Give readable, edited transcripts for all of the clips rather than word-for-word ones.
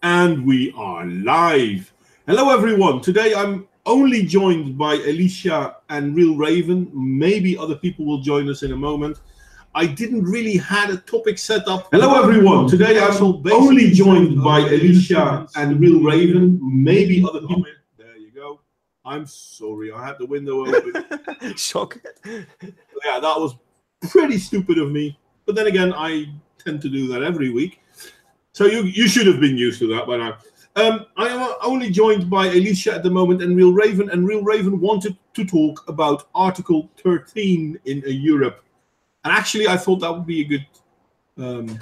And we are live. Hello, everyone. Today I'm only joined by Alicia and Real Raven. Maybe other people will join us in a moment. I didn't really had a topic set up. Hello, everyone. Today I'm only joined by Alicia and Real Raven. Maybe other people. There you go. I'm sorry. I had the window open. Shock. Yeah, that was pretty stupid of me. But then again, I tend to do that every week. So you should have been used to that by now. I am only joined by Alicia at the moment and Real Raven. And Real Raven wanted to talk about Article 13 in Europe. And actually, I thought that would be a good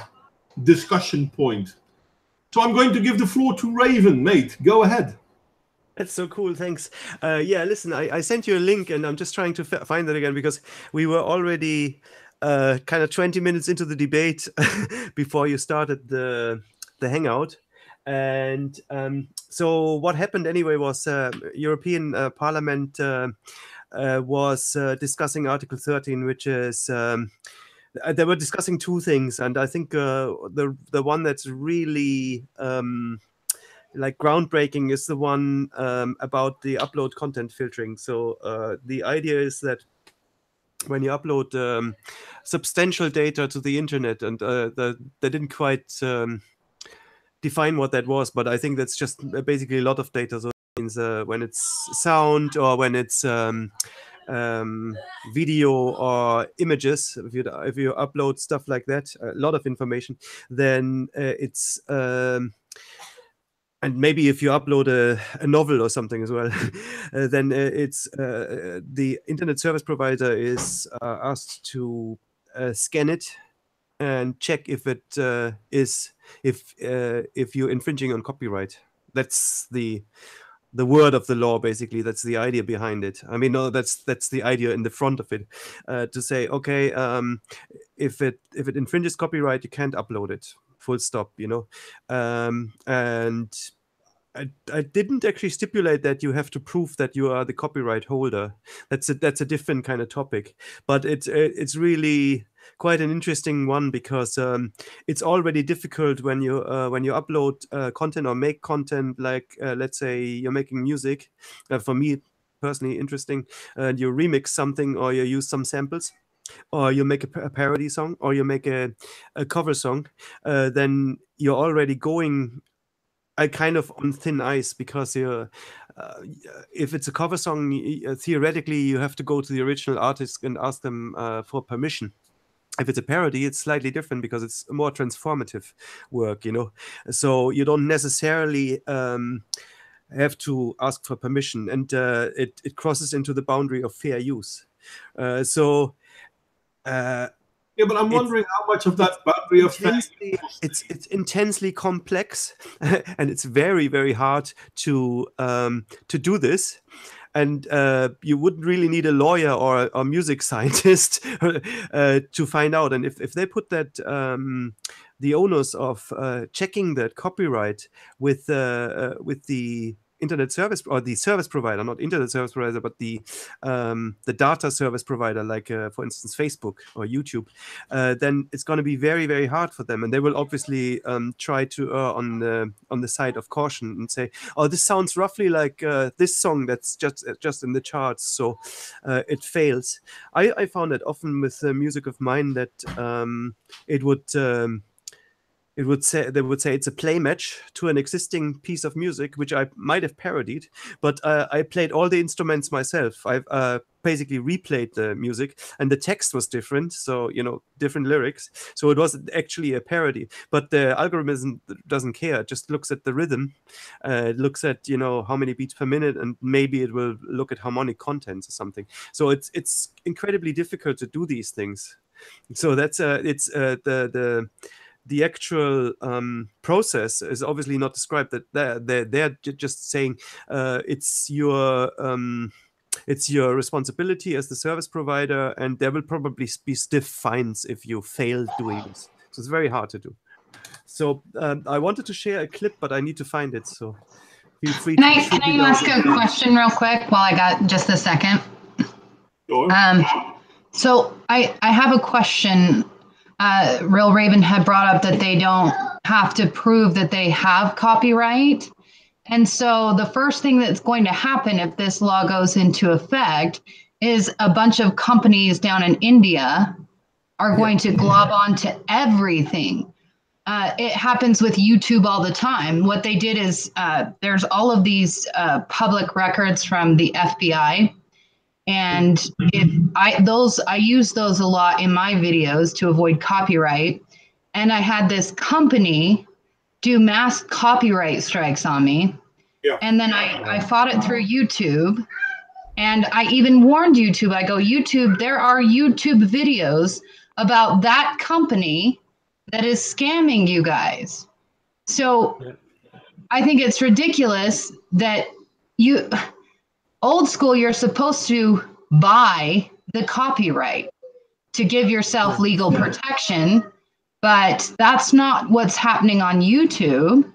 discussion point. So I'm going to give the floor to Raven, mate. Go ahead. That's so cool. Thanks. Yeah, listen, I sent you a link and I'm just trying to find it again because we were already kind of 20 minutes into the debate before you started the hangout. And so what happened anyway was European Parliament was discussing Article 13, which is they were discussing two things. And I think the one that's really like groundbreaking is the one about the upload content filtering. So the idea is that when you upload substantial data to the internet, and they didn't quite define what that was, but I think that's just basically a lot of data. So it means when it's sound or when it's video or images, if you upload stuff like that, a lot of information, then it's and maybe if you upload a novel or something as well, then it's the internet service provider is asked to scan it and check if it is if you're infringing on copyright. That's the word of the law, basically. That's the idea behind it. I mean, no, that's the idea in the front of it, to say, okay, if it infringes copyright, you can't upload it. Full stop, you know. And I didn't actually stipulate that you have to prove that you are the copyright holder. That's a different kind of topic. But it's really quite an interesting one because it's already difficult when you upload content or make content, like let's say you're making music. For me personally, interesting. You remix something or you use some samples, or you make a parody song, or you make a cover song, then you're already going kind of on thin ice, because you're if it's a cover song, theoretically you have to go to the original artist and ask them for permission. If it's a parody, it's slightly different because it's more transformative work, you know. So you don't necessarily have to ask for permission, and it crosses into the boundary of fair use. Yeah, but I'm wondering how much of that boundary of it's intensely complex, and it's very, very hard to do this. And you wouldn't really need a lawyer or a music scientist to find out. And if they put that the onus of checking that copyright with the internet service, or the service provider, not internet service provider, but the data service provider, like for instance Facebook or YouTube, then it's going to be very, very hard for them, and they will obviously try to on the side of caution and say, oh, this sounds roughly like this song that's just in the charts, so it fails. I found it often with music of mine that they would say it's a play match to an existing piece of music, which I might have parodied, but I played all the instruments myself. I've basically replayed the music, and the text was different, so, you know, different lyrics. So it was actually a parody, but the algorithm doesn't care. It just looks at the rhythm, it looks at, you know, how many beats per minute, and maybe it will look at harmonic contents or something. So it's incredibly difficult to do these things. So that's the actual process is obviously not described. That they're just saying it's your responsibility as the service provider, and there will probably be stiff fines if you fail doing this. So it's very hard to do. So I wanted to share a clip, but I need to find it. So feel free. Can I ask a question real quick while I got just a second? Sure. So I have a question. Real Raven had brought up that they don't have to prove that they have copyright. And so the first thing that's going to happen if this law goes into effect is a bunch of companies down in India are going to glob onto everything. It happens with YouTube all the time. What they did is there's all of these public records from the FBI, and I use those a lot in my videos to avoid copyright. And I had this company do mass copyright strikes on me. Yeah. And then I fought it through YouTube. And I even warned YouTube, I go, YouTube, there are YouTube videos about that company that is scamming you guys. So I think it's ridiculous that old school, you're supposed to buy the copyright to give yourself legal protection, but that's not what's happening on YouTube.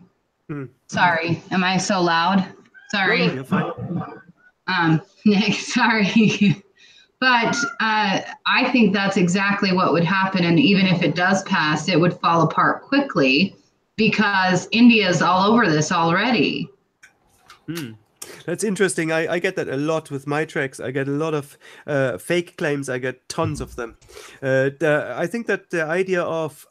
Sorry, am I so loud? Sorry. No, you're fine. Nick, sorry. But I think that's exactly what would happen. And even if it does pass, it would fall apart quickly because India's all over this already. That's interesting. I get that a lot with my tracks. I get a lot of fake claims. I get tons of them. I think that the idea of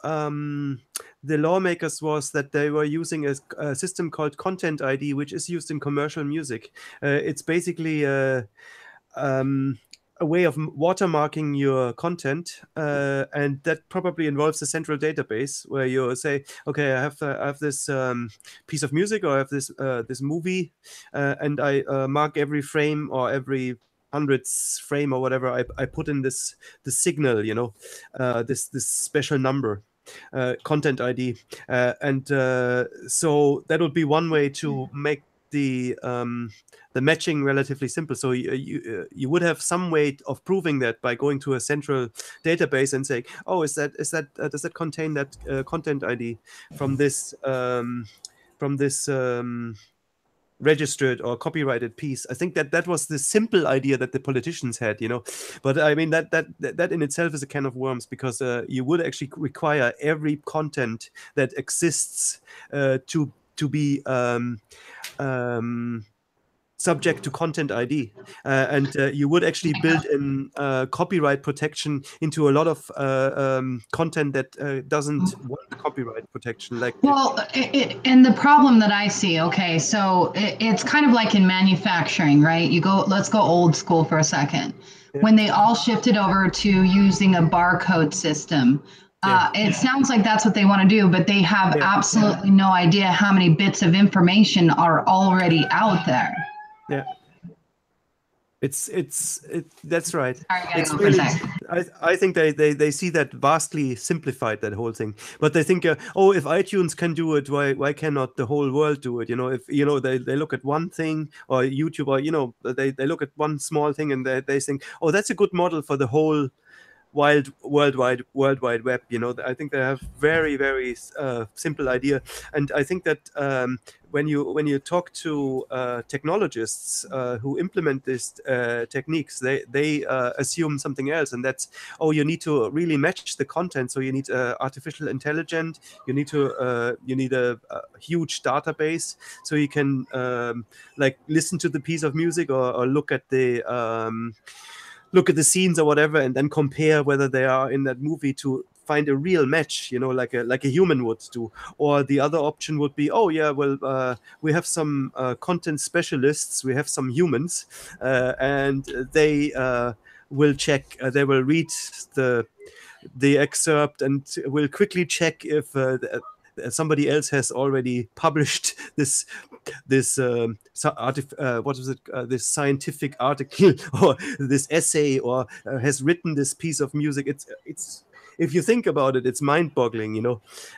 the lawmakers was that they were using a system called Content ID, which is used in commercial music. It's basically a way of watermarking your content, and that probably involves a central database where you say, okay, I have this piece of music, or I have this movie, and I mark every frame or every hundredth frame or whatever. I put in this signal, this special number. Content ID, and so that would be one way to make the matching relatively simple. So you would have some way of proving that by going to a central database and saying, oh, does that contain that content ID from this registered or copyrighted piece. I think that was the simple idea that the politicians had, but I mean that in itself is a can of worms, because you would actually require every content that exists to be subject to Content ID, and you would actually build in copyright protection into a lot of content that doesn't want copyright protection. And the problem that I see, okay, so it's kind of like in manufacturing, right? Let's go old school for a second. Yeah. When they all shifted over to using a barcode system, it sounds like that's what they want to do, but they have absolutely no idea how many bits of information are already out there. Yeah, that's right. It's really, I think they see that vastly simplified, that whole thing. But they think, oh, if iTunes can do it, why cannot the whole world do it? If they look at one thing, or YouTube, or they look at one small thing and they think, oh, that's a good model for the whole World Wide Web. I think they have very, very simple idea, and I think that when you talk to technologists who implement these techniques, they assume something else, and that's, oh, you need to really match the content, so you need artificial intelligence, you need a huge database, so you can listen to the piece of music or look at the scenes or whatever, and then compare whether they are in that movie to find a real match, like a human would do. Or the other option would be, oh yeah, well, we have some content specialists, we have some humans, and they will check, they will read the excerpt and will quickly check if somebody else has already published this scientific article or this essay, or has written this piece of music. It's if you think about it, it's mind-boggling.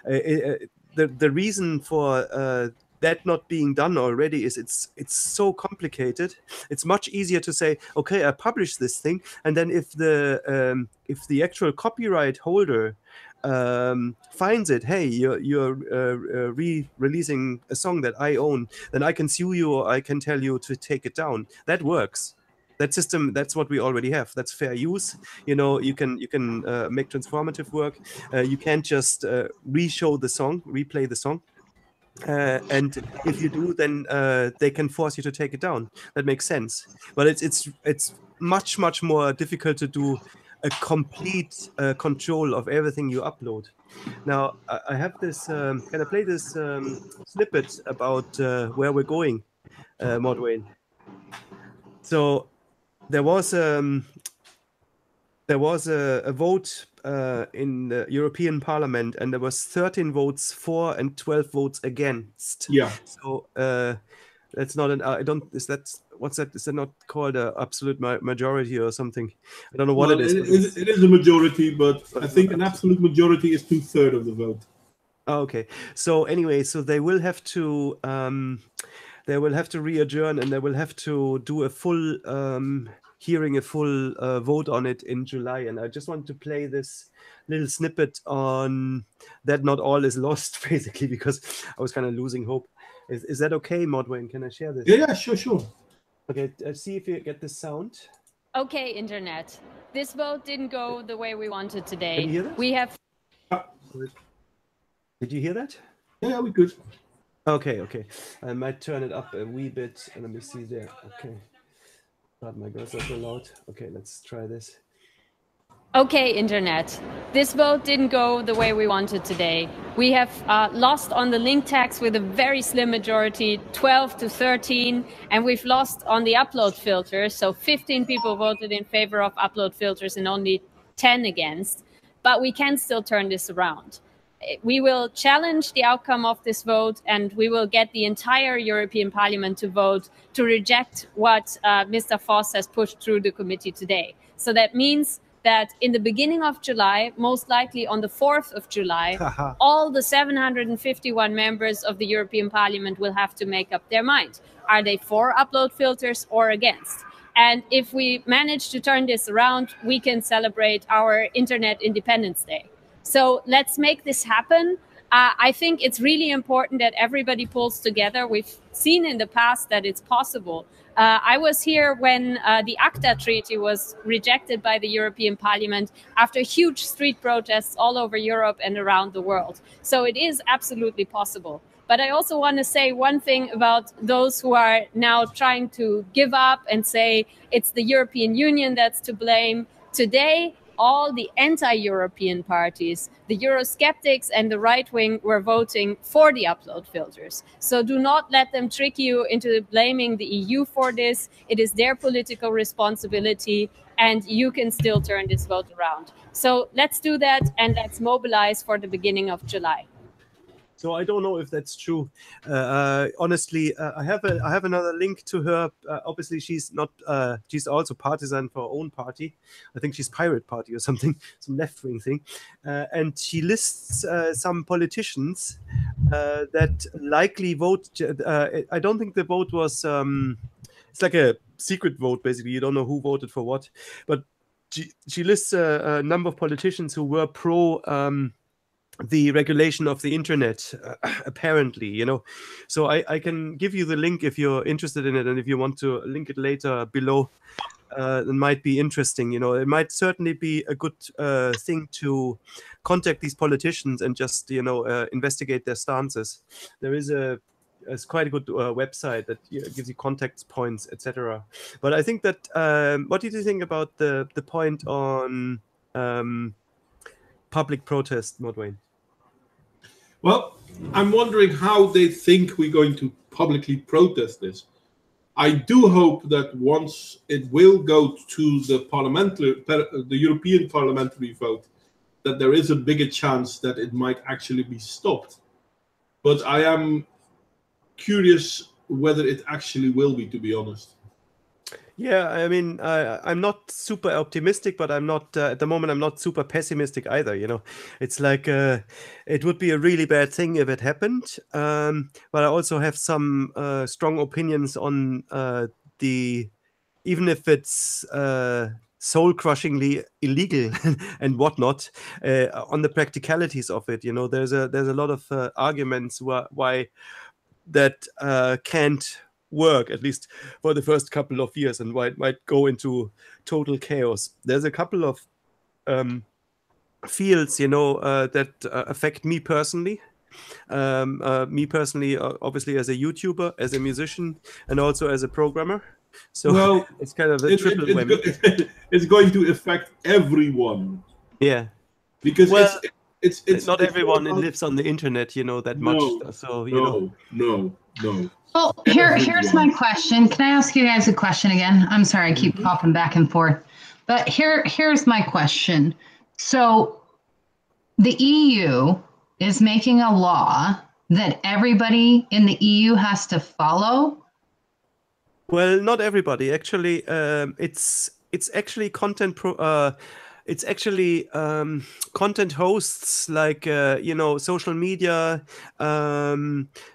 The reason for that not being done already is it's so complicated. It's much easier to say, okay, I publish this thing, and then if the actual copyright holder finds it, hey, you're re-releasing a song that I own, then I can sue you, or I can tell you to take it down. That works. that system, that's what we already have. That's fair use. You know, you can make transformative work. You can't just replay the song. And if you do, then they can force you to take it down. That makes sense. But it's much more difficult to do a complete control of everything you upload. Now I have this. Can I play this snippet about where we're going, Modwain? So there was a vote in the European Parliament, and there was 13 votes for and 12 votes against. Yeah. So that's not an. I don't. Is that what's that? Is that not called an absolute majority or something? I don't know what it is. It is a majority, but I think an absolute majority is 2/3 of the vote. Oh, okay. So anyway, so they will have to re-adjourn, and they will have to do a full hearing, a full vote on it in July. And I just want to play this little snippet on that not all is lost, basically, because I was kind of losing hope. Is that okay, Modwain? Can I share this? Yeah, sure. Okay, see if you get the sound. Okay, Internet. This vote didn't go the way we wanted today. Can you hear that? We have... Did you hear that? Yeah, we could. Okay. I might turn it up a wee bit. Let me see there. Okay. God, my girls are so loud. Okay, let's try this. Okay, Internet. This vote didn't go the way we wanted today. We have lost on the link tax with a very slim majority, 12 to 13, and we've lost on the upload filters. So 15 people voted in favor of upload filters and only 10 against. But we can still turn this around. We will challenge the outcome of this vote, and we will get the entire European Parliament to vote to reject what Mr. Voss has pushed through the committee today. So that means that in the beginning of July, most likely on the 4th of July, all the 751 members of the European Parliament will have to make up their mind. Are they for upload filters or against? And if we manage to turn this around, we can celebrate our Internet Independence Day. So let's make this happen. I think it's really important that everybody pulls together. We've seen in the past that it's possible. I was here when the ACTA treaty was rejected by the European Parliament after huge street protests all over Europe and around the world. So it is absolutely possible. But I also want to say one thing about those who are now trying to give up and say it's the European Union that's to blame. Today, all the anti-European parties, the Eurosceptics and the right wing, were voting for the upload filters. So do not let them trick you into blaming the EU for this. It is their political responsibility, and you can still turn this vote around. So let's do that, and let's mobilize for the beginning of July. So I don't know if that's true. Honestly, I have another link to her. Obviously, she's not. She's also partisan for her own party. I think she's Pirate Party or something, some left-wing thing. And she lists some politicians that likely vote. I don't think the vote was. It's like a secret vote, basically. You don't know who voted for what. But she lists a number of politicians who were pro. The regulation of the internet, apparently, you know. So I can give you the link if you're interested in it, and if you want to link it later below, it might be interesting. You know, it might certainly be a good thing to contact these politicians and just, you know, investigate their stances. There is it's quite a good website that gives you contact points, etc. But I think that what did you think about the point on public protest, Modwain? Well, I'm wondering how they think we're going to publicly protest this. I do hope that once it will go to the European parliamentary vote, that there is a bigger chance that it might actually be stopped. But I am curious whether it actually will be, to be honest. Yeah, I mean, I'm not super optimistic, but I'm not at the moment. I'm not super pessimistic either. You know, it's like it would be a really bad thing if it happened. But I also have some strong opinions on even if it's soul-crushingly illegal and whatnot, on the practicalities of it. You know, there's a lot of arguments why that can't work, at least for the first couple of years, and might go into total chaos. There's a couple of fields, that affect me personally. Obviously, as a YouTuber, as a musician, and also as a programmer. So Well, it's kind of a triple whammy. It's going to affect everyone. Yeah, because it's not everyone lives on the internet, that much. So no. Well, here's my question. Can I ask you guys a question again? I'm sorry, I keep popping back and forth. But here's my question. So the EU is making a law that everybody in the EU has to follow? Well, not everybody. Actually, it's actually content content hosts like social media,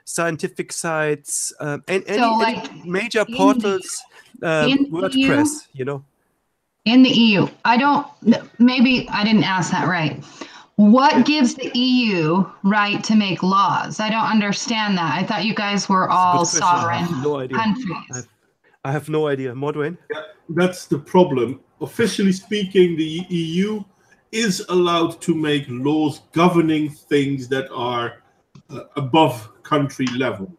scientific sites, and any major portals, WordPress. In the EU, maybe I didn't ask that right. What gives the EU right to make laws? I don't understand that. I thought you guys were all sovereign countries. I have no idea. Modwain? Yeah, that's the problem. Officially speaking, the EU is allowed to make laws governing things that are above country levels.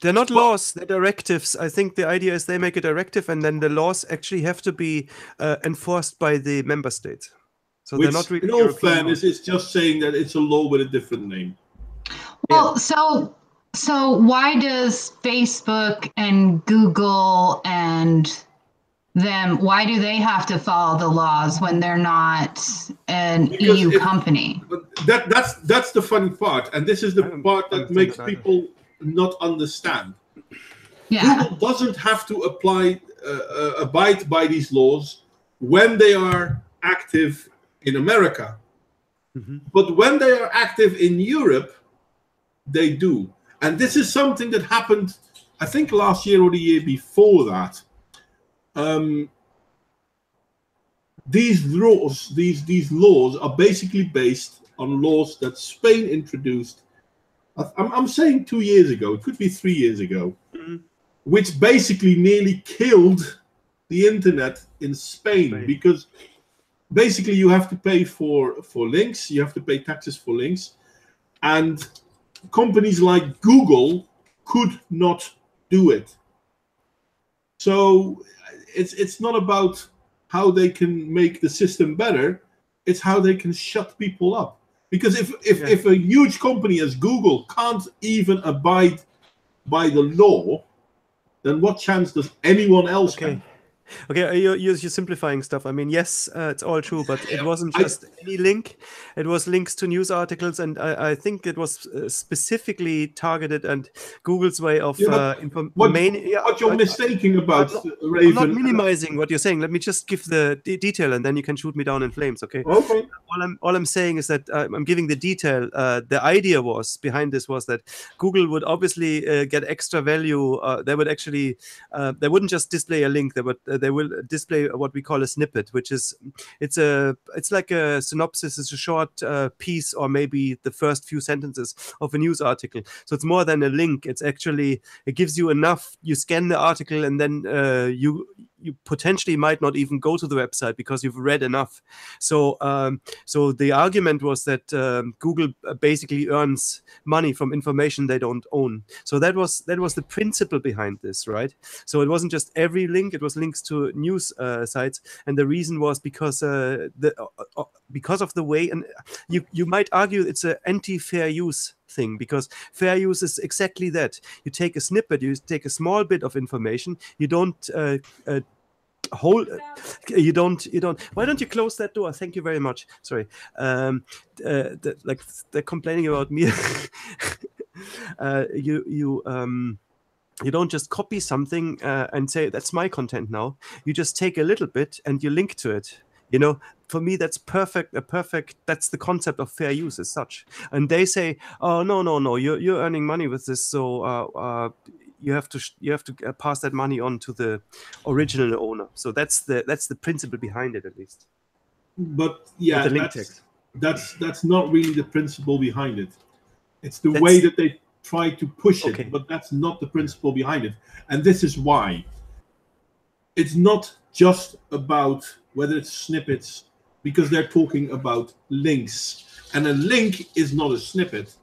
They're not laws, they're directives. I think the idea is they make a directive and then the laws actually have to be enforced by the member states. So they're not really. In all fairness, it's just saying that it's a law with a different name. Well, so why does Facebook and Google and them, why do they have to follow the laws when they're not an EU company? That's the funny part, and this is the part that makes people not understand. Yeah. Google doesn't have to abide by these laws when they are active in America. But when they are active in Europe, they do. And this is something that happened, I think, last year or the year before that. These laws are basically based on laws that Spain introduced. I'm saying 2 years ago, it could be 3 years ago, which basically nearly killed the internet in Spain. Because basically you have to pay for links, you have to pay taxes for links, and companies like Google could not do it. So it's not about how they can make the system better, it's how they can shut people up. Because if a huge company as Google can't even abide by the law, then what chance does anyone else have? Okay, you're simplifying stuff. I mean, yes, it's all true, but it wasn't just any link. It was links to news articles, and I think it was specifically targeted and Google's way of information. What you're mistaking about, Raven. I'm not minimizing what you're saying. Let me just give the detail, and then you can shoot me down in flames, okay? Okay. All I'm saying is that I'm giving the detail. The idea was behind this was that Google would obviously get extra value. They would actually, they wouldn't just display a link. They will display what we call a snippet, which is it's like a synopsis. It's a short piece, or maybe the first few sentences of a news article. So it's more than a link. It's actually, it gives you enough. You scan the article, and then you potentially might not even go to the website because you've read enough. So so the argument was that Google basically earns money from information they don't own. So that was the principle behind this, right? So it wasn't just every link; it was links to news sites, and the reason was because of the way, and you might argue it's an anti-fair use thing, because fair use is exactly that. You take a snippet, you take a small bit of information, you don't you don't why don't you close that door? Thank you very much. Sorry. Like they're complaining about me. You don't just copy something and say that's my content now. You just take a little bit and you link to it. For me, that's perfect. That's the concept of fair use as such. And they say, oh no, you're earning money with this, so you have to pass that money on to the original owner. So that's the principle behind it, at least. But yeah, that's not really the principle behind it. It's the way that they try to push Okay. it, but that's not the principle behind it. And this is why. It's not just about whether it's snippets, because they're talking about links. And a link is not a snippet.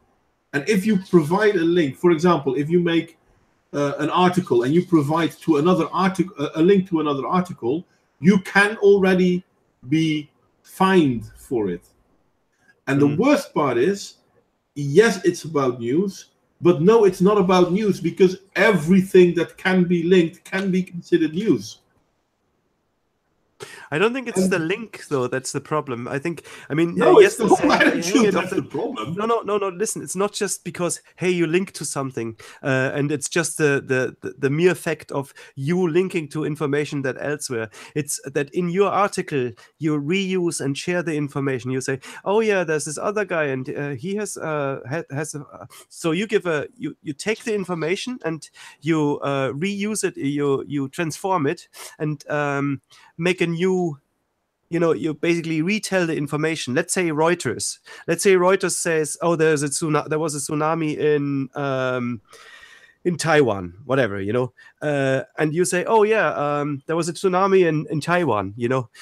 And if you provide a link, for example, if you make an article and you provide to another article a link to another article, you can already be fined for it. And the worst part is, yes, it's about news, but no, it's not about news, because everything that can be linked can be considered news. I don't think it's the link, though, that's the problem. I mean, no, yes, it's the whole attitude that's the problem. No. Listen, it's not just because, hey, you link to something, and it's just the mere fact of you linking to information that elsewhere. It's that in your article you reuse and share the information. You say, oh yeah, there's this other guy, and he has so you give you take the information and you reuse it, you transform it, and make a new. You basically retell the information. Let's say Reuters says, oh, there was a tsunami in Taiwan, whatever, and you say, oh yeah, there was a tsunami in Taiwan,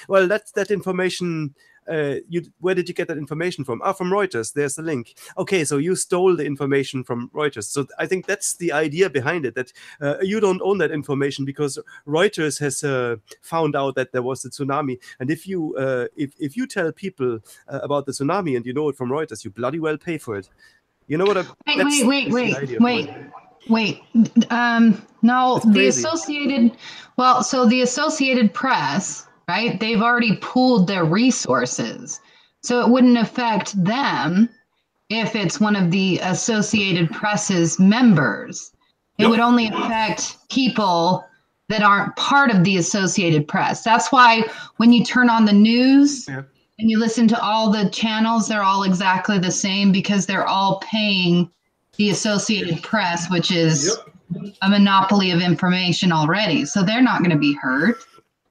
well, that's that information. Where did you get that information from? From Reuters. There's the link. Okay, so you stole the information from Reuters. So I think that's the idea behind it, that you don't own that information because Reuters has found out that there was a tsunami. And if you if you tell people about the tsunami and you know it from Reuters, you bloody well pay for it. You know what? Wait. No, the Associated Press, right? They've already pooled their resources. So it wouldn't affect them if it's one of the Associated Press's members. It would only affect people that aren't part of the Associated Press. That's why when you turn on the news and you listen to all the channels, they're all exactly the same, because they're all paying the Associated Press, which is a monopoly of information already. So they're not going to be hurt.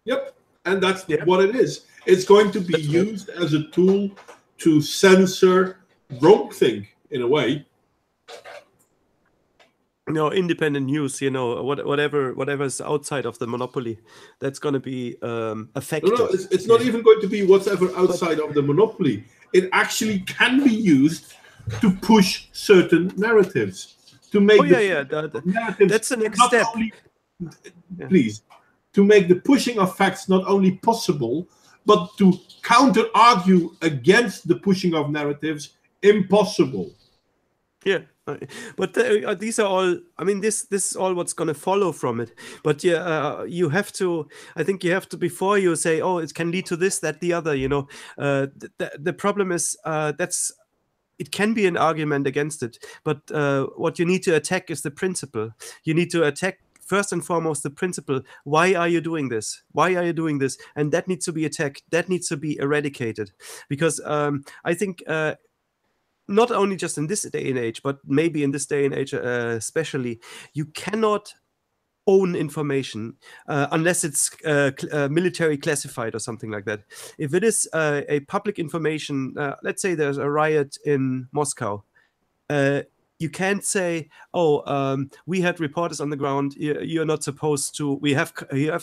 Yep. And that's what it is. It's going to be used as a tool to censor groupthink in a way. Independent news, whatever's outside of the monopoly, that's going to be affected. No, it's not even going to be whatever outside of the monopoly. It actually can be used to push certain narratives, to make narratives. That's the next step. Please, to make the pushing of facts not only possible, but to counter-argue against the pushing of narratives impossible. Yeah. But these are all. I mean, this is all what's going to follow from it. But you have to. I think you have to, before you say, "Oh, it can lead to this, that, the other." The problem is it can be an argument against it. But what you need to attack is the principle. You need to attack first and foremost the principle. Why are you doing this? Why are you doing this? And that needs to be attacked. That needs to be eradicated. Because I think. Not only just in this day and age, but maybe in this day and age especially, you cannot own information unless it's military classified or something like that. If it is a public information, let's say there's a riot in Moscow, you can't say, "Oh, we had reporters on the ground. You're not supposed to. You have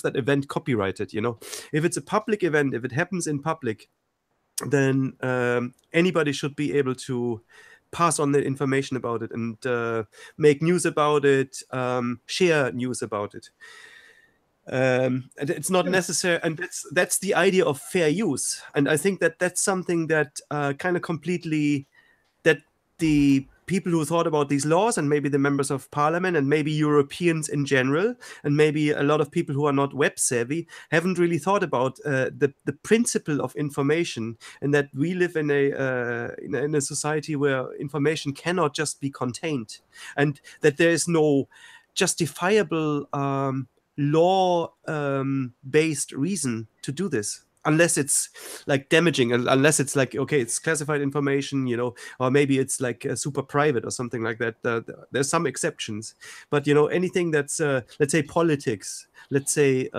that event copyrighted." If it's a public event, if it happens in public, then anybody should be able to pass on the information about it and make news about it, share news about it. And it's not necessary, and that's the idea of fair use. And I think that's something that kind of completely, that the people who thought about these laws, and maybe the members of parliament, and maybe Europeans in general, and maybe a lot of people who are not web savvy, haven't really thought about the principle of information, and that we live in a society where information cannot just be contained, and that there is no justifiable law based reason to do this. Unless it's like damaging, unless it's like, okay, it's classified information, or maybe it's like super private or something like that. There's some exceptions, but anything that's let's say politics, let's say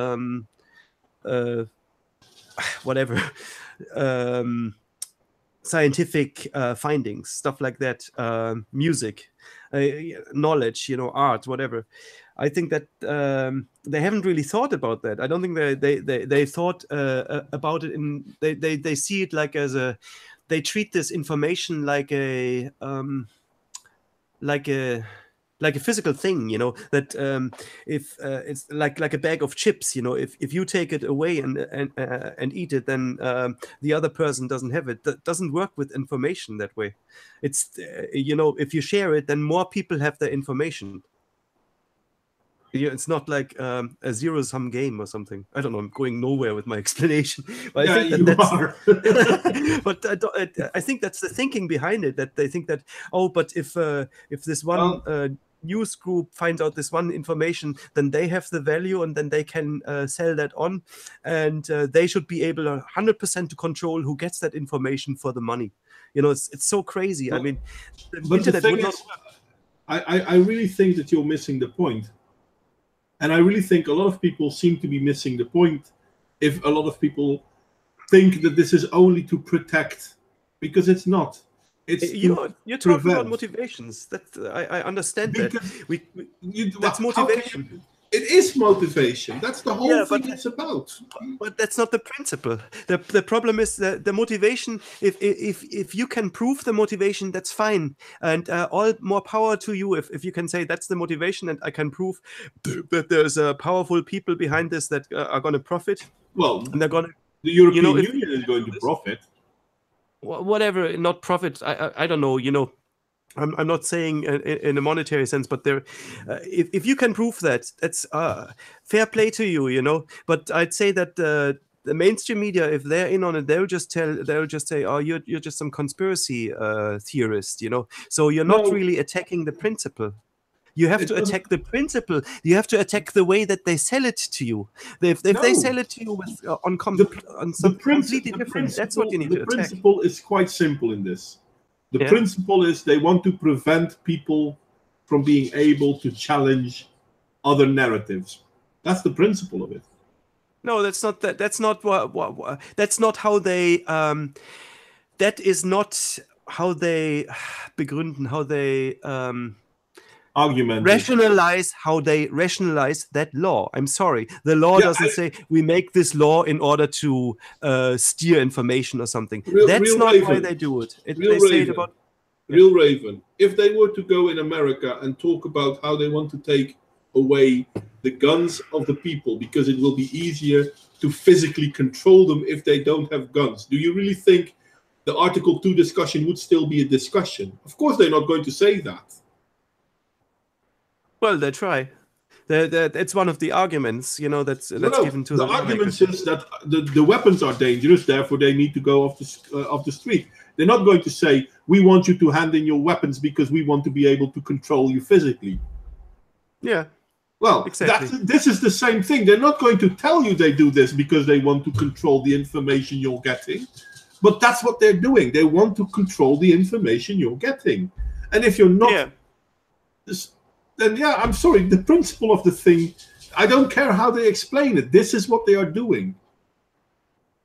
whatever, scientific findings, stuff like that, music, knowledge, art, whatever. I think that they haven't really thought about that. I don't think they thought about it. They see it like they treat this information like a physical thing, that if it's like a bag of chips, if you take it away and eat it, then the other person doesn't have it. That doesn't work with information that way. It's if you share it, then more people have the information. It's not like a zero-sum game or something. I don't know. I'm going nowhere with my explanation. But I think that's but I think that's the thinking behind it. That they think that, but if this one news group finds out this one information, then they have the value, and then they can sell that on, and they should be able 100% to control who gets that information for the money. It's so crazy. I mean, the internet would not. I really think that you're missing the point. And I really think a lot of people seem to be missing the point if a lot of people think that this is only to protect, because it's not. It's you're talking about motivations. That I understand because that. That's motivation. It is motivation. That's the whole thing it's about. But that's not the principle. The problem is the motivation. If you can prove the motivation, that's fine. And all more power to you if you can say that's the motivation, and I can prove that there's powerful people behind this that are going to profit. Well, and they're going to. The European Union is going to profit. Whatever, not profit. I don't know. I'm not saying in a monetary sense, but there, if you can prove that, that's fair play to you, But I'd say that the mainstream media, if they're in on it, they'll just say, oh, you're just some conspiracy theorist, So you're not really attacking the principle. You have to attack the principle. You have to attack the way that they sell it to you. If they sell it to you with on something completely different, that's what you need to attack. The principle is quite simple in this. The principle is they want to prevent people from being able to challenge other narratives. That's the principle of it. No, that's not that. That's not what. That's not how they. That is not how they begründen. How they. Argument. How they rationalize that law. I'm sorry. The law doesn't say we make this law in order to steer information or something. That's not Raven. Why they do it. They say it about Real Raven. If they were to go in America and talk about how they want to take away the guns of the people because it will be easier to physically control them if they don't have guns, do you really think the Article 2 discussion would still be a discussion? Of course, they're not going to say that. Well, they try. It's one of the arguments, that's given to them. The argument is that the weapons are dangerous, therefore they need to go off the street. They're not going to say, we want you to hand in your weapons because we want to be able to control you physically. Yeah. Well, exactly. This is the same thing. They're not going to tell you they do this because they want to control the information you're getting. But that's what they're doing. They want to control the information you're getting. And if you're not... then I'm sorry, the principle of the thing, I don't care how they explain it. This is what they are doing.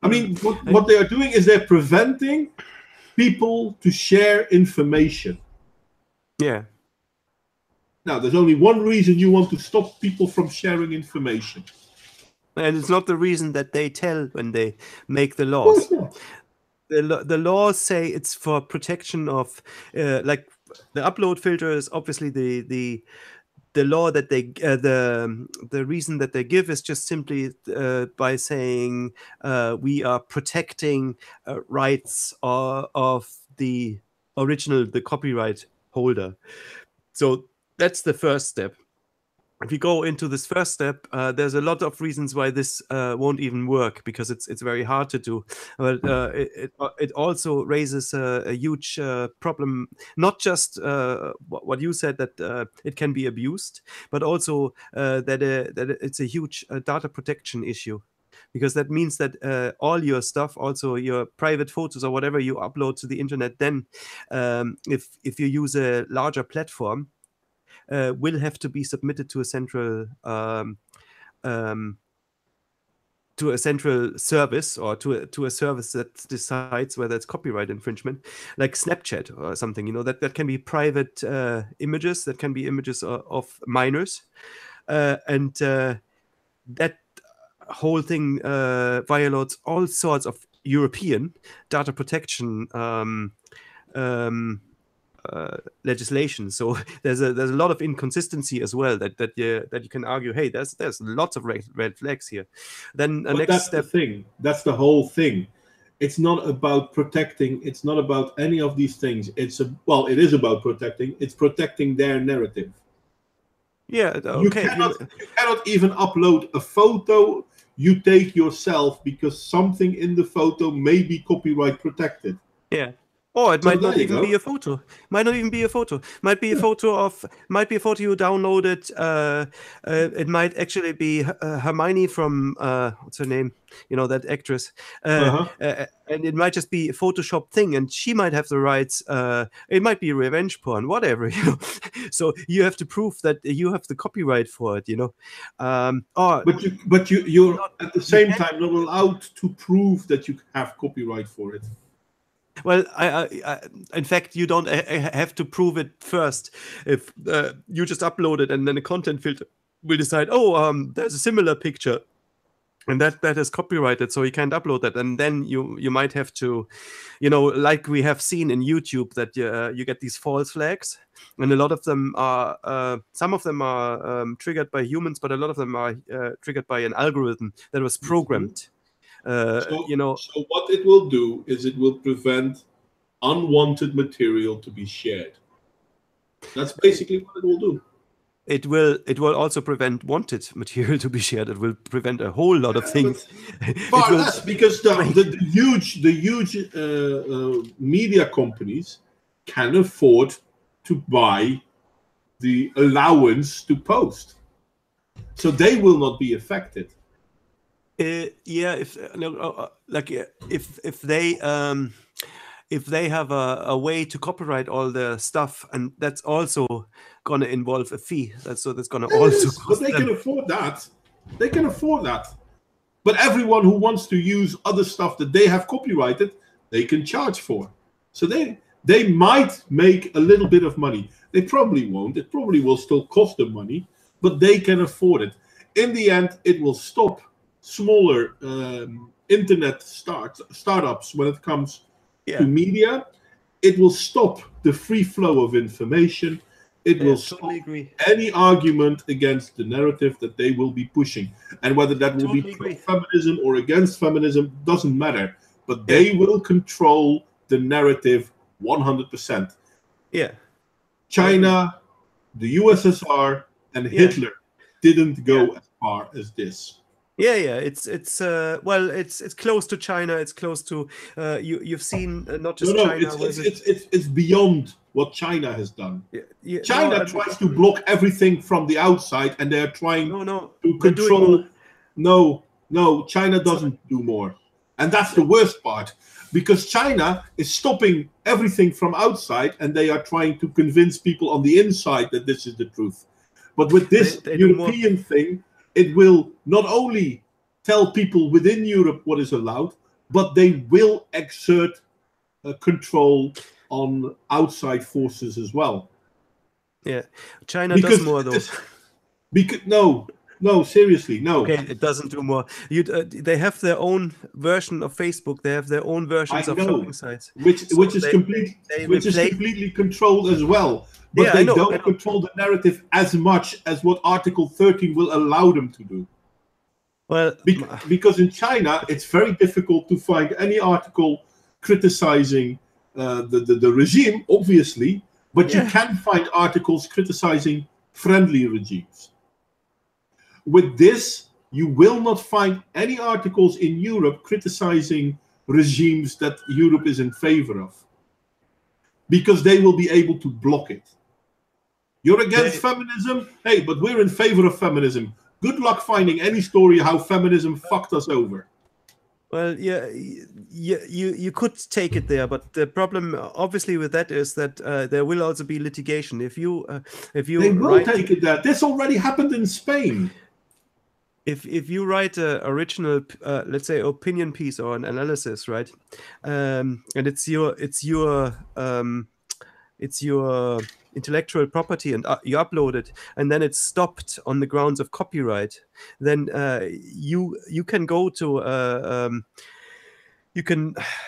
I mean, what they are doing is they're preventing people to share information. Yeah. Now, there's only one reason you want to stop people from sharing information. And it's not the reason that they tell when they make the laws. The laws say it's for protection of, like, the upload filter is obviously the law that they the reason that they give is just simply by saying we are protecting rights of the copyright holder. So that's the first step. If you go into this first step, there's a lot of reasons why this won't even work, because it's very hard to do. But it also raises a huge problem, not just what you said, that it can be abused, but also that it's a huge data protection issue. Because that means that all your stuff, also your private photos or whatever you upload to the internet, then if you use a larger platform, will have to be submitted to a central to a central service or to a service that decides whether it's copyright infringement, like Snapchat or something. You know, that can be private images, that can be images of minors, and that whole thing violates all sorts of European data protection legislation. So there's a lot of inconsistency as well that you can argue, hey, there's lots of red flags here. Then but next that's step. the thing. That's the whole thing. It's not about protecting. It's not about any of these things. It is about protecting. It's protecting their narrative. Yeah. You Okay. cannot even upload a photo you take yourself because something in the photo may be copyright protected. Yeah. Or it So might not there you even go. be a photo. Might not even be a photo. Might be a photo you downloaded. It might actually be Hermione from what's her name? You know, that actress. And it might just be a Photoshop thing, and she might have the rights. It might be revenge porn, whatever. You know, so you have to prove that you have the copyright for it. You know, but you're at the same time not allowed to prove that you have copyright for it. Well, in fact, you don't have to prove it first. If you just upload it, and then the content filter will decide, there's a similar picture, and that is copyrighted, so you can't upload that. And then you might have to, you know, like we have seen in YouTube, that you get these false flags, and a lot of them are, some of them are triggered by humans, but a lot of them are triggered by an algorithm that was programmed. You know, so what it will do is it will prevent unwanted material to be shared. That's basically what it will do. It will also prevent wanted material to be shared. It will prevent a whole lot of things. Far less, because the huge media companies can afford to buy the allowance to post, so they will not be affected. Yeah, if they have a way to copyright all the stuff, and that's also gonna involve a fee. That's gonna also cost but they them. can afford that. They can afford that. But everyone who wants to use other stuff that they have copyrighted, they can charge for. So they might make a little bit of money. They probably won't. It probably will still cost them money, but they can afford it. In the end, it will stop smaller internet startups when it comes to media. It will stop the free flow of information. It will stop any argument against the narrative that they will be pushing. And whether that will be pro-feminism or against feminism doesn't matter. But they will control the narrative 100%. Yeah. China, the USSR, and Hitler didn't go as far as this. Yeah, it's close to China. It's close to you've seen not just China. It's beyond what China has done. China tries to block everything from the outside, and they're trying to control. No, China doesn't do more, and that's the worst part, because China is stopping everything from outside, and they are trying to convince people on the inside that this is the truth. But with this European thing, it will not only tell people within Europe what is allowed, but they will exert control on outside forces as well. Yeah, China does more though. No, seriously, no. Okay, it doesn't do more. They have their own version of Facebook. They have their own versions of shopping sites, which is completely controlled as well. But they don't control the narrative as much as what Article 13 will allow them to do. Well, because in China, it's very difficult to find any article criticizing the regime, obviously, but you can find articles criticizing friendly regimes. With this, you will not find any articles in Europe criticizing regimes that Europe is in favor of, because they will be able to block it. You're against feminism? Hey, but we're in favor of feminism. Good luck finding any story how feminism fucked us over. Well, you could take it there, but the problem, obviously, with that is that there will also be litigation. If you they will take it there. This already happened in Spain. if you write a original, let's say, opinion piece or an analysis, right, and it's your intellectual property, and you upload it, and then it's stopped on the grounds of copyright, then you can go to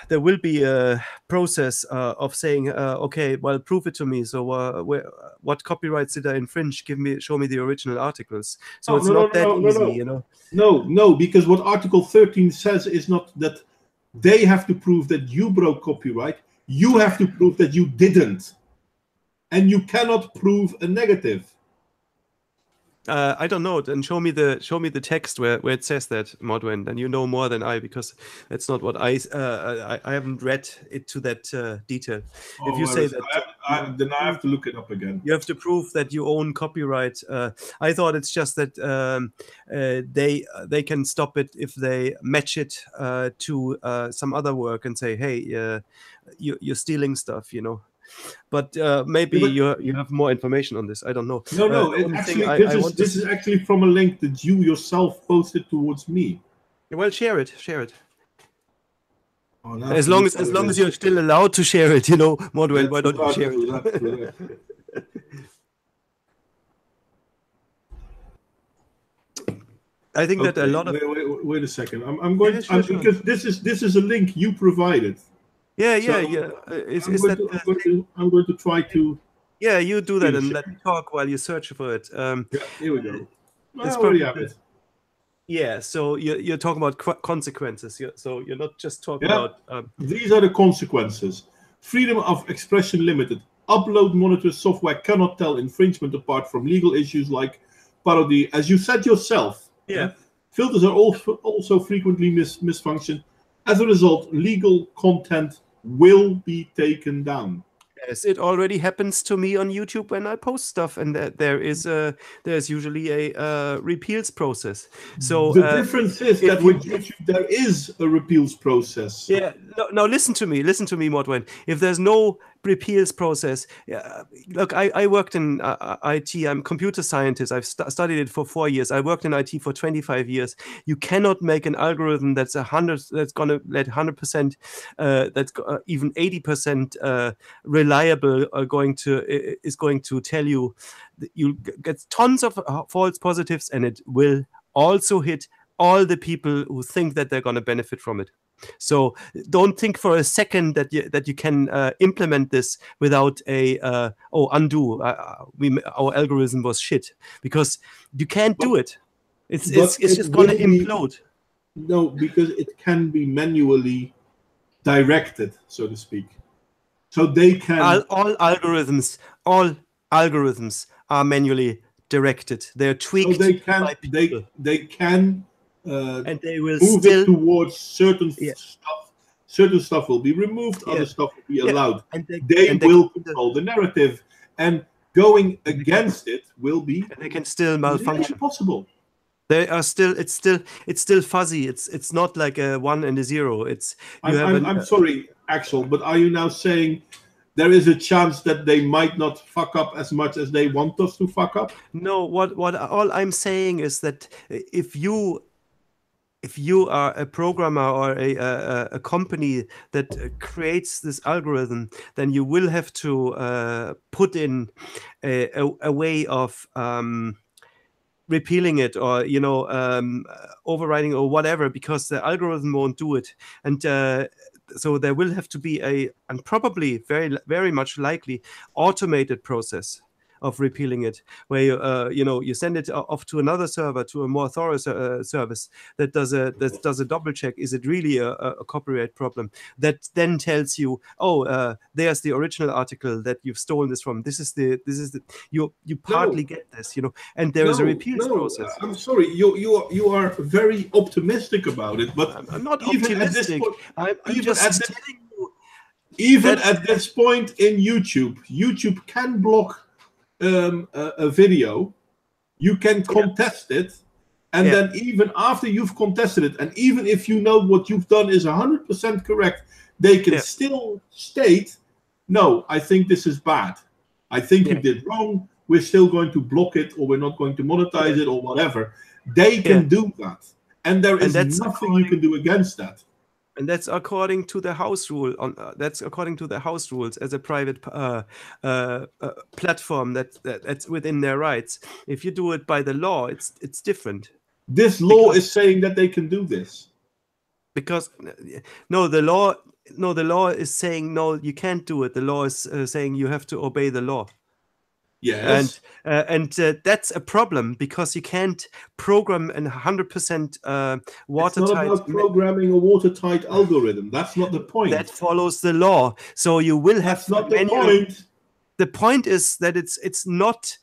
there will be a process of saying, okay, well, prove it to me. So what copyrights did I infringe? Show me the original articles. So it's not that easy, you know. No, because what Article 13 says is not that they have to prove that you broke copyright. You have to prove that you didn't. And you cannot prove a negative. I don't know. And show me the text where it says that, Modwain. Then you know more than I, because that's not what I haven't read it to that detail. If you say that, then I have to look it up again. You have to prove that you own copyright. I thought it's just that they can stop it if they match it to some other work and say, hey, you're stealing stuff, you know. But maybe you have more information on this. I don't know. No. This is actually from a link that you yourself posted towards me. Well, share it. Oh, as long as you're still allowed to share it, you know, Modwain, why don't you share it? I think that a lot of wait a second. I'm going because this is a link you provided. Yeah. I'm going to try to. Yeah, you do that and let me talk while you search for it. Here we go. I already have it. Yeah, so you're talking about consequences. So you're not just talking about. These are the consequences. Freedom of expression limited. Upload monitor software cannot tell infringement apart from legal issues like parody. As you said yourself. Yeah. Filters are also frequently misfunction. As a result, legal content will be taken down. Yes, it already happens to me on YouTube when I post stuff, and there's usually a repeals process. So the difference is that with YouTube there is a repeals process. Yeah. No. Listen to me, Modwain. If there's no repeals process, look, I worked in IT. I'm a computer scientist. I've studied it for 4 years. I worked in IT for 25 years. You cannot make an algorithm that's going to let 100%, that's even 80% reliable is going to tell you that you get tons of false positives, and it will also hit all the people who think that they're going to benefit from it. So don't think for a second that you can implement this without undo. Our algorithm was shit, because you can't do it. It's just going to implode. No, because it can be manually directed, so to speak. So they can. All algorithms are manually directed. They're tweaked. So they can. And they will move it towards certain stuff. Certain stuff will be removed, other stuff will be allowed. And they will control the narrative, and going against it will be. And they can still malfunction. Possible. They are still. It's still fuzzy. It's not like a 1 and a 0. I'm sorry, Axel, but are you now saying there is a chance that they might not fuck up as much as they want us to fuck up? No. What all I'm saying is that if you are a programmer or a company that creates this algorithm, then you will have to put in a way of repealing it, or overriding or whatever, because the algorithm won't do it. And so there will have to be and probably very, very much likely, automated process of repealing it, where you send it off to another server, to a more thorough service that does a double check. Is it really a copyright problem? That then tells you, there's the original article that you've stolen this from. This is the you partly get this, and there is a repeals process. I'm sorry, you are very optimistic about it, but I'm not optimistic. Even at this point in YouTube can block a video. You can contest it, and then even after you've contested it, and even if you know what you've done is 100% correct, they can still state, no, I think this is bad. I think you did wrong. we're still going to block it, or we're not going to monetize it, or whatever. They can do that, and there is nothing you can do against that. And that's according to the house rule. That's according to the house rules as a private platform that's within their rights. If you do it by the law, it's different. This law is saying that they can do this. Because the law is saying no, you can't do it. The law is saying you have to obey the law. Yes, and that's a problem, because you can't program a 100% watertight. It's not about programming a watertight algorithm. That's not the point. That follows the law. So you will have. That's not the point. The point is that it's not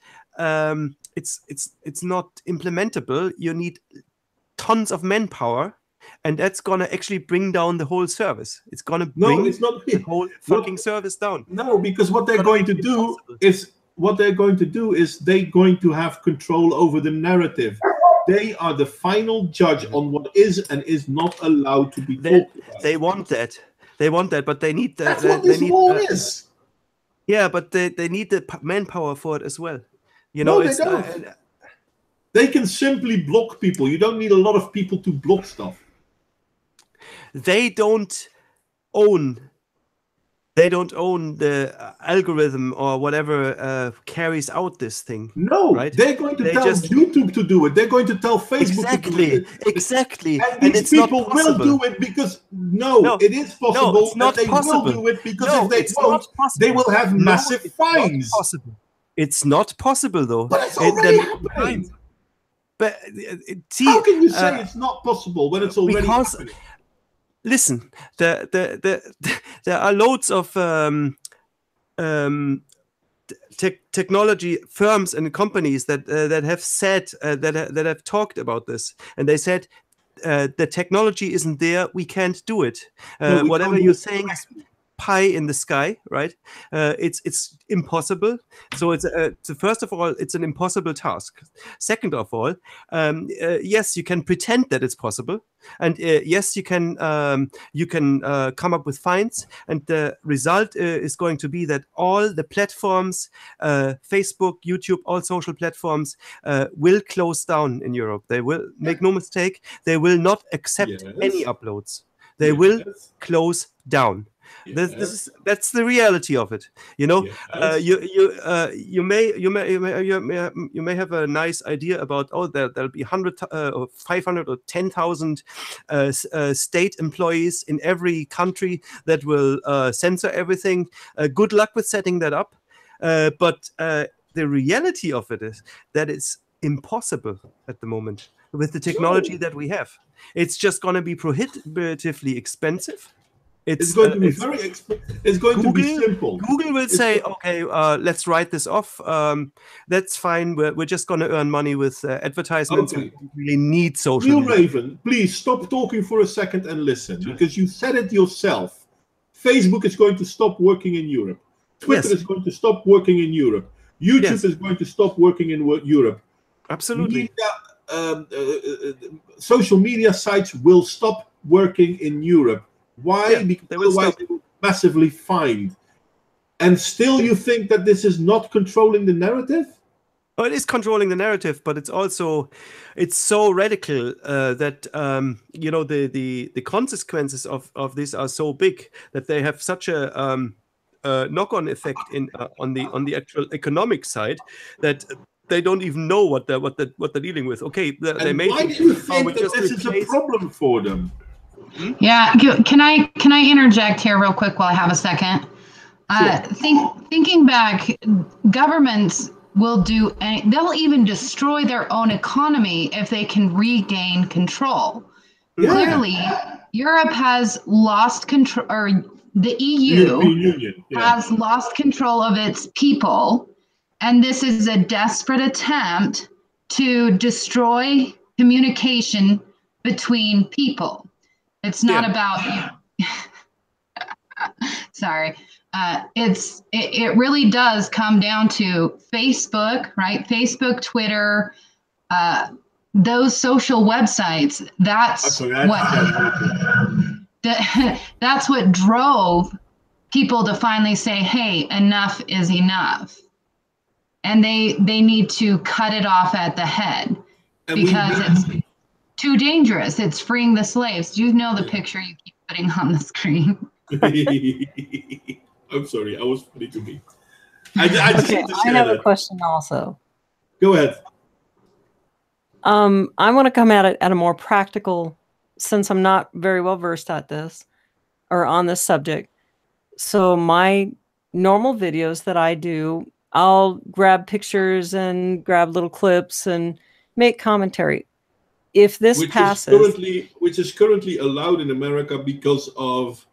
it's not implementable. You need tons of manpower. And that's gonna actually bring down the whole service. It's gonna bring the whole fucking service down. No, because what they're going to do is they're going to have control over the narrative. They are the final judge on what is and is not allowed to be talked about. They want that. They want that, but they need that. That's what this law is. Yeah, but they need the manpower for it as well. You No, know, they don't. They can simply block people. You don't need a lot of people to block stuff. They don't own the algorithm or whatever carries out this thing. No, right? They're going to tell YouTube to do it. They're going to tell Facebook to do it. Exactly. And these people will do it because it is possible. No, it's not they possible. will do it because if they won't, they will have massive fines. Not possible. It's not possible though. But it's already happening. But how can you say it's not possible when it's already happening? Listen, there are loads of technology firms and companies that have said that have talked about this, and they said the technology isn't there, we can't do it. Whatever you're saying is pie in the sky, right? It's impossible. So so first of all, it's an impossible task. Second of all, yes, you can pretend that it's possible, and yes, you can come up with fines, and the result is going to be that all the platforms, Facebook, YouTube, all social platforms will close down in Europe. They will, make no mistake, they will not accept any uploads. They will close down. That's the reality of it. You know, you may have a nice idea about there'll be 100 or 500 or 10,000 state employees in every country that will censor everything. Good luck with setting that up. But the reality of it is that it's impossible at the moment with the technology that we have. It's just going to be prohibitively expensive. It's going to be very expensive. It's going to be simple. Google will say, okay, let's write this off. That's fine. We're just going to earn money with advertisements. Okay. We really need social Neil media. Raven, please stop talking for a second and listen, because you said it yourself. Facebook is going to stop working in Europe. Twitter is going to stop working in Europe. YouTube is going to stop working in Europe. Absolutely. Social media sites will stop working in Europe. Why? Because otherwise they will be massively fined. And still you think that this is not controlling the narrative? Well, it is controlling the narrative, but it's so radical that you know, the consequences of this are so big that they have such a knock-on effect on the actual economic side that they don't even know what they're dealing with. Okay, they may. Why do you think that this is a problem for them? Yeah, can I interject here real quick while I have a second? Sure. Thinking back, governments will they'll even destroy their own economy if they can regain control. Yeah. Clearly, Europe has lost control, or the EU has lost control of its people, and this is a desperate attempt to destroy communication between people. It's not about sorry. It really does come down to Facebook, right? Facebook, Twitter, those social websites. That's what drove people to finally say, "Hey, enough is enough." and they need to cut it off at the head because it's too dangerous. It's freeing the slaves. Do you know the picture you keep putting on the screen? I'm sorry, I was funny to me. I just Okay, need to share I have that. a question also. Go ahead. I want to come at it at a more practical, since I'm not very well versed at this or on this subject. So my normal videos that I do, I'll grab pictures and grab little clips and make commentary. If this passes, which is currently allowed in America because of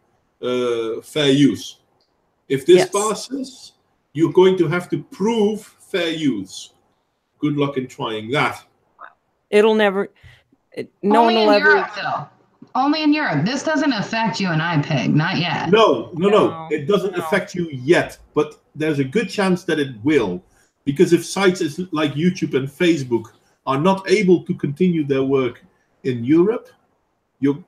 fair use. If this passes, you're going to have to prove fair use. Good luck in trying that. It'll never. No one will ever. Europe, though. Only in Europe. This doesn't affect you and I, Pig. Not yet. No. It doesn't affect you yet, but there's a good chance that it will, because if sites like YouTube and Facebook are not able to continue their work in Europe,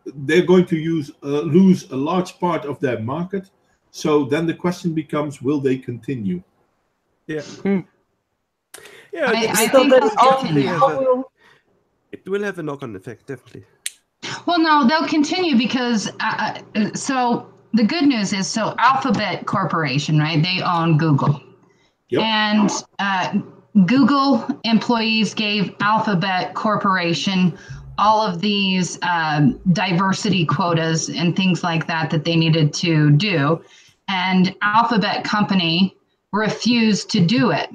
they're going to lose a large part of their market. So then the question becomes, will they continue? Yeah. Yeah, I think it will have a knock-on effect, definitely. Well, no, they'll continue because so the good news is, so Alphabet Corporation, right? They own Google. Yep. And Google employees gave Alphabet Corporation all of these diversity quotas and things like that they needed to do. And Alphabet Company refused to do it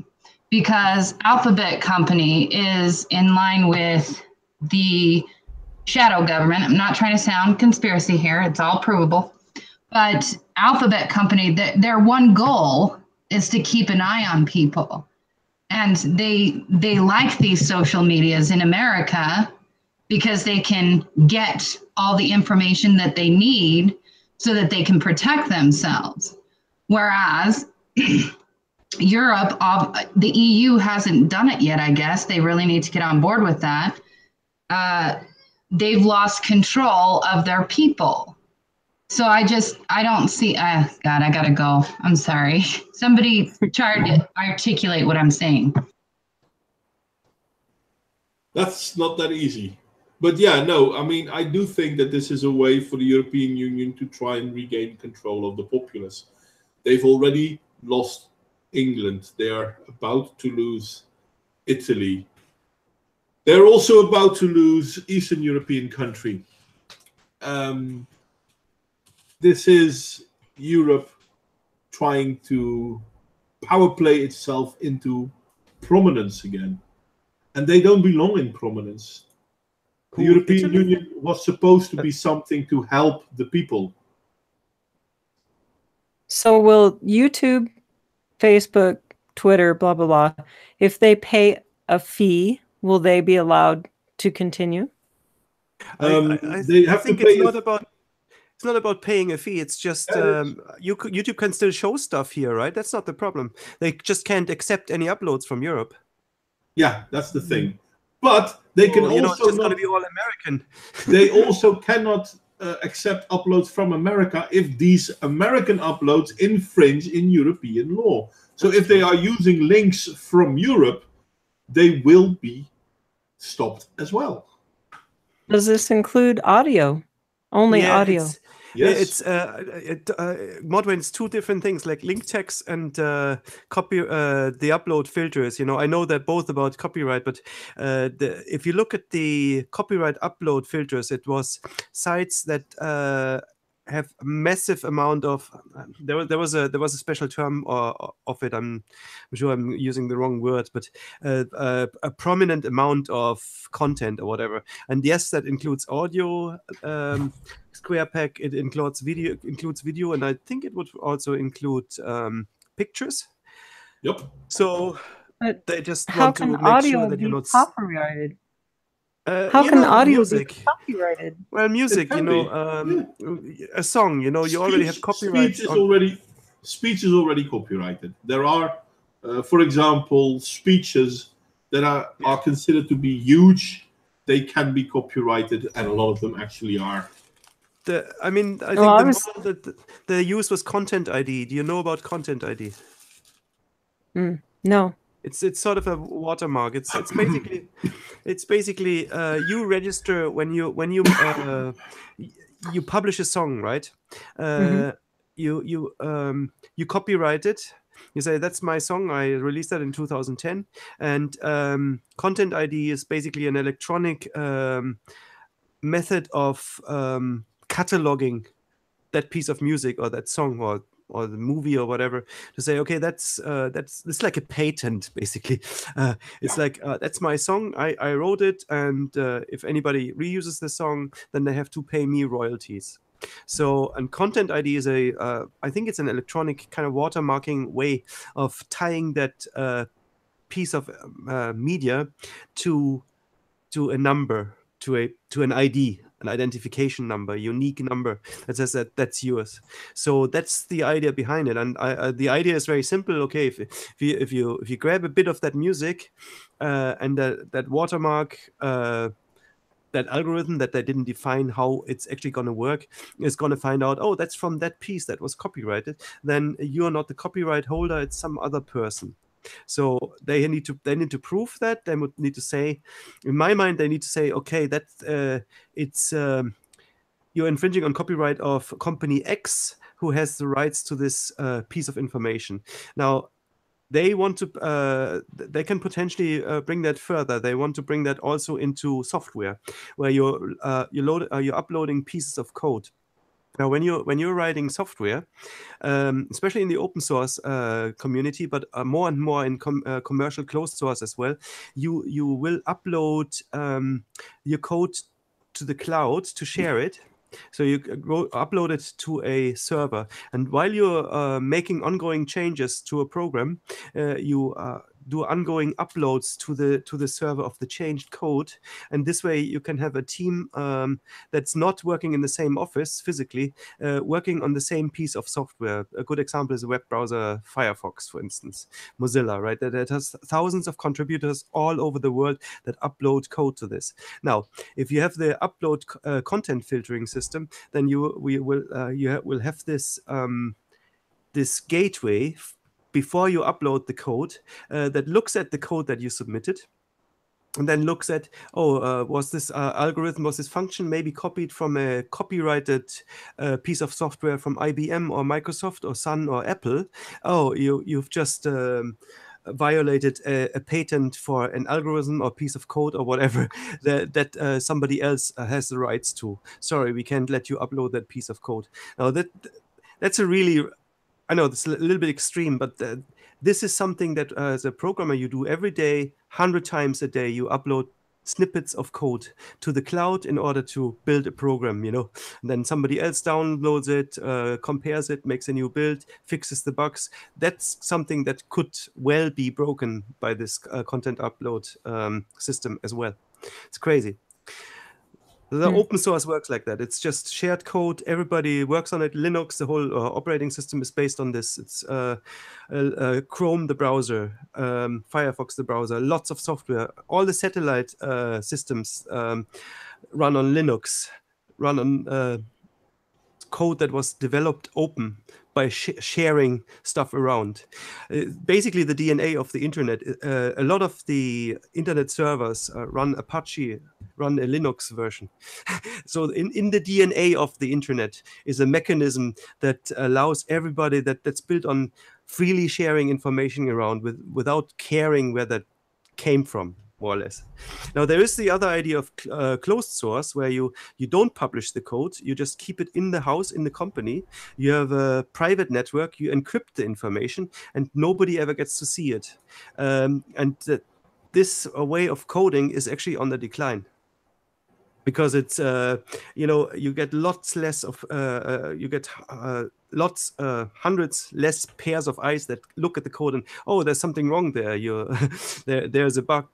because Alphabet Company is in line with the shadow government. I'm not trying to sound conspiracy here. It's all provable. But Alphabet Company, their one goal is to keep an eye on people. And they like these social medias in America because they can get all the information that they need so that they can protect themselves. Whereas Europe, the EU hasn't done it yet, I guess. They really need to get on board with that. They've lost control of their people. So I don't see, God, I gotta go. I'm sorry. Somebody try to articulate what I'm saying. That's not that easy. But yeah, no, I mean, I do think that this is a way for the European Union to try and regain control of the populace. They've already lost England. They're about to lose Italy. They're also about to lose Eastern European country. This is Europe trying to power play itself into prominence again. And they don't belong in prominence. The European Union was supposed to be something to help the people. So will YouTube, Facebook, Twitter, blah, blah, blah, if they pay a fee, will they be allowed to continue? They have to pay. It's not about paying a fee. It's just YouTube can still show stuff here, right? That's not the problem. They just can't accept any uploads from Europe. Yeah, that's the thing. But they can also it's just going to be all American. They also cannot accept uploads from America if these American uploads infringe in European law. So if they are using links from Europe, they will be stopped as well. Does this include audio? Only audio. Yes. Modwain, it's two different things, like link text and the upload filters. I know they're both about copyright, but if you look at the copyright upload filters, it was sites that have a massive amount of. There was a special term of it. I'm sure I'm using the wrong word, but a prominent amount of content or whatever. And yes, that includes audio. Square Pack, it includes video, and I think it would also include pictures. Yep. So they just how want to can make audio sure that be you're not copyrighted? How can audio be copyrighted? Well, music, a song, you already have copyright. Speech is already copyrighted. There are, for example, speeches that are considered to be huge. They can be copyrighted, and a lot of them actually are. I think the use was Content ID. Do you know about Content ID? No. It's sort of a watermark. It's basically you register when you publish a song, right? You copyright it. You say that's my song. I released that in 2010, and Content ID is basically an electronic method of cataloging that piece of music or that song or the movie or whatever, to say, okay, that's it's like a patent basically. It's like that's my song. I wrote it, and if anybody reuses the song, then they have to pay me royalties. So, and Content ID is I think it's an electronic kind of watermarking way of tying that piece of media to a number, to an ID, an identification number, unique number that says that that's yours. So that's the idea behind it, and the idea is very simple. Okay, if you grab a bit of that music, and that watermark. That algorithm that they didn't define how it's actually going to work is going to find out, oh, that's from that piece that was copyrighted. Then you're not the copyright holder; it's some other person. So they need to prove that. They would need to say, in my mind, they need to say, okay, that it's you're infringing on copyright of company X who has the rights to this piece of information. Now, they want to they can potentially bring that further. They want to bring that also into software, where you're uploading pieces of code. Now, when you're writing software, especially in the open source community, but more and more in commercial closed source as well, you will upload your code to the cloud to share it. So you upload it to a server, and while you're making ongoing changes to a program, you do ongoing uploads to the server of the changed code, and this way you can have a team that's not working in the same office physically, working on the same piece of software. A good example is a web browser, Firefox, for instance, Mozilla, right? That has thousands of contributors all over the world that upload code to this. Now, if you have the upload content filtering system, then you will have this this gateway before you upload the code that looks at the code that you submitted, and then looks at, was this algorithm, was this function maybe copied from a copyrighted piece of software from IBM or Microsoft or Sun or Apple? Oh, you've just violated a patent for an algorithm or piece of code or whatever that somebody else has the rights to. Sorry, we can't let you upload that piece of code. Now that's a really, I know it's a little bit extreme, but this is something that as a programmer you do every day, 100 times a day. You upload snippets of code to the cloud in order to build a program, and then somebody else downloads it, compares it, makes a new build, fixes the bugs. That's something that could well be broken by this content upload system as well. It's crazy. The open source works like that. It's just shared code. Everybody works on it. Linux, the whole operating system is based on this. It's Chrome, the browser, Firefox, the browser, lots of software. All the satellite systems run on Linux, run on code that was developed open by sharing stuff around. Basically, the DNA of the internet. A lot of the internet servers run Apache, run a Linux version. So in the DNA of the internet is a mechanism that allows everybody that's built on freely sharing information around without caring where that came from, more or less. Now, there is the other idea of closed source, where you don't publish the code, you just keep it in the house, in the company. You have a private network, you encrypt the information, and nobody ever gets to see it. This way of coding is actually on the decline, because it's you get lots less of hundreds less pairs of eyes that look at the code and, oh, there's something wrong there, there's a bug,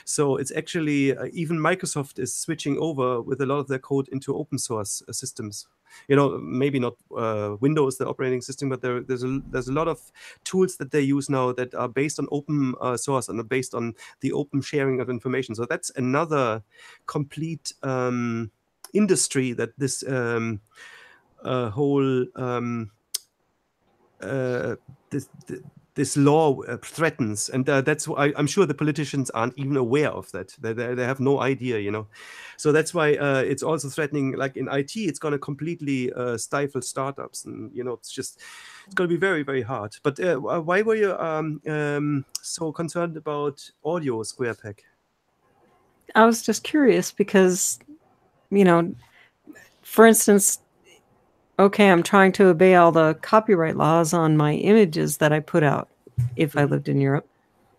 so it's actually even Microsoft is switching over with a lot of their code into open source systems. Maybe not Windows, the operating system, but there's a lot of tools that they use now that are based on open source and are based on the open sharing of information. So that's another complete industry that this whole this law threatens, and that's why I'm sure the politicians aren't even aware of that. They have no idea, you know. So that's why it's also threatening. Like in IT, it's going to completely stifle startups, and you know, it's going to be very, very hard. But why were you so concerned about audio, SquarePeg? I was just curious because, you know, for instance, okay, I'm trying to obey all the copyright laws on my images that I put out if I lived in Europe.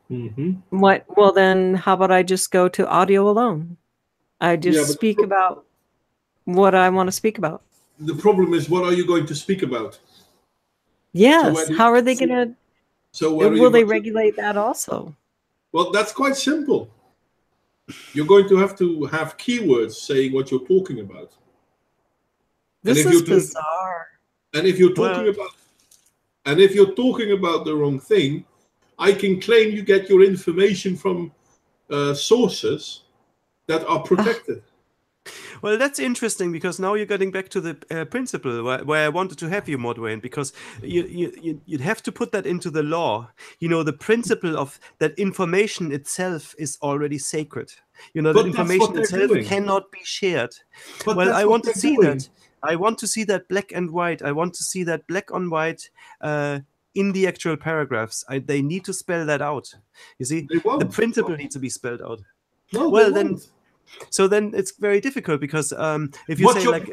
Well, then how about I just go to audio alone? I just speak about what I want to speak about. The problem is, what are you going to speak about? Yes. So how are they going to? So will they regulate that also? Well, that's quite simple. You're going to have keywords saying what you're talking about. This is bizarre. And if you're talking about the wrong thing, I can claim you get your information from sources that are protected. Well, that's interesting, because now you're getting back to the principle where I wanted to have you, Modwain, because you'd have to put that into the law. You know, the principle of that information itself is already sacred. You know, that information itself cannot be shared. But well, I want to see that. I want to see that black and white. I want to see that black on white in the actual paragraphs. They need to spell that out. You see, the principle needs to be spelled out. No, well, then. So then it's very difficult, because if you say, like,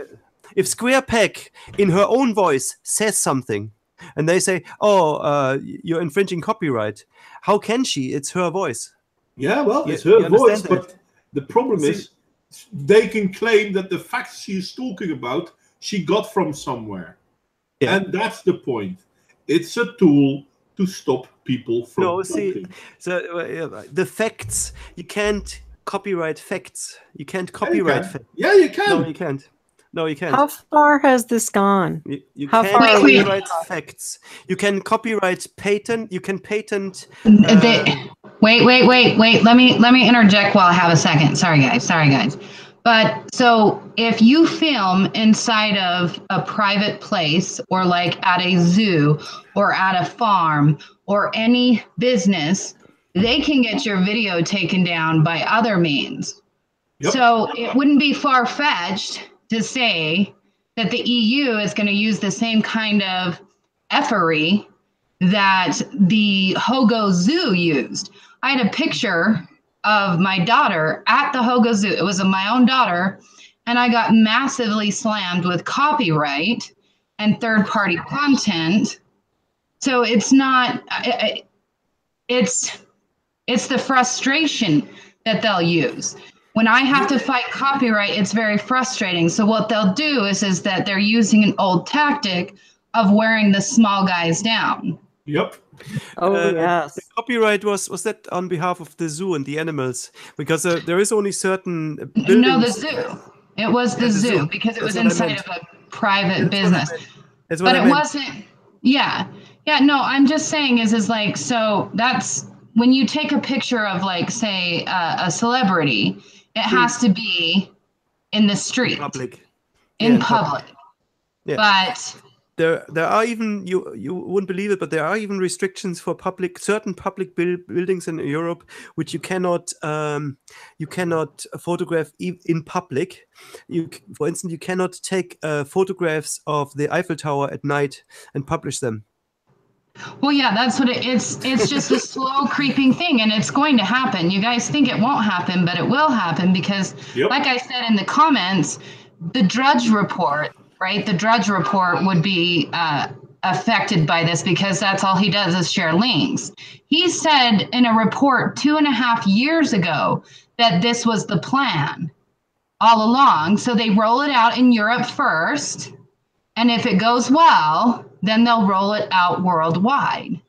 if SquarePeg in her own voice says something, and they say, "Oh, you're infringing copyright," how can she? It's her voice. Yeah, well, it's her voice, but the problem is they can claim that the facts she's talking about she got from somewhere, and that's the point. It's a tool to stop people from talking. So the facts, you can't copyright facts. You can't copyright facts. Yeah, you can. No, you can't. No, you can't. How far has this gone? You can't copyright facts. You can copyright patent. You can patent. Wait. Let me interject while I have a second. Sorry, guys. But so if you film inside of a private place, or like at a zoo or at a farm or any business, they can get your video taken down by other means. Yep. So it wouldn't be far-fetched to say that the EU is going to use the same kind of effery that the Hogo Zoo used. I had a picture of my daughter at the Hogo Zoo. It was of my own daughter, and I got massively slammed with copyright and third-party content. So it's not, it's the frustration that they'll use. When I have to fight copyright, it's very frustrating. So what they'll do is that they're using an old tactic of wearing the small guys down. Yep. Oh, yes. The copyright was that on behalf of the zoo and the animals? Because there is only certain buildings. No, the zoo. It was the zoo, because it was inside of a private business. But it wasn't. Yeah. No, I'm just saying is like, so that's when you take a picture of, like, say, a celebrity, it has to be in the street, public. Yeah. But there are even, you wouldn't believe it, but there are even restrictions for certain public buildings in Europe, which you cannot photograph in public. For instance, you cannot take photographs of the Eiffel Tower at night and publish them. Well, yeah, that's what it's just a slow creeping thing, and it's going to happen. You guys think it won't happen, but it will happen, because like I said in the comments, the Drudge Report, right? The Drudge Report would be affected by this, because that's all he does is share links. He said in a report 2.5 years ago that this was the plan all along. So they roll it out in Europe first, and if it goes well, then they'll roll it out worldwide.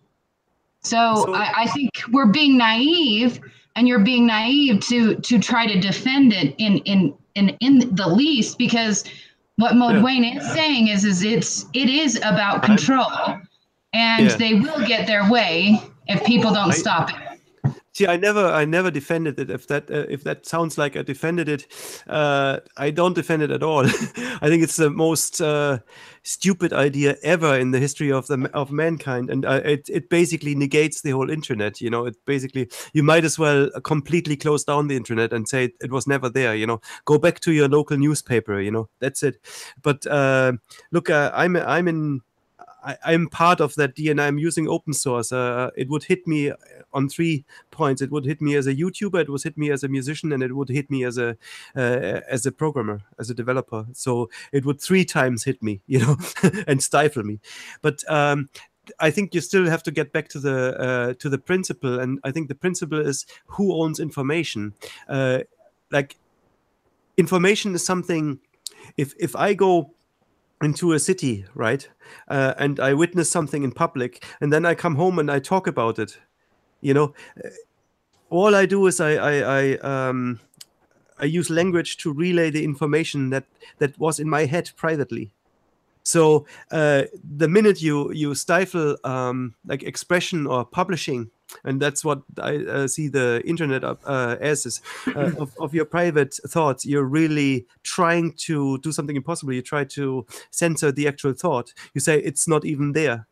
So I think we're being naive, and you're being naive to try to defend it in the least, because what Modwain is saying is it is about control, and they will get their way if people don't stop it. See, I never defended it. If that sounds like I defended it, I don't defend it at all. I think it's the most stupid idea ever in the history of mankind, and it basically negates the whole internet. You know, it basically, you might as well completely close down the internet and say it was never there. You know, go back to your local newspaper. You know, that's it. But look, I'm part of that D, and I'm using open source. It would hit me on 3 points. It would hit me as a YouTuber, it would hit me as a musician, and it would hit me as a programmer, as a developer. So it would 3 times hit me, you know, and stifle me. But I think you still have to get back to the principle, and I think the principle is who owns information. Like, information is something. If I go into a city, right, and I witness something in public, and then I come home and I talk about it, you know, all I do is I use language to relay the information that was in my head privately. So the minute you stifle like expression or publishing, and that's what I see the internet as is, of your private thoughts, you're really trying to do something impossible. You try to censor the actual thought. You say it's not even there.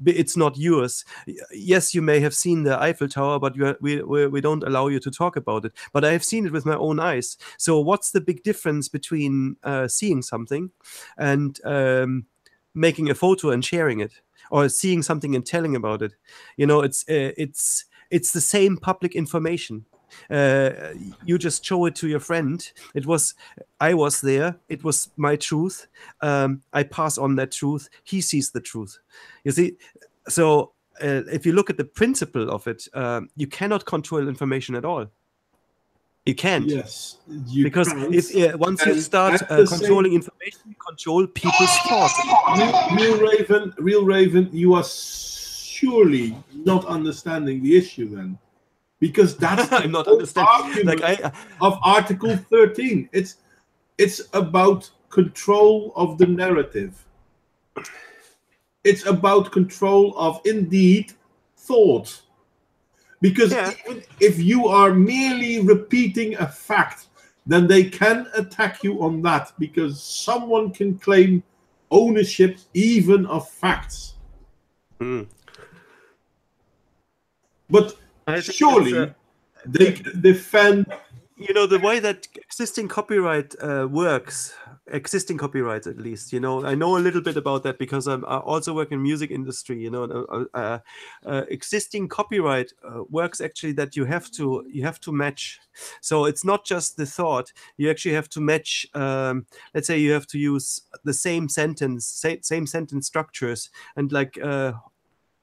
It's not yours. Yes, you may have seen the Eiffel Tower, but we don't allow you to talk about it. But I have seen it with my own eyes. So what's the big difference between seeing something and making a photo and sharing it, or seeing something and telling about it? You know, it's the same public information. You just show it to your friend. I was there. It was my truth. I pass on that truth. He sees the truth. You see, so if you look at the principle of it, you cannot control information at all. You can't. Yes, because can't. If once you start controlling information, you control people's thoughts. Real Raven, you are surely not understanding the issue then, because that's I'm not understanding. Like of Article 13. It's about control of the narrative. It's about control of indeed thought. Because even if you are merely repeating a fact, then they can attack you on that, because someone can claim ownership even of facts. But surely they can defend. You know, the way that existing copyright works, existing copyright at least, you know, I know a little bit about that because I also work in the music industry, you know. Existing copyright works actually that you have to match. So it's not just the thought, you actually have to match. Let's say you have to use the same sentence structures, and like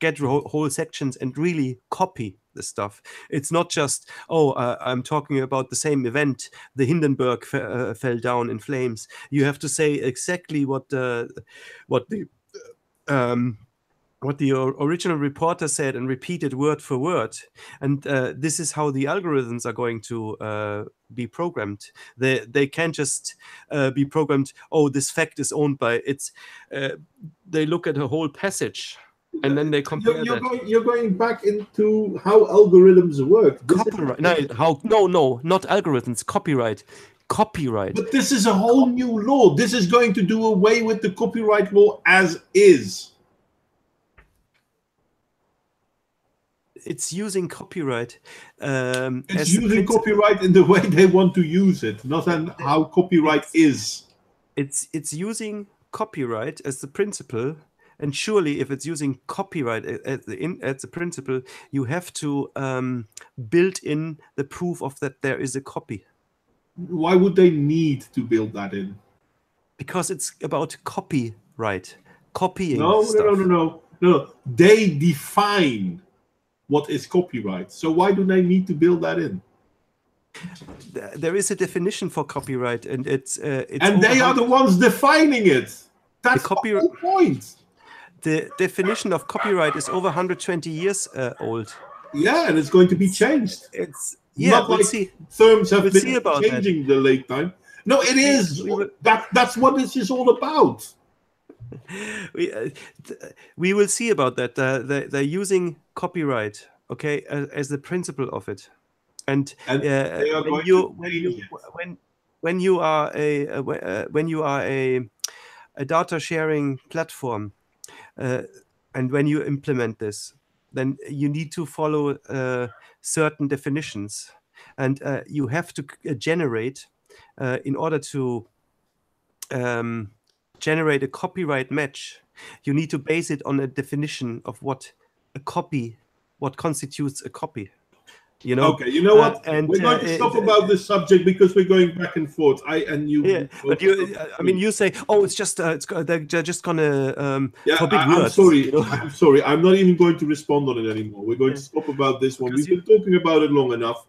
get whole sections and really copy the stuff. It's not just, I'm talking about the same event, the Hindenburg fell down in flames. You have to say exactly what the original reporter said and repeat it word for word. And this is how the algorithms are going to be programmed. They can't just be programmed, this fact is owned by it's. They look at a whole passage. And then they compare you're going back into how algorithms work. Copyright. No, not algorithms. Copyright. But this is a whole new law. This is going to do away with the copyright law as is. It's using copyright. It's using copyright in the way they want to use it, not how copyright is. It's using copyright as the principle. And surely, if it's using copyright as the principle, you have to build in the proof of that there is a copy. Why would they need to build that in? Because it's about copyright, copying stuff. No. They define what is copyright. So why do they need to build that in? There is a definition for copyright, and it's and they are the ones defining it. That's the whole point. The definition of copyright is over 120 years old. Yeah, and it's going to be changed. It's not like terms have been changing the late time. No, it is. That's what this is all about. We will see about that. They're using copyright okay, as the principle of it. And they are when going you to when change you it. when you are a data sharing platform, and when you implement this, then you need to follow certain definitions, and you have to generate in order to generate a copyright match. You need to base it on a definition of what constitutes a copy. You know. Okay, you know what? And we're going to stop about this subject because we're going back and forth. Yeah, but I mean, you say, oh, it's just they're just gonna forbid words. I'm sorry. You know? I'm sorry. I'm not even going to respond on it anymore. We're going to stop about this one. We've been talking about it long enough.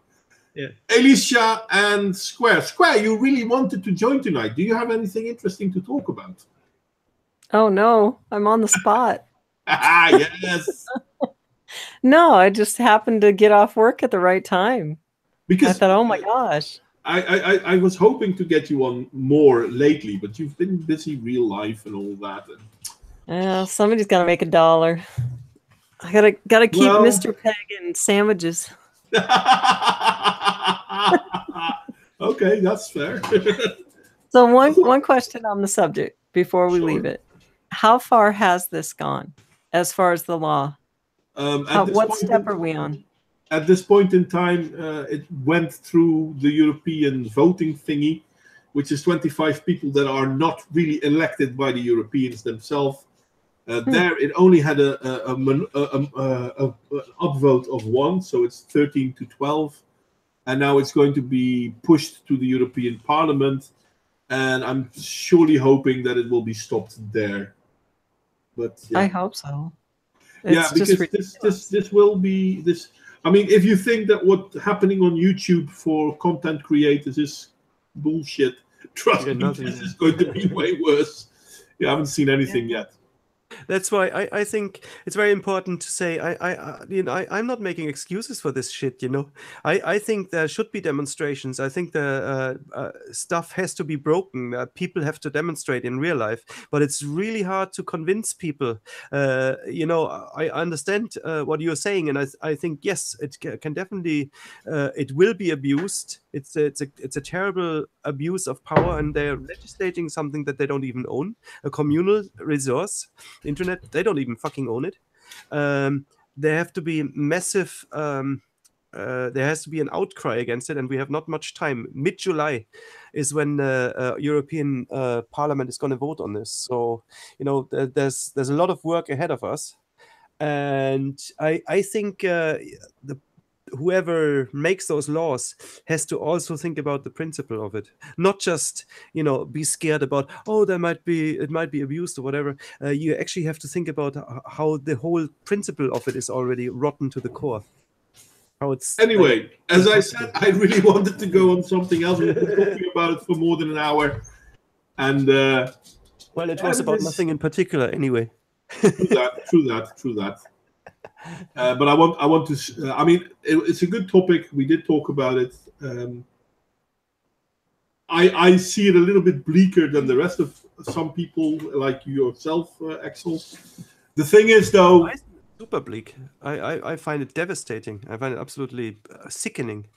Yeah. Alicia and Square. Square, you really wanted to join tonight. Do you have anything interesting to talk about? Oh no, I'm on the spot. Yes. No, I just happened to get off work at the right time. Because I thought, oh my gosh. I was hoping to get you on more lately, but you've been busy real life and all that. Yeah, somebody's got to make $1. I gotta keep Mr. Peg in sandwiches. Okay, that's fair. So one question on the subject before we leave it: how far has this gone as far as the law? What step are we on? At this point in time, it went through the European voting thingy, which is 25 people that are not really elected by the Europeans themselves. There, it only had an upvote of 1, so it's 13 to 12. And now it's going to be pushed to the European Parliament, and I'm surely hoping that it will be stopped there. But yeah. I hope so. Yeah, because this will be this. I mean, if you think that what's happening on YouTube for content creators is bullshit, trust me, this is going to be way worse. You haven't seen anything yet. That's why I think it's very important to say I'm not making excuses for this shit. You know, I think there should be demonstrations. I think the stuff has to be broken. People have to demonstrate in real life, but it's really hard to convince people. You know, I understand what you're saying, and I think yes, it can definitely it will be abused. It's a terrible abuse of power, and they're legislating something that they don't even own, a communal resource. Internet, they don't even fucking own it. There have to be massive there has to be an outcry against it, and we have not much time. Mid-July is when the European Parliament is going to vote on this. So, you know, there's a lot of work ahead of us, and I think whoever makes those laws has to also think about the principle of it, not just, you know, be scared about, oh, it might be abused or whatever. You actually have to think about how the whole principle of it is already rotten to the core. How it's anyway, as I said, I really wanted to go on something else. We've been talking about it for more than an hour, and well, it was about nothing in particular anyway. True that. But I want to. I mean, it's a good topic. We did talk about it. I see it a little bit bleaker than the rest of some people, like yourself, Axel. The thing is, though, super bleak. I find it devastating. I find it absolutely sickening.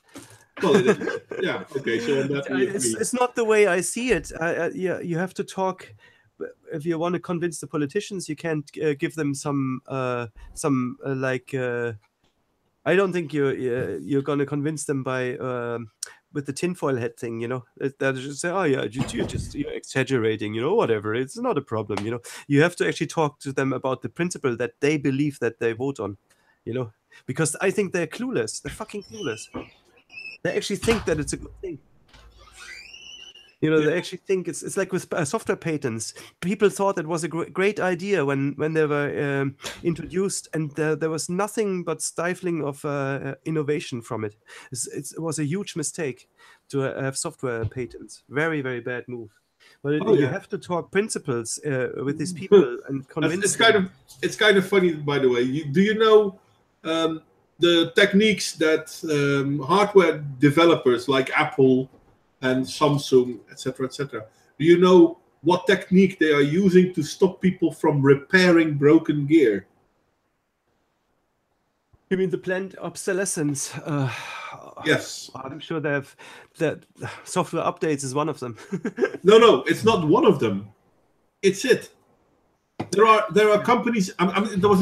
Well, it is. Yeah. Okay. So on that it's not the way I see it. Yeah, you have to talk. If you want to convince the politicians, you can't give them some like. I don't think you're going to convince them by with the tinfoil hat thing. You know, they'll just say, "Oh yeah, you're exaggerating." You know, whatever. It's not a problem. You know, you have to actually talk to them about the principle that they believe that they vote on. You know, because I think they're clueless. They're fucking clueless. They actually think that it's a good thing. You know, they actually think it's like with software patents. People thought it was a great idea when they were introduced, and there was nothing but stifling of innovation from it. It was a huge mistake to have software patents. Very, very bad move. But you have to talk principles with these people and convince them. It's kind of funny, by the way. Do you know the techniques that hardware developers like Apple and Samsung, etc., do you know what technique they are using to stop people from repairing broken gear? You mean the planned obsolescence? Yes. I'm sure they have that. Software updates is one of them. No, it's not one of them. It's it. There are companies. I mean, there was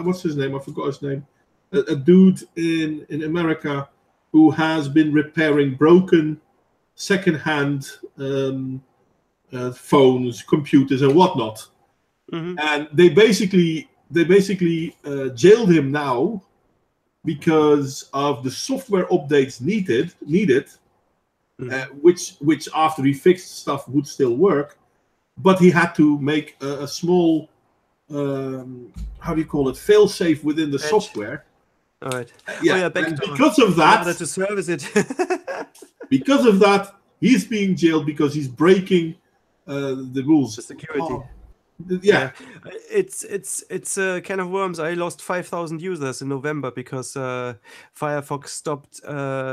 what's his name? I forgot his name. A dude in America who has been repairing broken secondhand phones, computers, and whatnot. Mhm. And they basically jailed him now because of the software updates needed, which after he fixed stuff would still work, but he had to make a small how do you call it, fail-safe within the Patch. software. All right. Yeah, back and to- because of in order that, to service it. because of that, he's being jailed because he's breaking the rules. The security. Yeah. It's a can of worms. I lost 5,000 users in November because Firefox stopped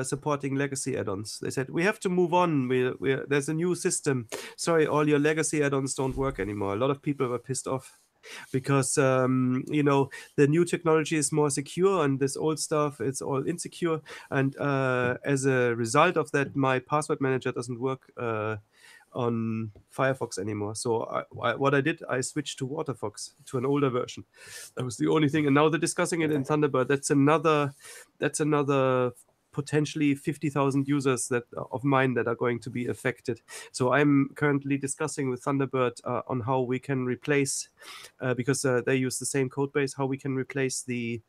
supporting legacy add-ons. They said we have to move on. There's a new system. Sorry, all your legacy add-ons don't work anymore. A lot of people were pissed off because you know, the new technology is more secure and this old stuff, it's all insecure. And as a result of that, my password manager doesn't work on Firefox anymore. So what I did, I switched to Waterfox, to an older version. That was the only thing. And now they're discussing it in Thunderbird. That's another potentially 50,000 users of mine that are going to be affected. So I'm currently discussing with Thunderbird on how we can replace, because they use the same code base, how we can replace the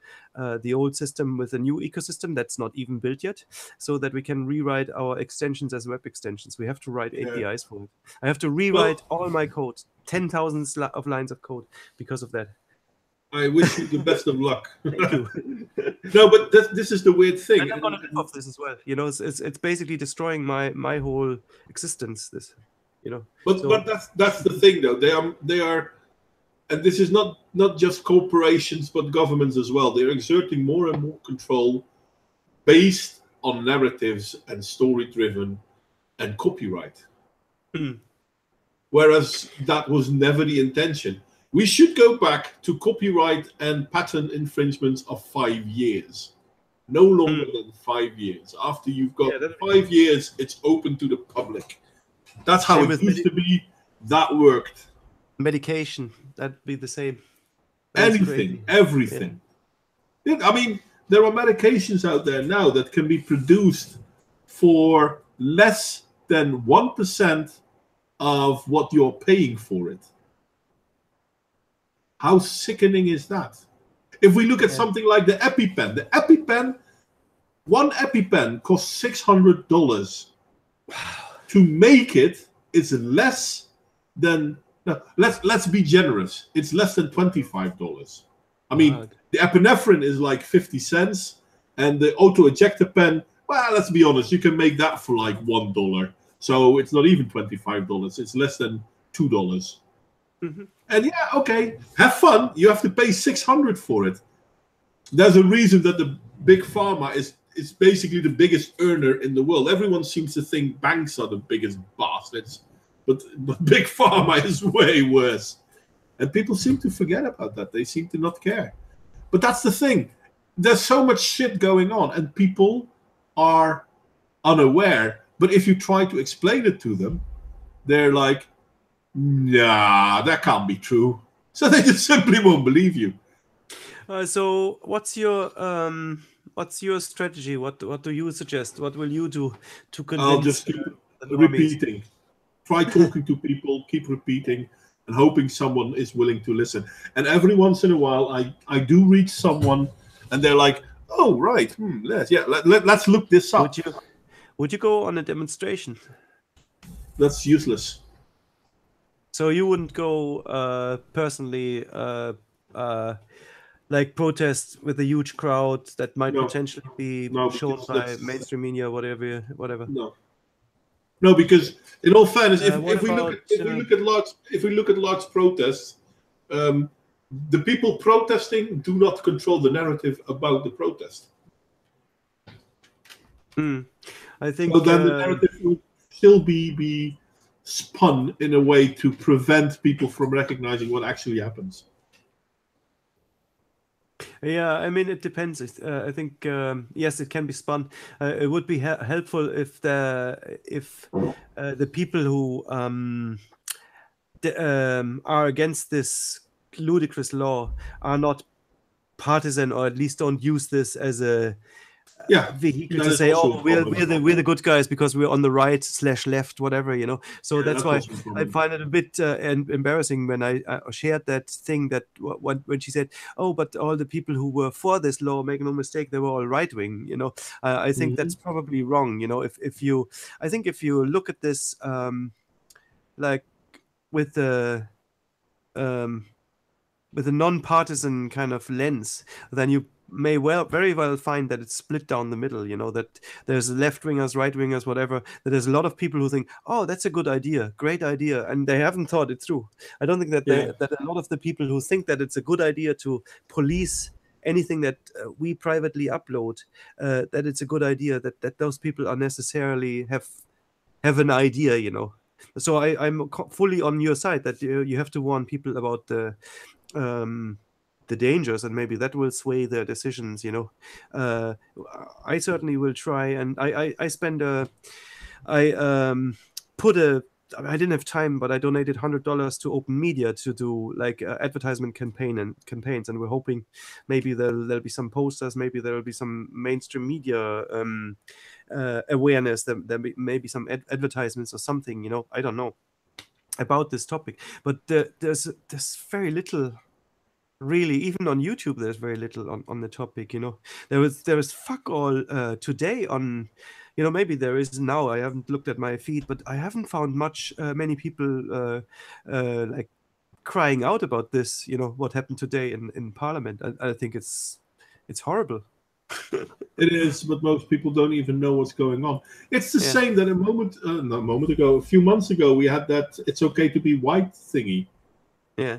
old system with a new ecosystem that's not even built yet, so that we can rewrite our extensions as web extensions. We have to write APIs for it. I have to rewrite all my code, 10,000 of lines of code because of that. I wish you the best of luck. Thank you. No, but this is the weird thing. And I'm gonna live off this as well. You know, it's basically destroying my whole existence. This, you know. But that's the thing, though. They are, and this is not just corporations, but governments as well. They're exerting more and more control based on narratives and story-driven and copyright. Whereas that was never the intention. We should go back to copyright and patent infringements of 5 years. No longer than 5 years. After you've got 5 years, it's open to the public. That's how it used to be. That worked. Medication, that'd be the same. That's Anything, crazy. everything. Yeah, I mean, there are medications out there now that can be produced for less than 1% of what you're paying for it. How sickening is that? If we look at something like the EpiPen, one EpiPen costs $600. To make it is less than, no, let's be generous. It's less than $25. I mean, the epinephrine is like 50 cents, and the auto-ejector pen, well, let's be honest, you can make that for like $1. So it's not even $25. It's less than $2. And yeah, okay, have fun. You have to pay $600 for it. There's a reason that the big pharma is basically the biggest earner in the world. Everyone seems to think banks are the biggest bastards, but big pharma is way worse. And people seem to forget about that. They seem to not care. But that's the thing. There's so much shit going on, and people are unaware. But if you try to explain it to them, they're like, nah, that can't be true. So they just simply won't believe you. So what's your strategy? What do you suggest? What will you do to convince? I'll just keep repeating. Try talking to people, keep repeating, and hoping someone is willing to listen. And every once in a while, I do reach someone, and they're like, "Oh, right, let's look this up." Would you go on a demonstration? That's useless. So you wouldn't go personally, like protest with a huge crowd that might potentially be shown by mainstream media, whatever. No, because in all fairness, if we look at large protests, the people protesting do not control the narrative about the protest. I think. So then the narrative will still be spun in a way to prevent people from recognizing what actually happens. Yeah, I mean, it depends. I think yes, it can be spun. It would be helpful if the people who are against this ludicrous law are not partisan, or at least don't use this as a Yeah, vehicle that to is say, also "Oh, a we're problem. we're the good guys because we're on the right / left, whatever," you know. So Yeah, that's that's why also a I problem. find it a bit embarrassing when I shared that thing that when she said, "Oh, but all the people who were for this law, make no mistake, they were all right wing," you know. I think that's probably wrong, you know. If you, I think if you look at this like with the with a non-partisan kind of lens, then you may very well find that it's split down the middle, you know, that there's left-wingers, right-wingers, whatever, that there's a lot of people who think, oh, that's a good idea, great idea, and they haven't thought it through. I don't think that that a lot of the people who think that it's a good idea to police anything that we privately upload, that it's a good idea, that those people are necessarily have an idea, you know. So I'm fully on your side that you have to warn people about the dangers, and maybe that will sway their decisions, you know. I certainly will try, and I spend put a I didn't have time, but I donated $100 to Open Media to do like advertisement campaigns, and we're hoping maybe there'll be some posters, maybe there'll be some mainstream media awareness, there may be some advertisements or something, you know. I don't know about this topic, but there's very little. Really, even on YouTube, there's very little on the topic, you know. There was fuck all today on, you know, maybe there is now. I haven't looked at my feed, but I haven't found many people like crying out about this, you know, what happened today in Parliament. I think it's horrible. It is, but most people don't even know what's going on. It's the same that a few months ago, we had that "it's okay to be white" thingy. Yeah.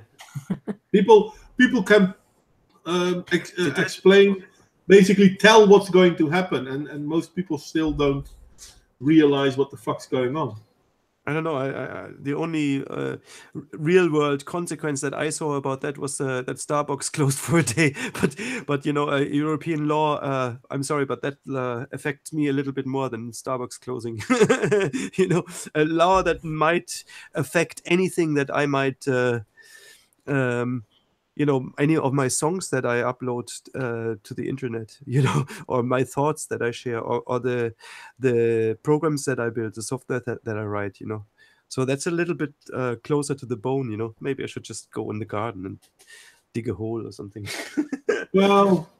People can explain, basically tell what's going to happen, and most people still don't realize what the fuck's going on. I don't know. The only real world consequence that I saw about that was that Starbucks closed for a day. But you know, European law. I'm sorry, but that affects me a little bit more than Starbucks closing. You know, a law that might affect anything that I might. You know, any of my songs that I upload to the internet, you know, or my thoughts that I share, or the programs that I build, the software that I write, you know. So that's a little bit closer to the bone, you know. Maybe I should just go in the garden and dig a hole or something. Well,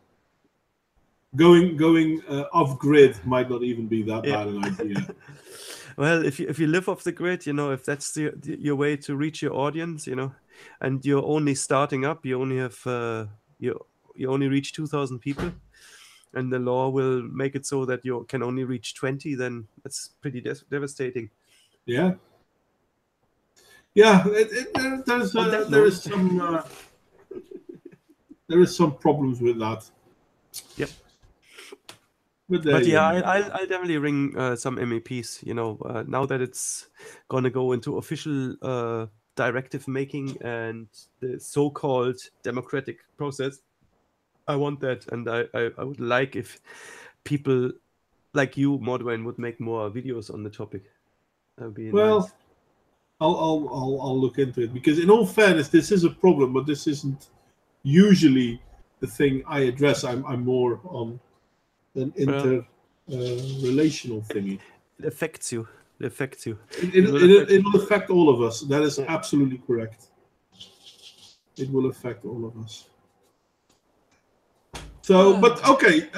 going off grid might not even be that bad an idea. Well, if you live off the grid, you know, if that's your way to reach your audience, you know, and you're only starting up, you only have you only reach 2,000 people, and the law will make it so that you can only reach 20, then that's pretty devastating. Yeah. Yeah, there is some problems with that. Yep. But yeah, I'll definitely ring some MEPs, you know, now that it's going to go into official directive making and the so-called democratic process. I want that, and I would like if people like you, Modwain, would make more videos on the topic. That would be nice. I'll look into it, because in all fairness, this is a problem, but this isn't usually the thing I address. I'm more on an relational thingy. It affects you. It affects you. It will affect all of us. That is absolutely correct. It will affect all of us. So, but okay,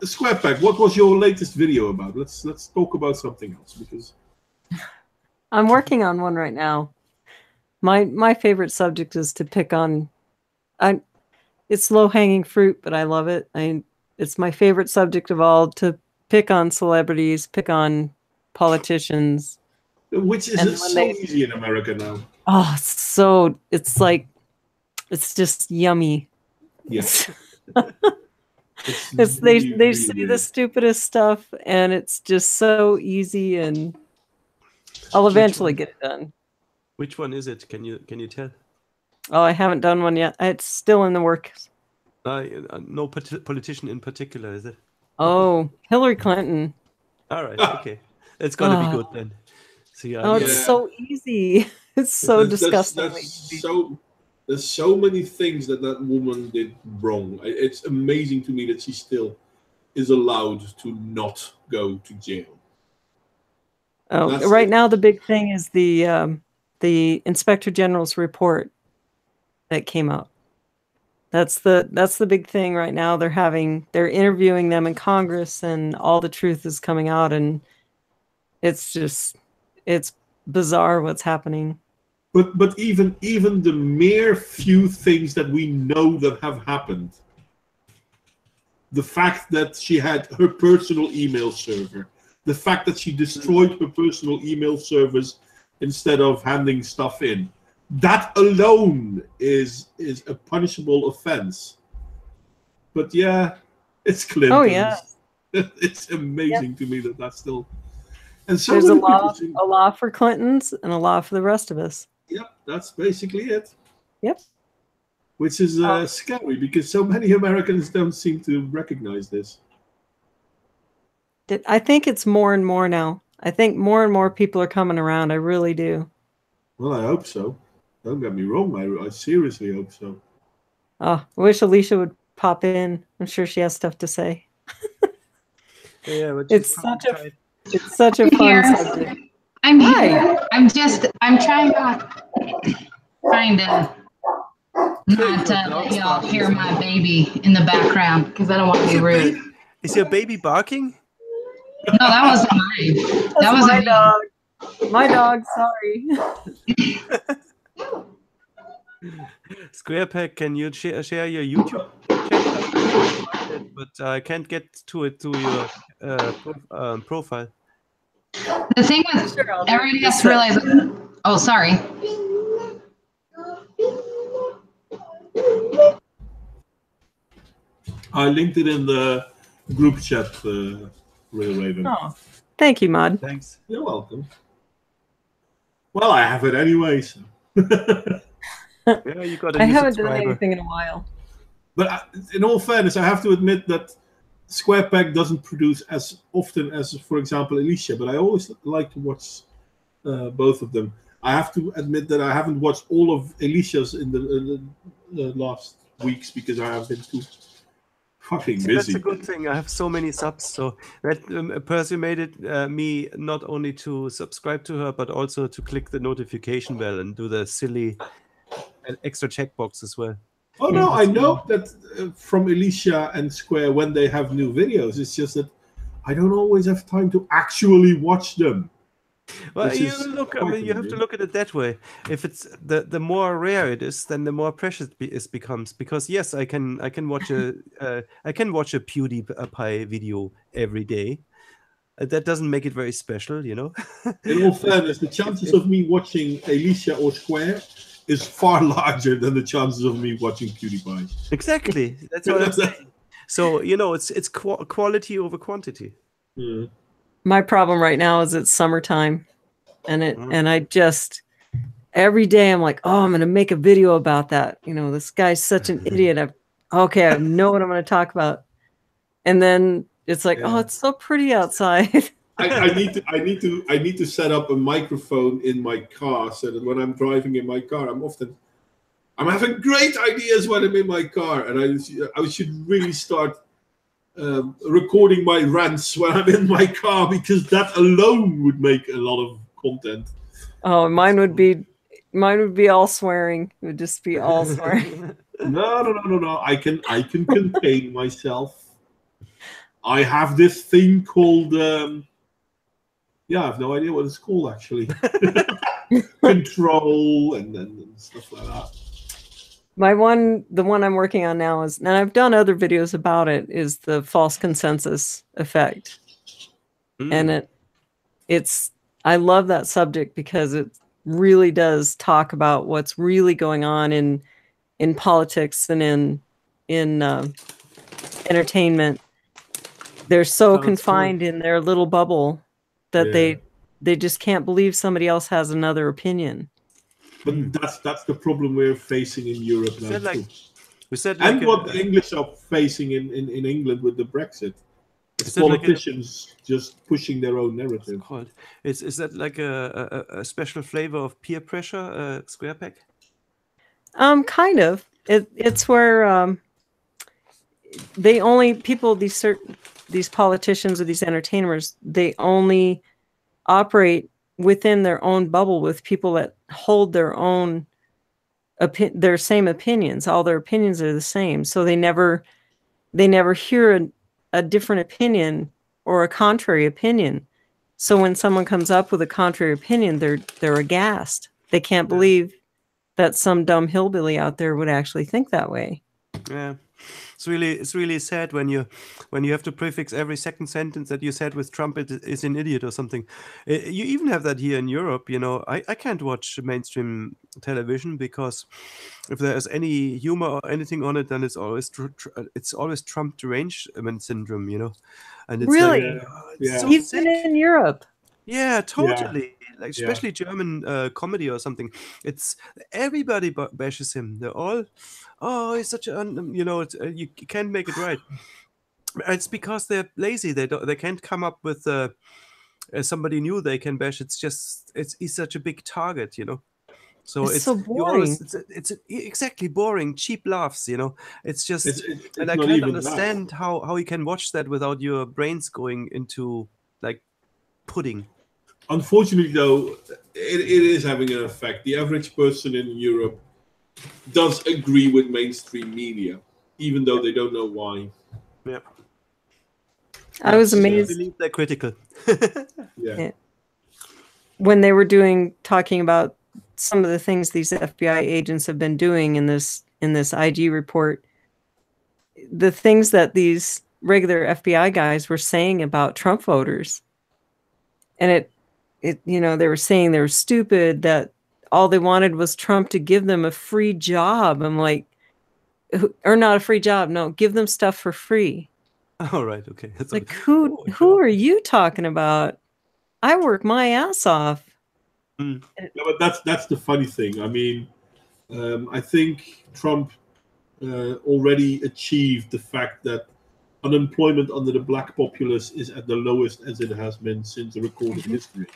Square Pack, what was your latest video about? Let's talk about something else, because I'm working on one right now. My favorite subject is to pick on. It's low-hanging fruit, but I love it. It's my favorite subject of all, to pick on celebrities, pick on politicians. Which is so easy in America now. Oh, so it's like, it's just yummy. Yes. They say the stupidest stuff, and it's just so easy, and I'll eventually get it done. Which one is it? Can you tell? Oh, I haven't done one yet. It's still in the works. No politician in particular, is it? Oh, Hillary Clinton. All right, okay. It's gonna be good then. See, Oh, it's so easy. It's so disgustingly easy. There's so many things that woman did wrong. It's amazing to me that she still is allowed to not go to jail. Oh, right now the big thing is the Inspector General's report that came out. That's the big thing right now. They're interviewing them in Congress, and all the truth is coming out, and it's bizarre what's happening. But even the mere few things that we know that have happened, the fact that she had her personal email server, the fact that she destroyed her personal email servers instead of handing stuff in, that alone is a punishable offense. But yeah, it's Clinton. Oh yeah, it's amazing to me that that's still. And so there's a law for Clintons and a law for the rest of us. Yep, that's basically it. Yep. Which is scary because so many Americans don't seem to recognize this. I think it's more and more now. I think more and more people are coming around. I really do. Well, I hope so. Don't get me wrong. I seriously hope so. Oh, I wish Alicia would pop in. I'm sure she has stuff to say. Yeah, it's such a fun subject. I'm here. I'm trying to not let y'all hear my baby in the background because I don't want to be rude. Is your baby barking? No, that wasn't mine. That was my dog. My dog, sorry. Squarepack, can you share your YouTube channel? But I can't get to it to your profile. The thing with everybody has to realize. Oh, sorry. I linked it in the group chat, Real Raven. Oh, thank you, Mod. Thanks. You're welcome. Well, I have it anyway. So. Yeah, you got a I new haven't subscriber. done anything in a while. But in all fairness, I have to admit that Squarepack doesn't produce as often as, for example, Alicia. But I always like to watch both of them. I have to admit that I haven't watched all of Alicia's in the last weeks because I have been too fucking busy. That's a good thing. I have so many subs, so that persuaded me not only to subscribe to her, but also to click the notification bell and do the silly extra checkbox as well. Oh no, I know that from Alicia and Square when they have new videos. It's just that I don't always have time to actually watch them. Well, you have to look at it that way. If it's the more rare it is, then the more precious it becomes. Because yes, I can watch a PewDiePie video every day. That doesn't make it very special, you know. In all fairness, the chances of me watching Alicia or Square is far larger than the chances of me watching PewDiePie. Exactly, that's what I'm saying. So you know, it's quality over quantity. Yeah. My problem right now is it's summertime, and I just every day I'm like, oh, I'm gonna make a video about that. You know, this guy's such an idiot. I know what I'm gonna talk about, and then it's like, oh, it's so pretty outside. I need to set up a microphone in my car so that when I'm driving in my car, I'm having great ideas when I'm in my car, and I should really start recording my rants when I'm in my car because that alone would make a lot of content. Oh, mine would be all swearing. It would just be all swearing. No. I can contain myself. I have this thing called I have no idea what it's called actually. Control and stuff like that. The one I'm working on now is, and I've done other videos about it, is the false consensus effect. And I love that subject because it really does talk about what's really going on in politics and in entertainment. They're so confined in their little bubble that they just can't believe somebody else has another opinion. But that's the problem we're facing in Europe now. We said And like what the English are facing in England with the Brexit. It's that like politicians just pushing their own narrative. called is that like a special flavor of peer pressure, Square Peg? Kind of. It's where they only people these politicians or these entertainers, they only operate within their own bubble with people that hold their own their same opinions. All their opinions are the same, so they never hear a different opinion or a contrary opinion. So when someone comes up with a contrary opinion, they're aghast. They can't believe that some dumb hillbilly out there would actually think that way. Yeah. It's really sad when you have to prefix every second sentence that you said with Trump is an idiot or something. You even have that here in Europe. You know, I can't watch mainstream television because if there's any humor or anything on it, then it's always Trump derangement syndrome. You know, and it's really, like, it's so even sick. in Europe. Yeah, totally. Like especially German comedy or something. It's everybody bashes him. They're all, oh, he's such a, you know, you can't make it right. It's because they're lazy. They can't come up with somebody new they can bash. It's just he's such a big target, you know. So it's so boring. It's exactly boring, cheap laughs, you know. It's just, and I not can't even understand how you can watch that without your brains going into like pudding. Unfortunately, though, it is having an effect. The average person in Europe does agree with mainstream media, even though they don't know why. Yeah. I was amazed. I believe they're critical. Yeah. When they were talking about some of the things these FBI agents have been doing in this IG report, the things that these regular FBI guys were saying about Trump voters, and it you know, they were saying they were stupid, that all they wanted was Trump to give them a free job. I'm like, or not a free job, no, give them stuff for free. All right, okay. That's like who are you talking about? I work my ass off. Yeah, but that's the funny thing. I mean, I think Trump already achieved the fact that unemployment under the black populace is at the lowest as it has been since the recorded history.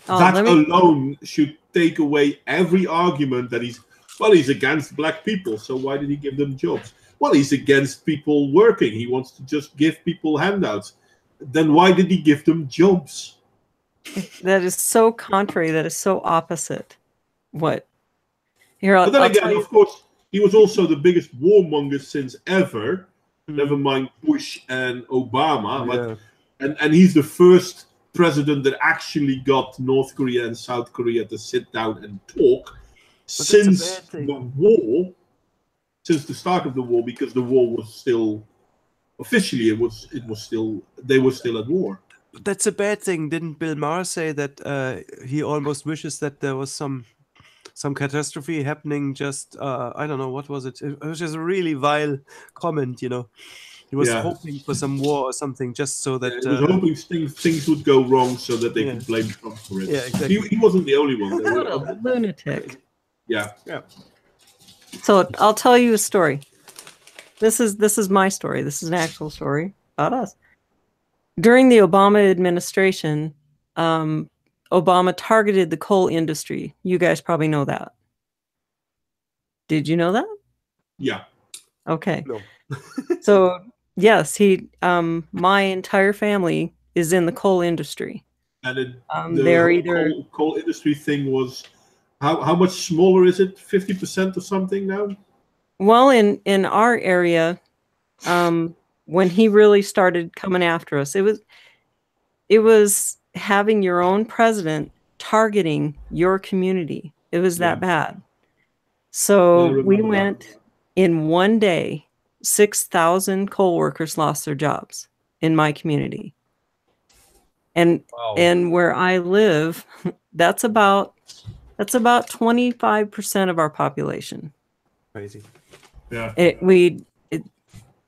That alone should take away every argument that he's against black people, so why did he give them jobs? Well, he's against people working. He wants to just give people handouts. Then why did he give them jobs? That is so contrary. That is so opposite. What? Here, but then again, of course, he was also the biggest warmonger since ever. Never mind Bush and Obama. But, and he's the first president that actually got North Korea and South Korea to sit down and talk since the war, since the start of the war, because the war was still officially they were still at war. That's a bad thing. Didn't Bill Maher say that he almost wishes that there was some catastrophe happening? Just I don't know, what was it? It was just a really vile comment, you know. He was hoping for some war or something, just so that... he was hoping things would go wrong so that they could blame Trump for it. Yeah, exactly. He wasn't the only one. What a lunatic. Yeah. So I'll tell you a story. This is my story. This is an actual story about us. During the Obama administration, Obama targeted the coal industry. You guys probably know that. Did you know that? Yeah. Okay. No. So yes, my entire family is in the coal industry. And they're either coal industry thing was how much smaller is it? 50% or something now? Well, in our area, when he really started coming after us, it was having your own president targeting your community. It was that bad. So we went in one day. 6,000 coal workers lost their jobs in my community. And where I live, that's about 25% of our population. Crazy. Yeah. We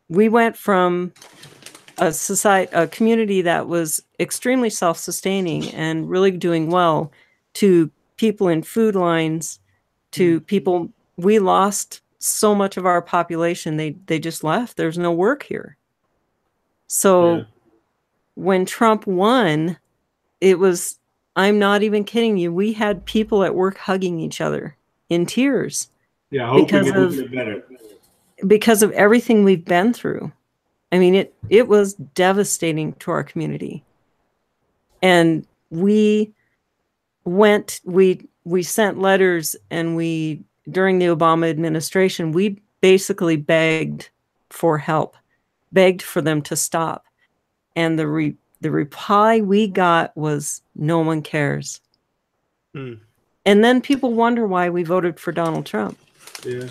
went from a community that was extremely self-sustaining and really doing well to people in food lines, to people. We lost so much of our population, they just left. There's no work here. So when Trump won, it was, I'm not even kidding you, we had people at work hugging each other in tears. Yeah, hoping it would get better. Because of everything we've been through. I mean, it was devastating to our community. And we sent letters, and during the Obama administration, we basically begged for help, begged for them to stop. And the reply we got was, no one cares. And then people wonder why we voted for Donald Trump. Yeah.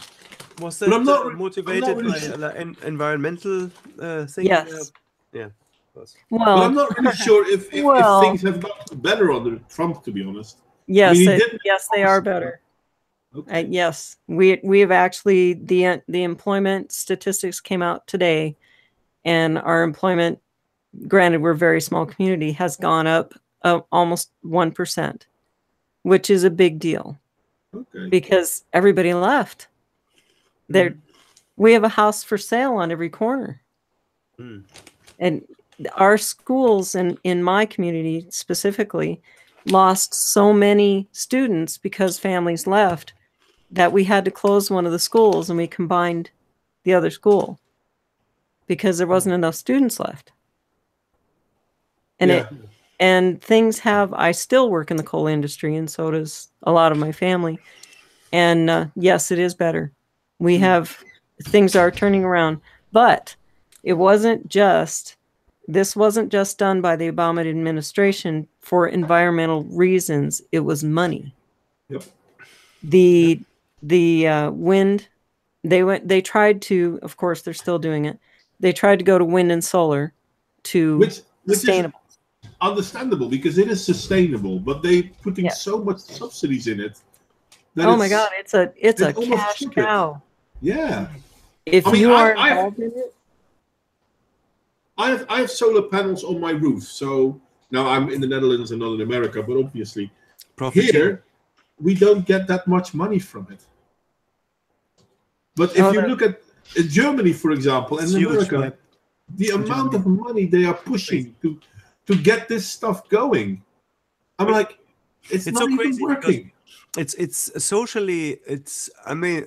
Was that motivated by an environmental thing? Yes. Yeah. Well, but I'm not really sure if things have gotten better under Trump, to be honest. Yes, I mean, yes, they are better. Okay. Yes, we have actually, the employment statistics came out today, and our employment, granted we're a very small community, has gone up almost 1%, which is a big deal. Okay. Because everybody left. We have a house for sale on every corner. And our schools, in my community specifically, lost so many students because families left that we had to close one of the schools, and we combined the other school because there wasn't enough students left. And and things have, I still work in the coal industry, and so does a lot of my family. And yes, it is better. Things are turning around, but this wasn't just done by the Obama administration for environmental reasons. It was money. Yep. The wind, they tried to, of course, they're still doing it. They tried to go to wind and solar to which sustainable. Is understandable because it is sustainable, but they putting so much subsidies in it. Oh my God, it's a cash cow. Yeah. If you are involved in it. I have solar panels on my roof. So now I'm in the Netherlands and not in America, but obviously here we don't get that much money from it. But if you look at Germany, for example, and America, the amount of money they are pushing to get this stuff going, I'm like, it's not so even working. It's socially, I mean,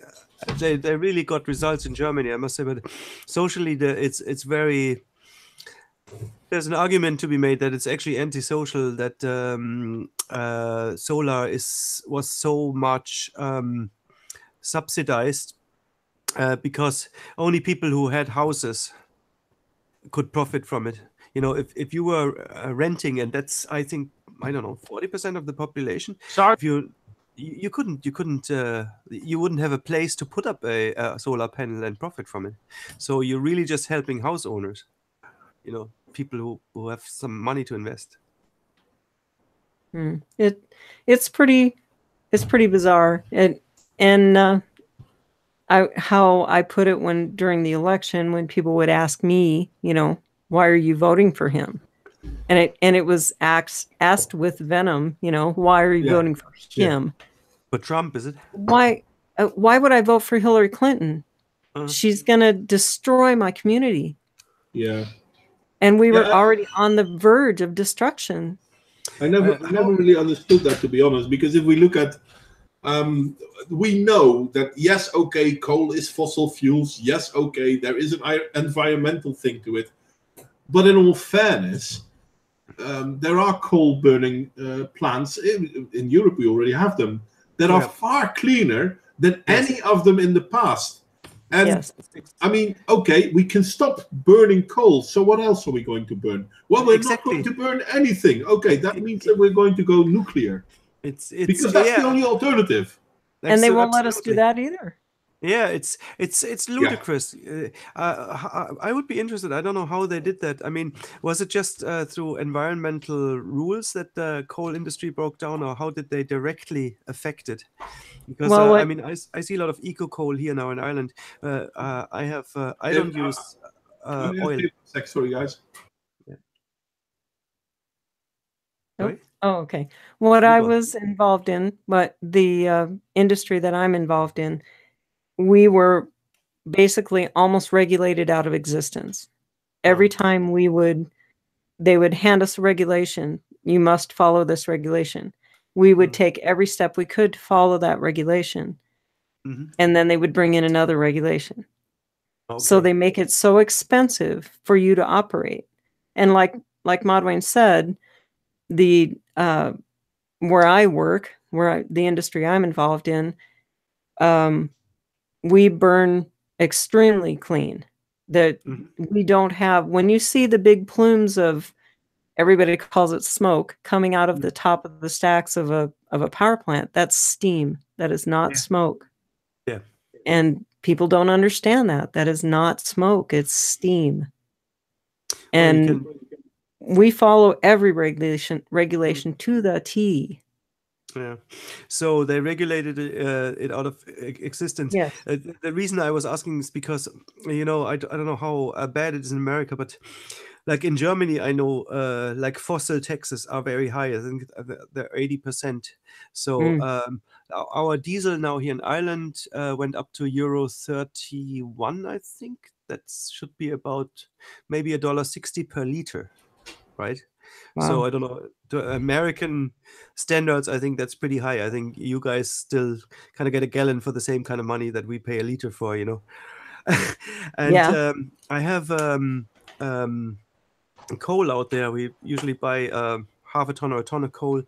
they really got results in Germany, I must say, but socially it's very, there's an argument to be made that it's actually antisocial that solar was so much subsidized because only people who had houses could profit from it. You know, if you were renting, and that's, I think, I don't know, 40% of the population. Sorry. If you wouldn't have a place to put up a solar panel and profit from it. So you're really just helping house owners, you know, people who have some money to invest. It's pretty bizarre. And how I put it during the election, when people would ask me, you know, why are you voting for him? And it was asked with venom, you know, why are you voting for him? But Trump, is it? Why would I vote for Hillary Clinton? She's going to destroy my community. Yeah. And we were already on the verge of destruction. I never really understood that, to be honest, because if we look at, we know that, yes, okay, coal is fossil fuels. Yes, okay, there is an environmental thing to it. But in all fairness, there are coal burning plants. In Europe, we already have them that are far cleaner than any of them in the past. And I mean, okay, we can stop burning coal. So what else are we going to burn? Well, we're not going to burn anything. Okay, that means that we're going to go nuclear. It's because that's the only alternative. And they won't let us do that either. Yeah, it's ludicrous. I would be interested. I don't know how they did that. I mean, was it just through environmental rules that the coal industry broke down, or how did they directly affect it? Because I mean, I see a lot of eco coal here now in Ireland. I don't use oil. Sorry, guys. Yeah. Sorry? Oh, okay. What I was involved in, but the industry that I'm involved in, we were basically almost regulated out of existence. Every time they would hand us a regulation, you must follow this regulation. We would take every step we could to follow that regulation. And then they would bring in another regulation. So they make it so expensive for you to operate. And like Modwain said, the where I work, the industry I'm involved in, we burn extremely clean. That we don't have, when you see the big plumes of, everybody calls it smoke, coming out of the top of the stacks of a power plant, that's steam. That is not smoke. Yeah. And people don't understand that. That is not smoke, it's steam. And we follow every regulation to the T. Yeah, so they regulated it out of existence. Yes. The reason I was asking is because, I don't know how bad it is in America, but like in Germany, I know like fossil taxes are very high. I think they're 80%. So our diesel now here in Ireland went up to Euro 31, I think. That should be about maybe $1.60 per liter, right? Wow. So I don't know, to American standards, I think that's pretty high. I think you guys still kind of get a gallon for the same kind of money that we pay a liter for, And I have coal out there. We usually buy half a ton or a ton of coal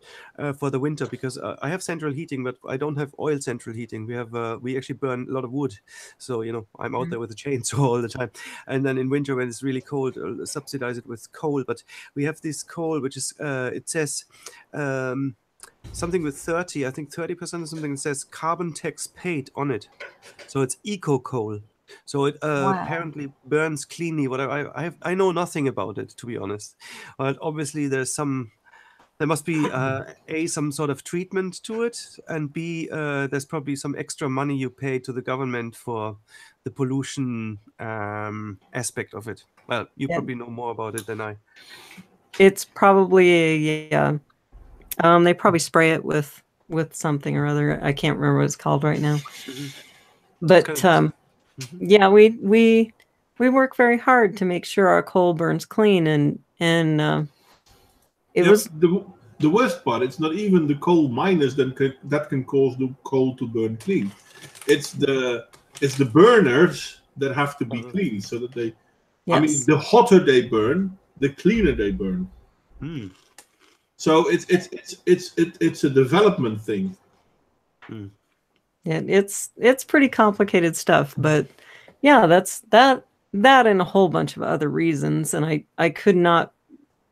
for the winter because I have central heating, but I don't have oil central heating. We actually burn a lot of wood, so I'm out there with a chainsaw all the time. And then in winter when it's really cold, I'll subsidize it with coal. But we have this coal which is it says something with 30, I think 30% or something. It says carbon tax paid on it, so it's eco coal. So it apparently burns cleanly. What I know nothing about it, to be honest. But obviously there must be A, some sort of treatment to it, and B, there's probably some extra money you pay to the government for the pollution aspect of it. Well, you probably know more about it than I. It's probably they probably spray it with something or other. I can't remember what it's called right now. But yeah, we work very hard to make sure our coal burns clean, and it was the worst part. It's not even the coal miners that can cause the coal to burn clean. It's the burners that have to be clean so that they. Yes. I mean, the hotter they burn, the cleaner they burn. So it's a development thing. Yeah, it's pretty complicated stuff, but yeah, that's that and a whole bunch of other reasons. And I could not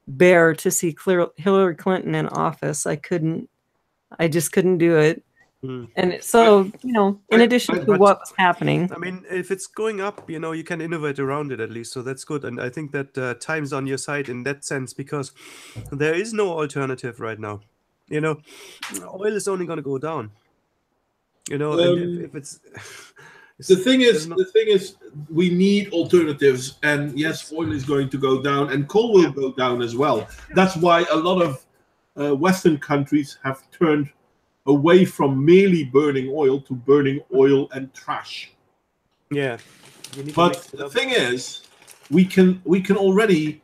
bear to see Hillary Clinton in office. I just couldn't do it. And so, in addition to what was happening, I mean, if it's going up, you can innovate around it at least. So that's good. And I think that time's on your side in that sense, because there is no alternative right now. Oil is only going to go down. And if it's the thing is, we need alternatives, and yes, oil is going to go down, and coal will go down as well. That's why a lot of Western countries have turned away from merely burning oil to burning oil and trash. Yeah, but the thing is, we can already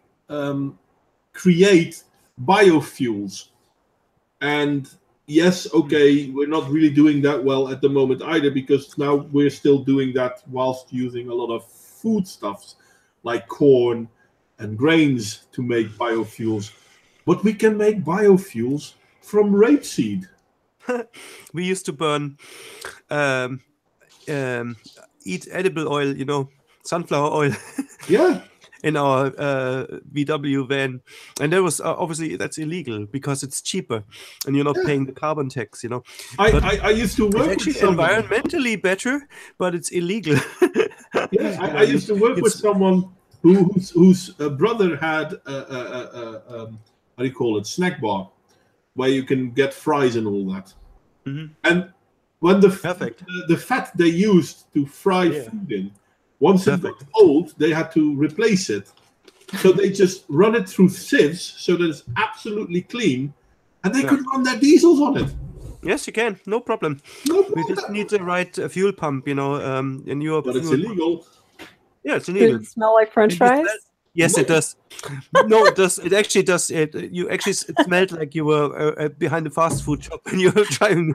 create biofuels, and yes, okay, we're not really doing that well at the moment either, because now we're still doing that whilst using a lot of foodstuffs like corn and grains to make biofuels. But we can make biofuels from rapeseed. We used to burn, eat edible oil, sunflower oil. Yeah. In our VW van, and that was obviously that's illegal because it's cheaper, and you're not paying the carbon tax. I used to work it's with someone environmentally better, but it's illegal. Yeah, I used to work with someone whose brother had how do you call it, snack bar, where you can get fries and all that. And when the fat they used to fry food in, once it got old, they had to replace it. So they just run it through sieves so that it's absolutely clean, and they could run their diesels on it. Yes, you can. No problem. No We just problem. need the right fuel pump, you know, in your But it's fuel illegal. Yeah, it's Does illegal. it smell like French Did you smell- fries? Yes, it does. No, it does. It actually does. It smelled like you were behind a fast food shop when you were driving.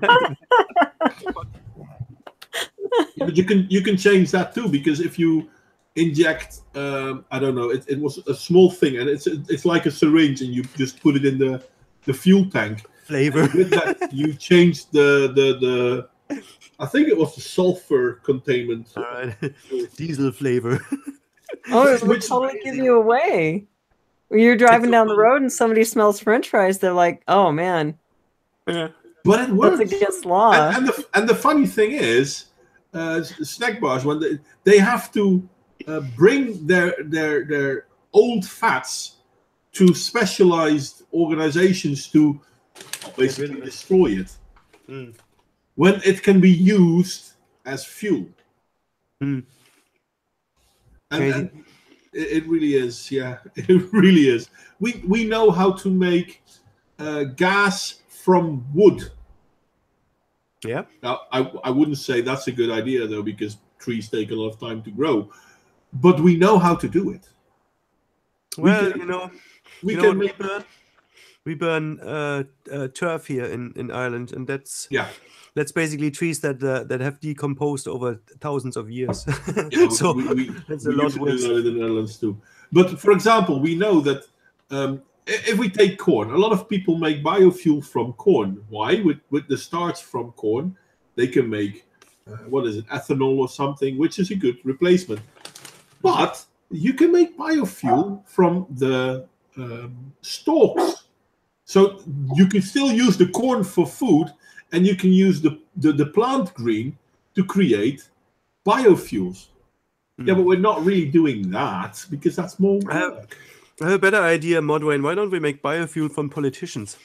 Yeah, but you can change that too, because if you inject, I don't know, it was a small thing, and it's like a syringe, and you just put it in the fuel tank. Flavor. And with that, you change the I think it was the sulfur containment. All right. Diesel flavor. Oh, it would Which- totally give you away. When you're driving It's down the road and somebody smells French fries, they're like, "Oh man, Yeah. But it works. that's against law." And the funny thing is, snack bars, when they have to bring their old fats to specialized organizations to basically destroy it, when it can be used as fuel. Mm. And it really is, yeah, it really is. We know how to make gas from wood. Yeah. Now, I wouldn't say that's a good idea, though, because trees take a lot of time to grow. But we know how to do it. Well, We you know can what make. we burn turf here in Ireland, and that's Yeah. basically trees that have decomposed over thousands of years. Yeah, So we that's we a lot used to do worse. that in the Netherlands too. But for example, we know that if we take corn, a lot of people make biofuel from corn. Why? With the starch from corn, they can make what is it, ethanol or something, which is a good replacement. But you can make biofuel from the stalks. So you can still use the corn for food, and you can use the plant green to create biofuels. Yeah, but we're not really doing that because that's more work. I have a better idea, Modwain. Why don't we make biofuel from politicians?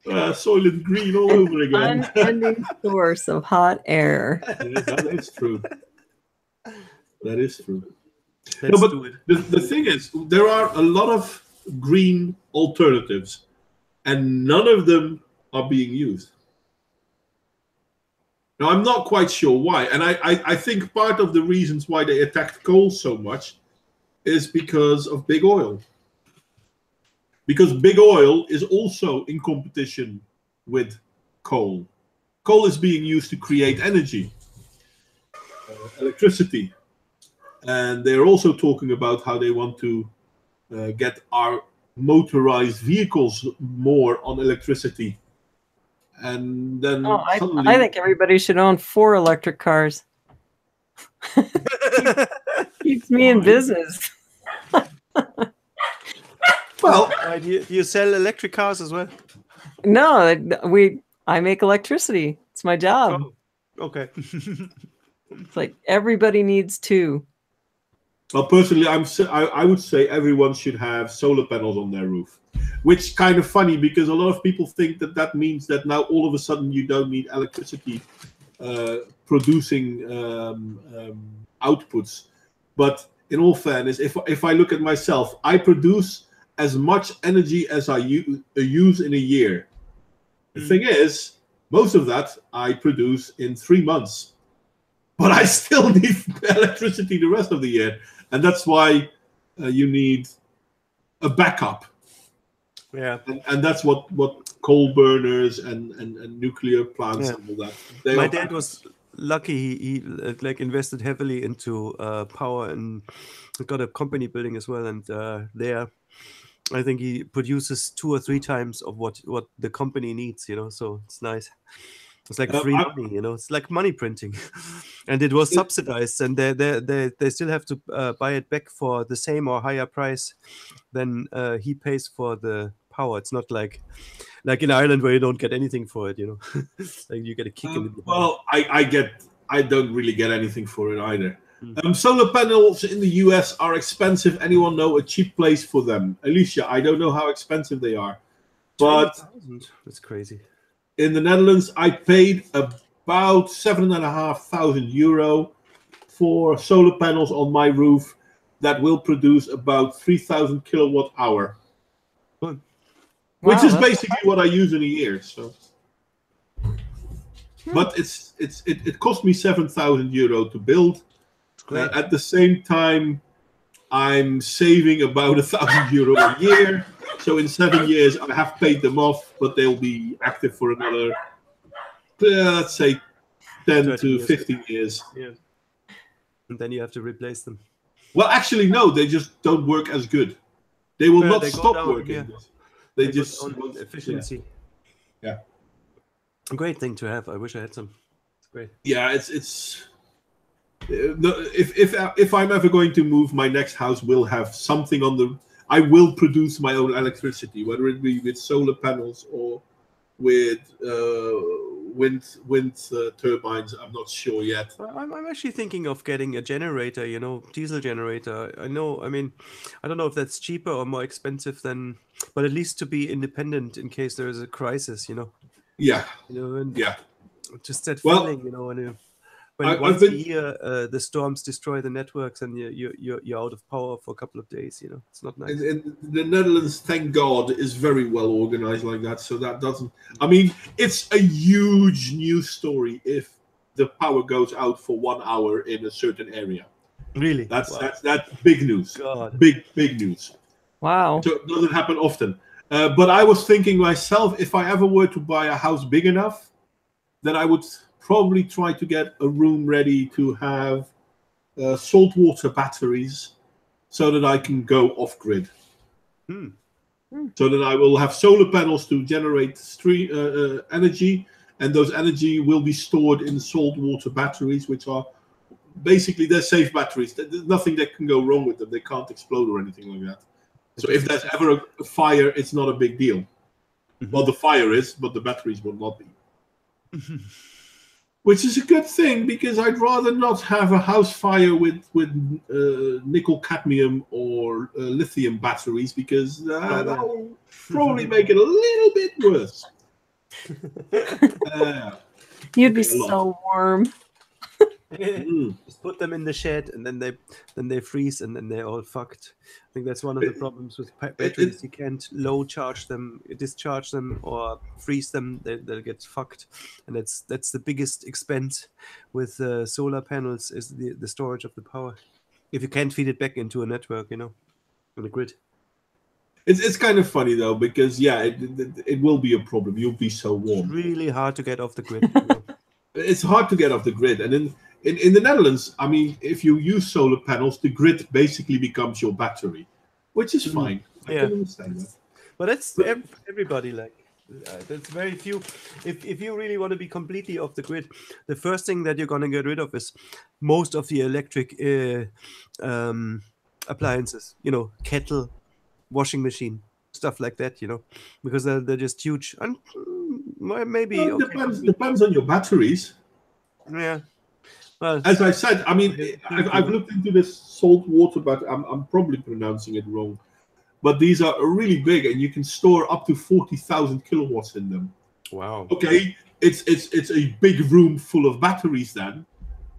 Soylent Green all over again. Unending source of hot air. Yeah, that is true. That is true. Let's but do it. the thing is, there are a lot of green alternatives, and none of them are being used. Now, I'm not quite sure why, and I think part of the reasons why they attacked coal so much is because of big oil. Because big oil is also in competition with coal. Coal is being used to create energy, electricity. And they're also talking about how they want to get our motorized vehicles more on electricity. And then suddenly... I think everybody should own 4 electric cars. Keeps me in business. Well, do you sell electric cars as well? No, I make electricity. It's my job. Oh, okay. It's like everybody needs 2. Well, personally, I would say everyone should have solar panels on their roof, which kind of funny because a lot of people think that means that now all of a sudden you don't need electricity producing outputs. But in all fairness, if I look at myself, I produce as much energy as I use in a year. The thing is, most of that I produce in 3 months. But I still need electricity the rest of the year. And that's why you need a backup. Yeah. And that's what coal burners and nuclear plants and all that. My dad was lucky. He like invested heavily into power and got a company building as well. And there, I think he produces 2 or 3 times of what the company needs, so it's nice. It's like free money, it's like money printing. And it was subsidized, and they still have to buy it back for the same or higher price than he pays for the power. It's not like in Ireland where you don't get anything for it, like you get a kick in the butt. Well, I don't really get anything for it either. Solar panels in the US are expensive. Anyone know a cheap place for them? Alicia, I don't know how expensive they are. But 20,000. That's crazy. In the Netherlands, I paid about €7,500 for solar panels on my roof that will produce about 3,000 kilowatt hour. Good. which Wow, is that's- basically what I use in a year. So, but it cost me €7,000 to build. Great. At the same time, I'm saving about €1,000 a year. So in 7 years, I have paid them off, but they'll be active for another, let's say, 10 30 to years. 15 years. Yeah. And then you have to replace them. Well, actually, no, they just don't work as good. They will not They go stop down, working. yeah. They They just go down in efficiency. Yeah. A great thing to have. I wish I had some. It's great. Yeah, it's if I'm ever going to move, my next house will have something on the. I will produce my own electricity, whether it be with solar panels or with wind turbines. I'm not sure yet. I'm actually thinking of getting a generator, diesel generator. I mean, I don't know if that's cheaper or more expensive than, but at least to be independent in case there is a crisis, Yeah, and yeah. just that Well, feeling, when I've once been- a year the storms destroy the networks and you're out of power for a couple of days, it's not nice. In the Netherlands, thank God, is very well organized like that. So that doesn't. I mean, it's a huge news story if the power goes out for 1 hour in a certain area. Really? That's Wow. that's big news. God. Big news. Wow. So it doesn't happen often. But I was thinking myself, if I ever were to buy a house big enough, then I would probably try to get a room ready to have saltwater batteries so that I can go off grid. So that I will have solar panels to generate energy, and those energy will be stored in saltwater batteries, which are basically they're safe batteries. There's nothing that can go wrong with them. They can't explode or anything like that. So if there's ever a fire, it's not a big deal. Well, the fire is, but the batteries will not be. Which is a good thing, because I'd rather not have a house fire with nickel cadmium or lithium batteries, because that will probably make it a little bit worse. You'd be a lot. so warm. Just put them in the shed, and then they freeze, and then they're all fucked. I think that's one of the problems with batteries. You can't low charge them, discharge them, or freeze them. They'll get fucked, and that's the biggest expense with solar panels, is the storage of the power. If you can't feed it back into a network, on the grid. It's kind of funny though, because it will be a problem. You'll be so warm. It's really hard to get off the grid. It's hard to get off the grid, and in the Netherlands, I mean, if you use solar panels, the grid basically becomes your battery, which is fine. I can understand that. But that's everybody like. That's very few. If you really want to be completely off the grid, the first thing that you're going to get rid of is most of the electric appliances. Kettle, washing machine, stuff like that. Because they're just huge. And maybe Well, depends on your batteries. Yeah. Well, as I said, I mean, I've looked into this salt water, but I'm probably pronouncing it wrong. But these are really big, and you can store up to 40,000 kilowatts in them. Wow. Okay, it's a big room full of batteries then.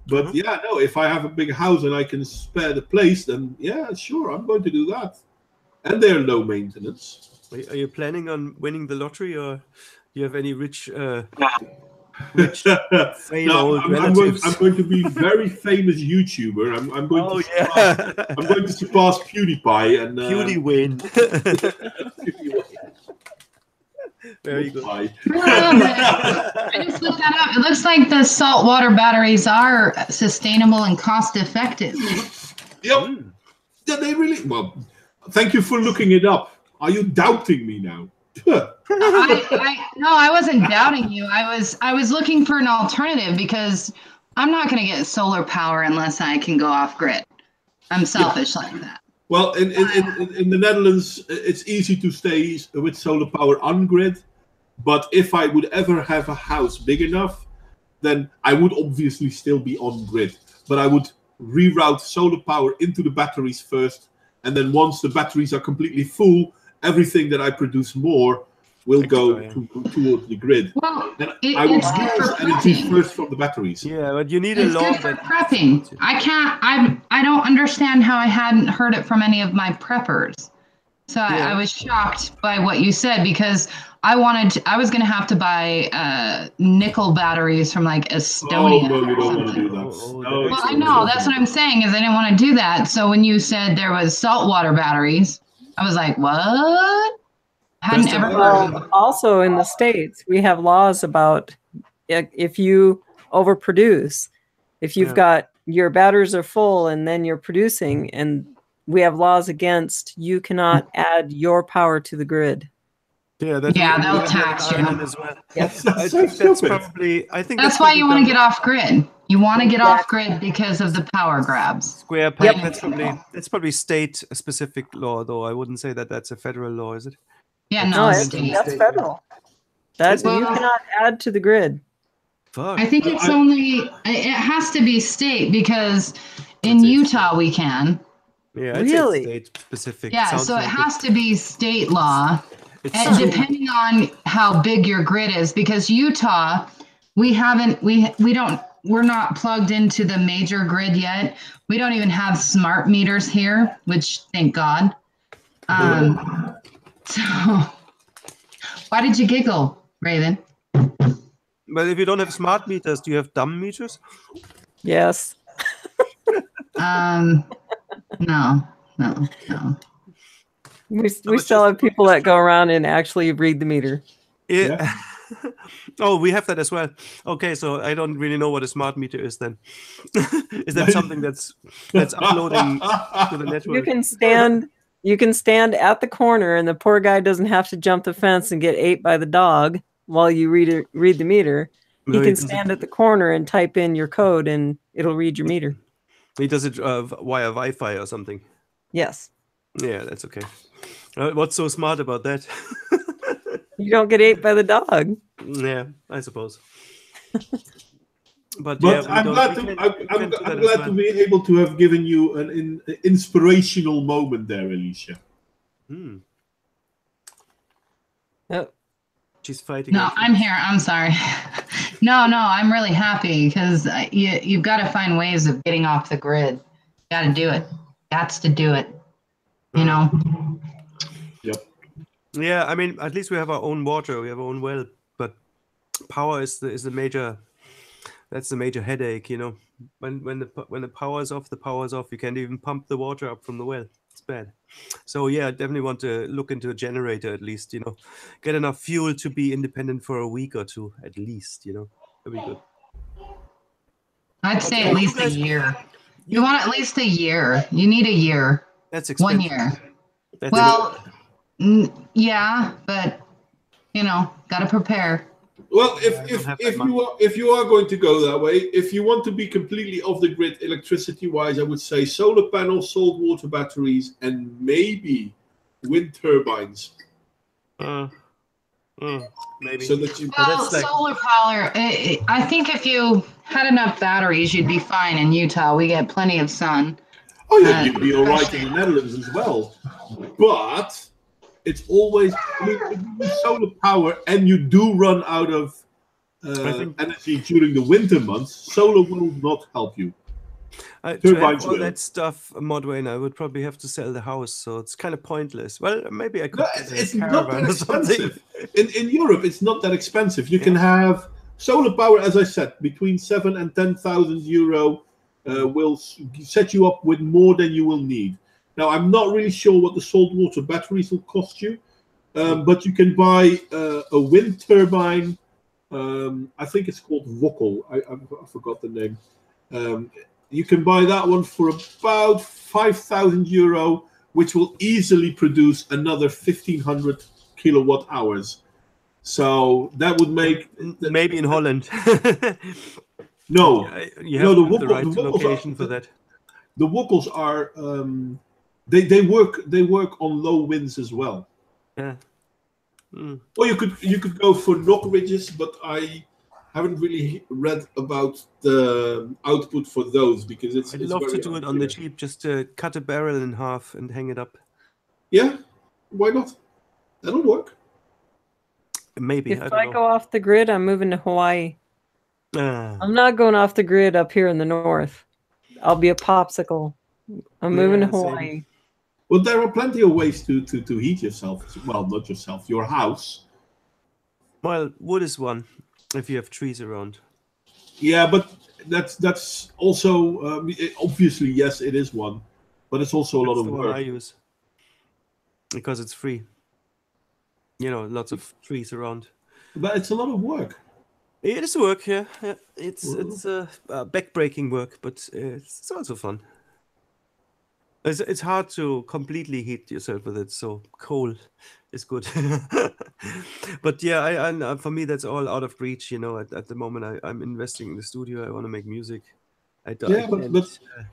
But if I have a big house and I can spare the place, then sure, I'm going to do that. And they're low maintenance. Are you planning on winning the lottery, or do you have any rich I'm going to be very famous YouTuber. I'm going to surpass PewDiePie and PewDieWin. Very good. I just looked that up. It looks like the saltwater batteries are sustainable and cost effective. Yep. Yeah, they really. Well, thank you for looking it up. Are you doubting me now? No, I wasn't doubting you. I was looking for an alternative, because I'm not going to get solar power unless I can go off grid. I'm selfish like that. Well, in the Netherlands, it's easy to stay with solar power on grid. But if I would ever have a house big enough, then I would obviously still be on grid. But I would reroute solar power into the batteries first. And then once the batteries are completely full, everything that I produce more will go towards the grid. Well, and I will use energy first from the batteries. Yeah, but you need a law. It's good for prepping. I don't understand how I hadn't heard it from any of my preppers. So I was shocked by what you said because I was going to have to buy nickel batteries from like Estonia. Oh, no, you or don't want to something. do that. No, Well, I know. That's what I'm saying is I didn't want to do that. So when you said there was saltwater batteries, I was like, what? Hadn't ever heard of it. Also in the States, we have laws about if you overproduce, if you've got your batteries are full and then you're producing, and we have laws against you cannot add your power to the grid. Yeah, they'll tax you. As well. Yes. That's so stupid. That's why you want to get off grid. You want to get off grid because of the power grabs. Square peg. That's probably state specific law, though. I wouldn't say that that's a federal law, is it? Yeah, No, that's federal. You cannot add to the grid. Fuck. I think it's only, it has to be state because in Utah we can. Yeah, really? State specific. Yeah, so it has to be state law. And depending on how big your grid is, because Utah, we're not plugged into the major grid yet. We don't even have smart meters here, which thank God. So why did you giggle, Raven? But if you don't have smart meters, do you have dumb meters? Yes. No. We still have people that go around and actually read the meter. Yeah. Oh, we have that as well. Okay, so I don't really know what a smart meter is then. Is that something that's uploading to the network? You can stand at the corner and the poor guy doesn't have to jump the fence and get ate by the dog while you read the meter. He can stand at the corner and type in your code and it'll read your meter. He does it via Wi-Fi or something. Yes. Yeah, that's okay. What's so smart about that? You don't get ate by the dog. Yeah, I suppose. But I'm glad to be able to have given you an inspirational moment there, Alicia. Oh. She's fighting. No, I'm here. I'm sorry. No, I'm really happy because you've got to find ways of getting off the grid. Got to do it. Gots to do it. You know. Yep. Yeah, I mean, at least we have our own water. We have our own well, but power is the major. That's the major headache, you know. When the power is off, the power is off. You can't even pump the water up from the well. It's bad. So yeah, I definitely want to look into a generator at least, you know, get enough fuel to be independent for a week or two at least, you know. That'd be good. I'd say at least a year. You want at least a year. You need a year. That's expensive. 1 year. Well, yeah, but you know, gotta prepare. Well, if you are going to go that way, if you want to be completely off the grid electricity-wise, I would say solar panels, salt water batteries, and maybe wind turbines. Maybe. So that you. Well, solar power. I think if you had enough batteries, you'd be fine in Utah. We get plenty of sun. Oh yeah, you'd be all right in the Netherlands as well. But it's always, I mean, if you use solar power and you do run out of energy during the winter months, solar will not help you. To have all that stuff, Modwain, I would probably have to sell the house, so it's kind of pointless. Well, maybe I could. No, it's not that expensive. In Europe, it's not that expensive. You can have solar power, as I said, between 7,000 and 10,000 euro will set you up with more than you will need. Now, I'm not really sure what the saltwater batteries will cost you, but you can buy a wind turbine. I think it's called Wokkel. I forgot the name. You can buy that one for about 5,000 euro, which will easily produce another 1,500 kilowatt hours. So that would make maybe in Holland. No, you have the right location for that. The Wokkels are they work on low winds as well. Yeah. Or you could go for knock ridges, but I haven't really read about the output for those because I'd love to do it on the cheap, just to cut a barrel in half and hang it up. Yeah, why not? That'll work. Maybe. If I go off the grid, I'm moving to Hawaii. I'm not going off the grid up here in the north. I'll be a popsicle. I'm moving to Hawaii. Well, there are plenty of ways to heat yourself. Well, not yourself, your house. Well, wood is one if you have trees around. Yeah, but that's also obviously yes, it is one, but it's also a lot That's of the one I work. use because it's free. You know, lots of trees around. But it's a lot of work. It is work, yeah. It's back-breaking work, but it's also fun. It's hard to completely heat yourself with it, so coal is good. But yeah, I for me that's all out of reach. You know, at the moment I'm investing in the studio. I want to make music. Yeah, but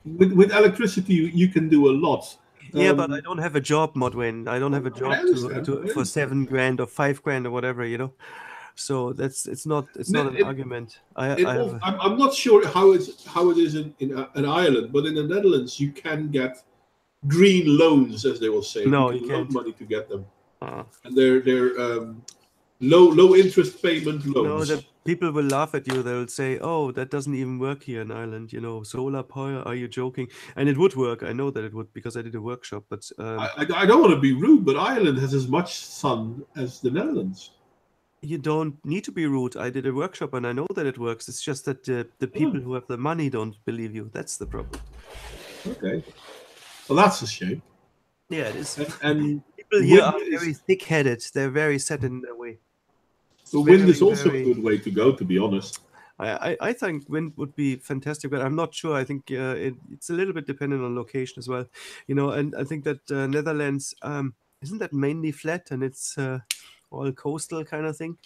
with electricity you can do a lot. Yeah, but I don't have a job, Modwain. I don't have a job for $7,000 or $5,000 or whatever, you know. So it's not an argument. I'm not sure how it is in Ireland, but in the Netherlands you can get green loans, as they will say. No, you can can't. loan money to get them, and they're low interest payment loans. No, the people will laugh at you. They'll say, "Oh, that doesn't even work here in Ireland." You know, solar power. Are you joking? And it would work. I know that it would because I did a workshop. But I don't want to be rude, but Ireland has as much sun as the Netherlands. You don't need to be rude. I did a workshop and I know that it works. It's just that the people who have the money don't believe you. That's the problem. Okay. Well, that's a shame. Yeah, it is. And people here are very thick-headed. They're very set in their way. The wind is also a good way to go, to be honest. I think wind would be fantastic, but I'm not sure. I think it's a little bit dependent on location as well. You know, and I think that Netherlands, isn't that mainly flat and it's all coastal kind of thing?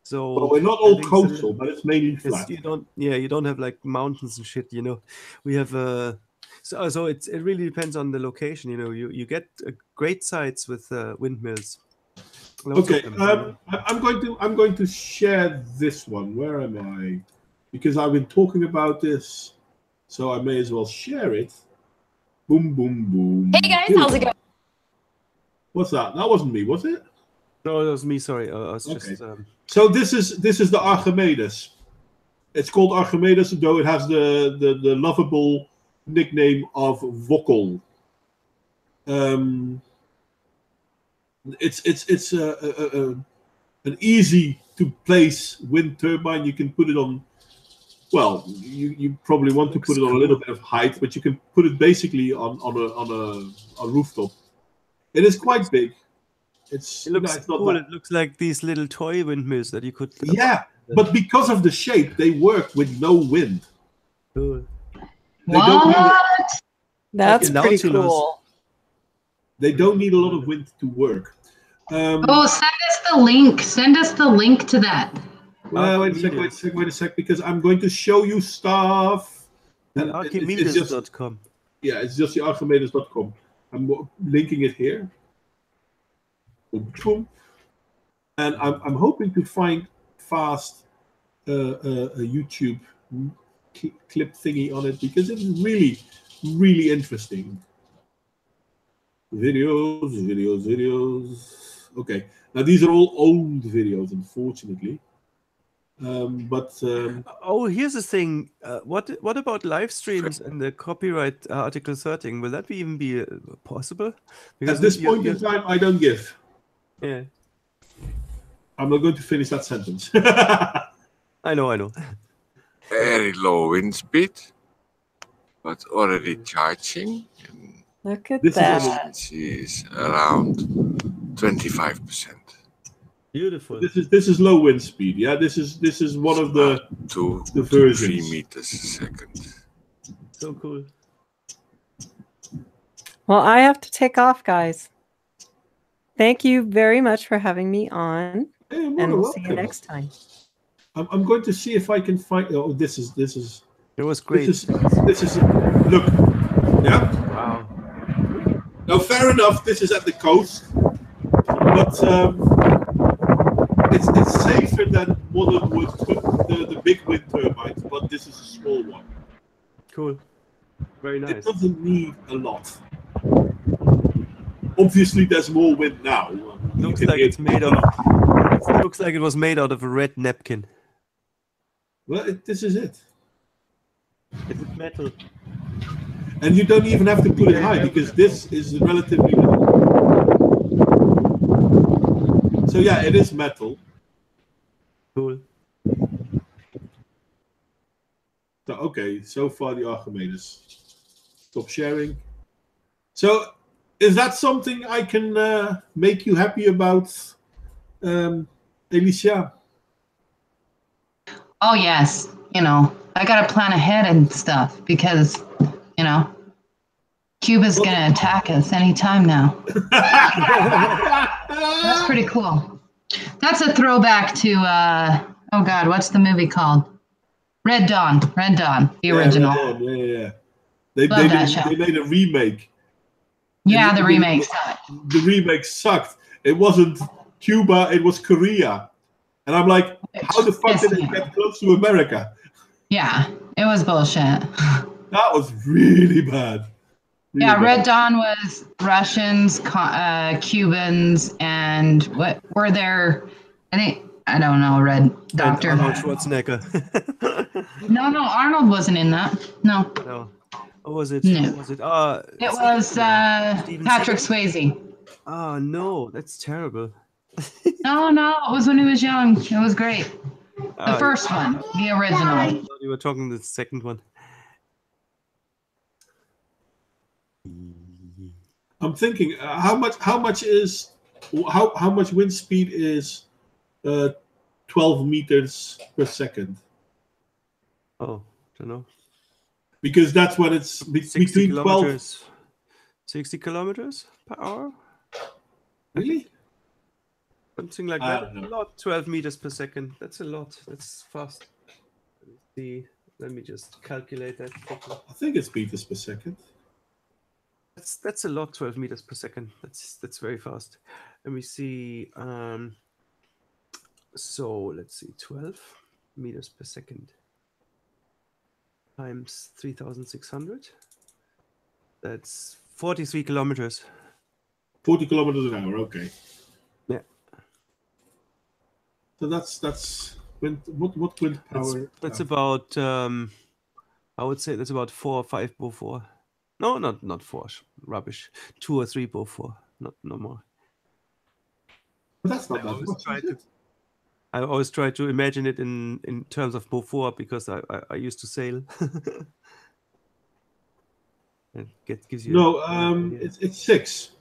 So well, we're not all coastal, but it's mainly flat. You don't have like mountains and shit. You know, we have so it really depends on the location. You know, you get great sites with windmills. Okay, I'm going to share this one. Where am I? Because I've been talking about this, so I may as well share it. Boom, boom, boom. Hey guys, how's it going? What's that? That wasn't me, was it? No, that was me. Sorry, I was okay. Just. So this is the Archimedes. It's called Archimedes, though it has the lovable nickname of Wokkel. It's an easy to place wind turbine. You can put it on. Well, you probably want to put it on a little bit of height, but you can put it basically on a rooftop. It is quite big. It looks cool. It looks like these little toy windmills that you could. Yeah, but because of the shape, they work with no wind. Cool. That's pretty cool. They don't need a lot of wind to work. Send us the link. Send us the link to that. Well, wait a sec, because I'm going to show you stuff. Archimedes.com. Yeah, it's just the Archimedes.com. I'm linking it here. And I'm hoping to find fast a YouTube clip thingy on it because it's really, really interesting. Videos. Okay, now these are all old videos, unfortunately. Here's the thing. What about live streams and the copyright Article 13? Will that even be possible? Because at this point in time, I don't give. Yeah. I'm not going to finish that sentence. I know. Very low wind speed, but already charging. Look at that. Is around 25%. Beautiful. This is low wind speed. Yeah, this is one of the 2 to 3 meters a second. So cool. Well, I have to take off, guys. Thank you very much for having me on, and we'll see you next time. I'm going to see if I can find. Oh, this is. It was great. This is. Look. Yeah. Wow. Now, fair enough. This is at the coast, but it's safer than modern wood, the big wind turbines. But this is a small one. Cool. Very nice. It doesn't need a lot. Obviously, there's more wind now. Looks like it's made of. It looks like it was made out of a red napkin. Well, this is it. Is it metal? And you don't even have to put it high because this is relatively low. So yeah, it is metal. Cool. So okay, so far the Archimedes. Stop sharing. So is that something I can make you happy about, Alicia? Oh yes, you know, I gotta plan ahead and stuff because, you know, Cuba's gonna attack us anytime now. That's pretty cool. That's a throwback to oh god, what's the movie called? Red Dawn. Red Dawn, the original. Yeah. Love that show. They made a remake. Yeah, And the remake sucked. The remake sucked. It wasn't Cuba, it was Korea. And I'm like, how the fuck did it get close to America? Yeah, it was bullshit. That was really bad. Really Yeah, bad. Red Dawn was Russians, Cubans, and what were there? I don't know. Red Doctor. Arnold Schwarzenegger. No, Arnold wasn't in that. No. No. What was it? No. What was it? It was Patrick Swayze. Oh no, that's terrible. No, it was when he was young. It was great. The first one, the original. I thought you were talking the second one. I'm thinking, how much wind speed is 12 meters per second? Oh, don't know. Because that's when it's between 12. 60 kilometers per hour? Really? Something like that. A lot. 12 meters per second. That's a lot. That's fast. Let me see. Let me just calculate that. I think it's meters per second. That's a lot. 12 meters per second. That's very fast. Let me see. So let's see. 12 meters per second times 3,600. That's 43 kilometers. 40 kilometers an hour. Okay. Yeah. So that's wind. What wind power? That's about. I would say that's about 4 or 5 Beaufort. No, not 4. Rubbish. 2 or 3 Beaufort. No more. But that's not that much. I always try to imagine it in terms of Beaufort because I used to sail. It gives you. No, it's 6.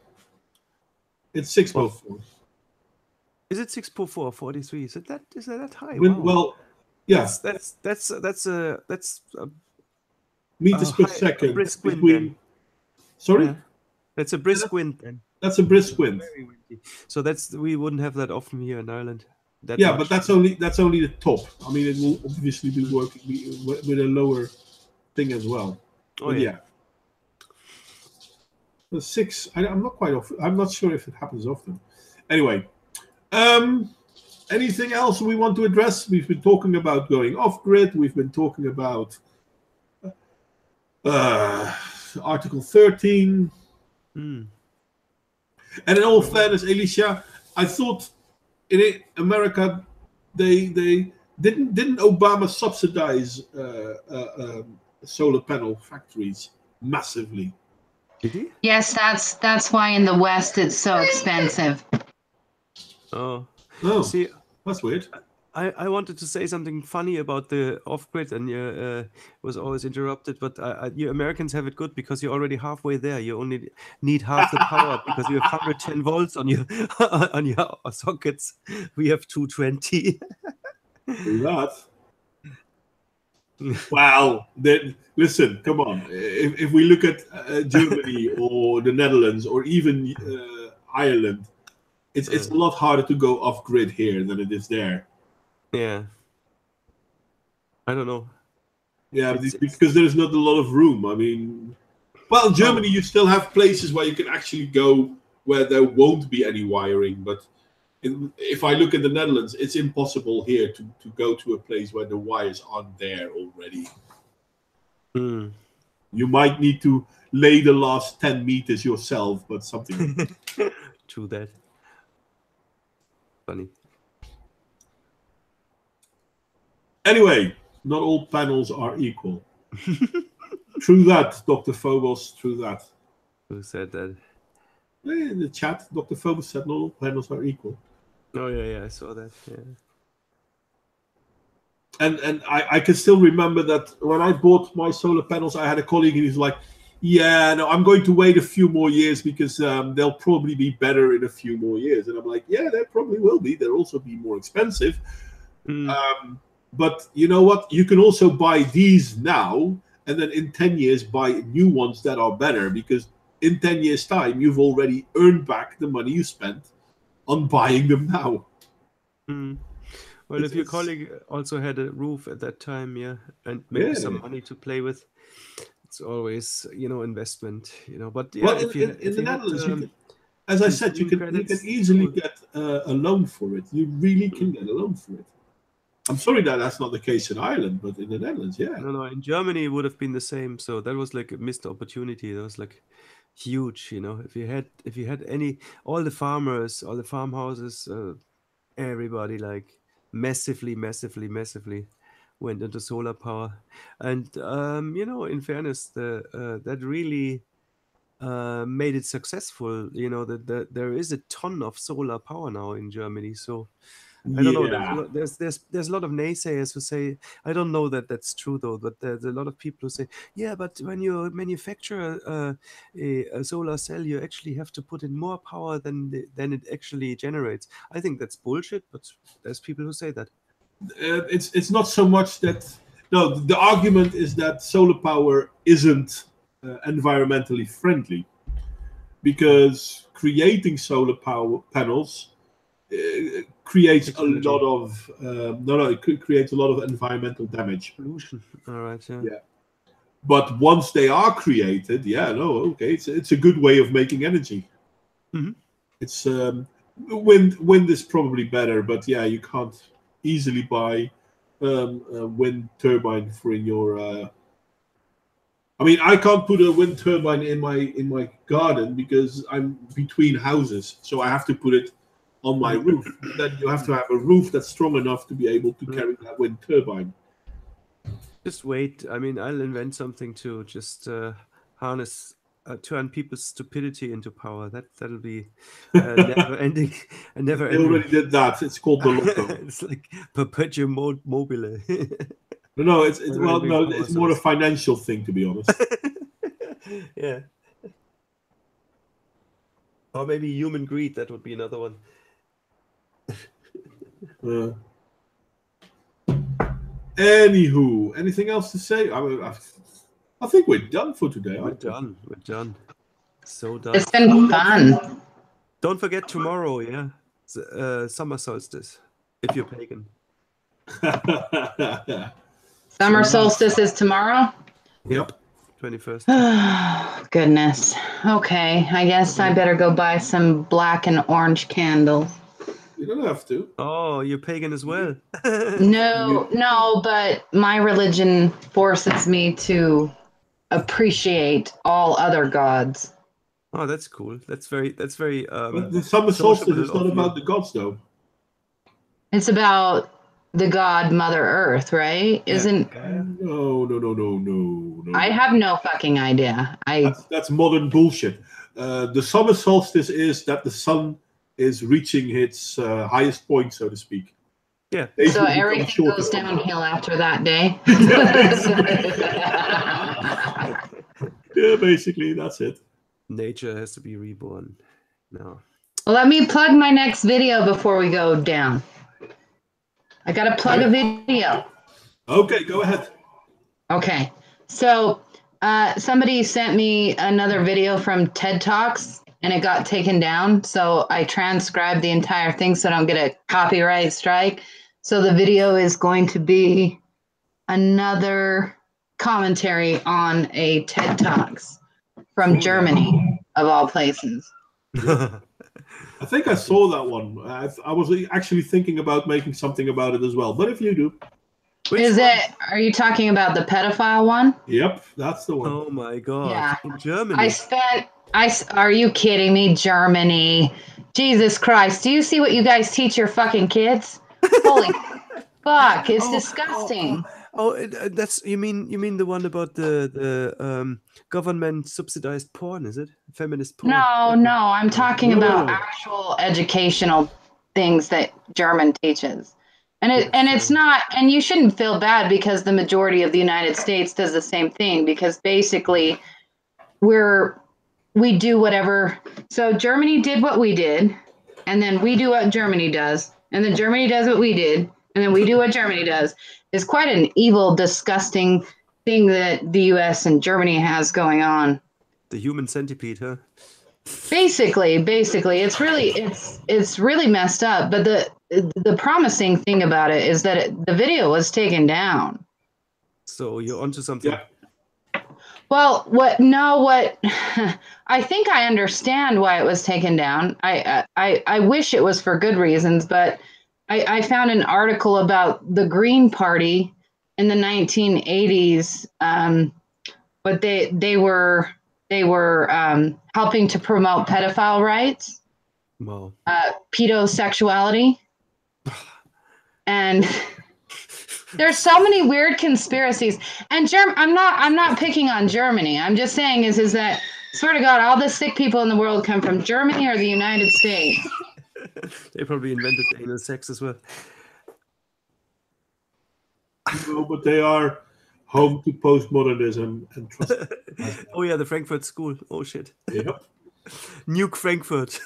It's 6 Beaufort. Is it 6 Beaufort 43? Is that high? Well, yeah. That's meters per second. Brisk wind between. Sorry. Yeah. That's a brisk wind then. That's a brisk wind. Very windy. So we wouldn't have that often here in Ireland. Yeah, but that's only the top. I mean, it will obviously be working with a lower thing as well. Oh yeah. The 6. I'm not sure if it happens often. Anyway, anything else we want to address? We've been talking about going off grid. We've been talking about Article 13. And in all fairness, Alicia, I thought in America they didn't Obama subsidize solar panel factories massively? Did he? Yes, that's why in the West it's so expensive. Oh, see, that's weird. I wanted to say something funny about the off-grid, and was always interrupted. But you Americans have it good because you're already halfway there. You only need half the power because you have 110 volts on your sockets. We have 220. That. Wow. Listen, come on. If we look at Germany or the Netherlands or even Ireland, it's a lot harder to go off-grid here than it is there. Yeah. I don't know. Yeah, because there's not a lot of room. I mean, well, Germany, you still have places where you can actually go where there won't be any wiring. But if I look at the Netherlands, it's impossible here to go to a place where the wires aren't there already. You might need to lay the last 10 meters yourself, but something like that. True that. Funny. Anyway, not all panels are equal. True that, Dr. Phobos. True that. Who said that? In the chat, Dr. Phobos said not all panels are equal. Oh yeah, I saw that. Yeah. And I can still remember that when I bought my solar panels, I had a colleague and he's like, yeah, no, I'm going to wait a few more years because they'll probably be better in a few more years. And I'm like, yeah, they probably will be. They'll also be more expensive. But you know what? You can also buy these now and then in 10 years buy new ones that are better, because in 10 years' time, you've already earned back the money you spent on buying them now. Well, if your colleague also had a roof at that time, yeah, and maybe some money to play with, it's always, investment, But yeah, well, in the Netherlands, you can, as I said, you can easily get a loan for it. You really can get a loan for it. I'm sorry that that's not the case in Ireland, but in the Netherlands, yeah. No, in Germany it would have been the same. So that was like a missed opportunity. That was like huge, If you had all the farmers, all the farmhouses, everybody like massively went into solar power. And in fairness, that really made it successful. That there is a ton of solar power now in Germany. So I don't know. There's a lot of naysayers who say, I don't know that that's true though, but there's a lot of people who say, yeah, but when you manufacture a solar cell, you actually have to put in more power than it actually generates. I think that's bullshit, but there's people who say that. It's not so much that. No, the argument is that solar power isn't environmentally friendly, because creating solar power panels creates a lot of it creates a lot of environmental damage. Pollution. All right. Yeah. But once they are created, it's a good way of making energy. It's wind is probably better, but yeah, you can't easily buy a wind turbine for in your. I can't put a wind turbine in my garden because I'm between houses, so I have to put it on my roof. Then you have to have a roof that's strong enough to be able to carry that wind turbine. Just wait. I'll invent something to just turn people's stupidity into power. That'll be never ending. They already did that. It's called the lotto. It's like perpetuum mobile. No, it's more a financial thing, to be honest. Yeah. Or maybe human greed. That would be another one. Anywho, anything else to say? I think we're done for today. We're done. So done. It's been fun. Don't forget tomorrow, yeah? Summer solstice, if you're pagan. Summer solstice is tomorrow? Yep, 21st. Oh, goodness. Okay, I guess I better go buy some black and orange candles. You don't have to. Oh, you're pagan as well. No, but my religion forces me to appreciate all other gods. Oh, that's cool. That's very. But the summer solstice is not about the gods, though. It's about the god Mother Earth, right? Yeah. Isn't? No. I have no fucking idea. That's modern bullshit. The summer solstice is that the sun is reaching its highest point, so to speak. Yeah. So everything goes downhill after that day. Yeah, basically, that's it. Nature has to be reborn. No. Let me plug my next video before we go down. I got to plug a video. Okay, go ahead. Okay. So somebody sent me another video from TED Talks, and it got taken down. So I transcribed the entire thing so I don't get a copyright strike. So the video is going to be another commentary on a TED Talks from Germany, of all places. I think I saw that one. I was actually thinking about making something about it as well. But if you do. Are you talking about the pedophile one? Yep, that's the one. Oh my God. Yeah. In Germany. Are you kidding me? Germany. Jesus Christ. Do you see what you guys teach your fucking kids? Holy fuck. It's disgusting. Oh, that's you mean the one about the government subsidized porn, is it? Feminist porn? No, Okay. no, I'm talking No, no, about no. actual educational things that German teaches. And Yeah, it's not, and you shouldn't feel bad because the majority of the United States does the same thing, because basically we do whatever. So Germany did what we did, and then we do what Germany does, and then Germany does what we did, and then we do what Germany does. It's quite an evil, disgusting thing that the US and Germany has going on. the human centipede, huh? Basically, it's really messed up. But the promising thing about it is that the video was taken down. So you're onto something. Yeah. Well, what I think I understand why it was taken down. I wish it was for good reasons, but I found an article about the Green Party in the 1980s. But they were helping to promote pedophile rights, Wow. pedosexuality, and there's so many weird conspiracies. And I'm not picking on Germany. I'm just saying is that, swear to God, all the sick people in the world come from Germany or the United States. They probably invented anal sex as well. No, but they are home to postmodernism and trust. Oh yeah, the Frankfurt School. Oh shit. Yep. Nuke Frankfurt.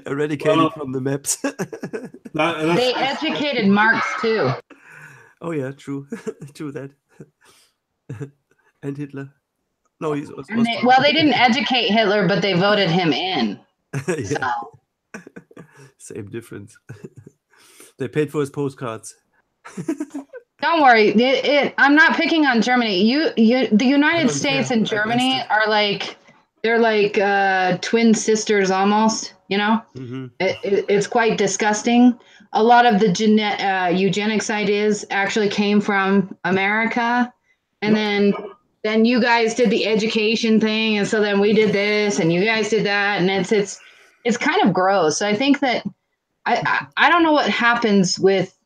Eradicated Well, from the maps. They educated Marx too. Oh yeah, true. True that. And Hitler. No, he's And they didn't educate Hitler, but they voted him in. Yeah. So. Same difference. They paid for his postcards. Don't worry. I'm not picking on Germany. The United States and Germany are like, they're like twin sisters almost. You know, it's quite disgusting. A lot of the eugenics ideas actually came from America, and then you guys did the education thing, and so then we did this, and you guys did that, and it's kind of gross. So I think that I don't know what happens with,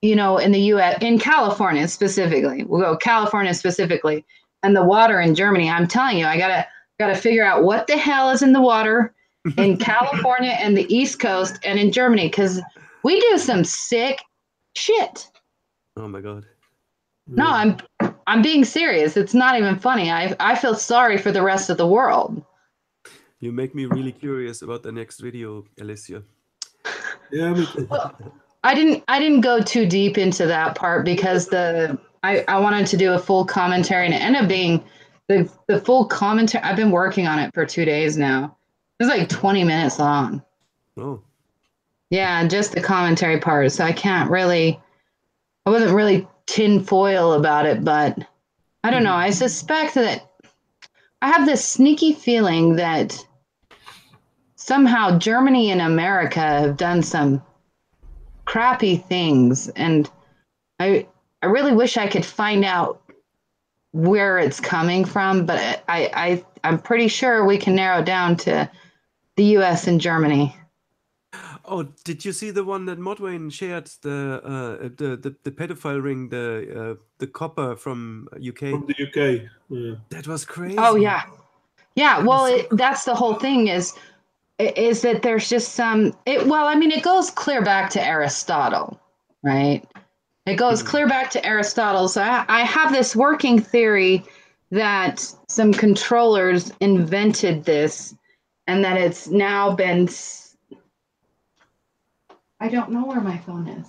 you know, in the U.S., in California specifically. We'll go California specifically, and the water in Germany. I'm telling you, I gotta figure out what the hell is in the water in California and the East Coast and in Germany, because we do some sick shit. Oh my god. No, I'm being serious. It's not even funny. I feel sorry for the rest of the world. You make me really curious about the next video, Alicia. Yeah, me too. Well, I didn't go too deep into that part because I wanted to do a full commentary, and it ended up being the full commentary. I've been working on it for 2 days now. It's like 20 minutes long. Oh. Yeah, just the commentary part. So I wasn't really tinfoil about it, but I don't know. I suspect that I have this sneaky feeling that somehow Germany and America have done some crappy things, and I really wish I could find out where it's coming from, but I'm pretty sure we can narrow it down to the US and Germany. Oh, did you see the one that Modwain shared, the pedophile ring, the copper from UK? From the UK. Yeah. That was crazy. Oh yeah. Well, that's the whole thing is that there's just some it goes clear back to Aristotle, right? It goes clear back to Aristotle. So I have this working theory that some controllers invented this, and that it's now been. I don't know where my phone is.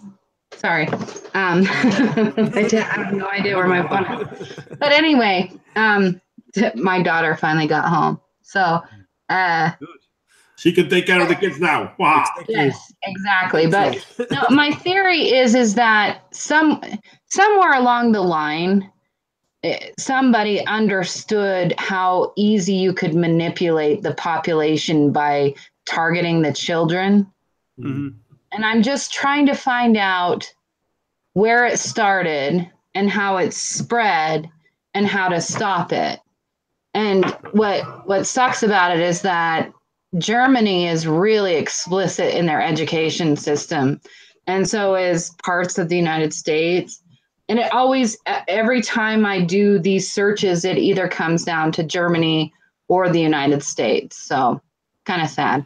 Sorry. I have no idea where my phone is. But anyway, my daughter finally got home. So she can take care of the kids now. Wow. Yes, exactly. But no, my theory is that somewhere along the line, somebody understood how easy you could manipulate the population by targeting the children. Mm-hmm. And I'm just trying to find out where it started and how it spread and how to stop it. And what sucks about it is that Germany is really explicit in their education system. And so is parts of the United States. And it always, every time I do these searches, it either comes down to Germany or the United States. So kind of sad.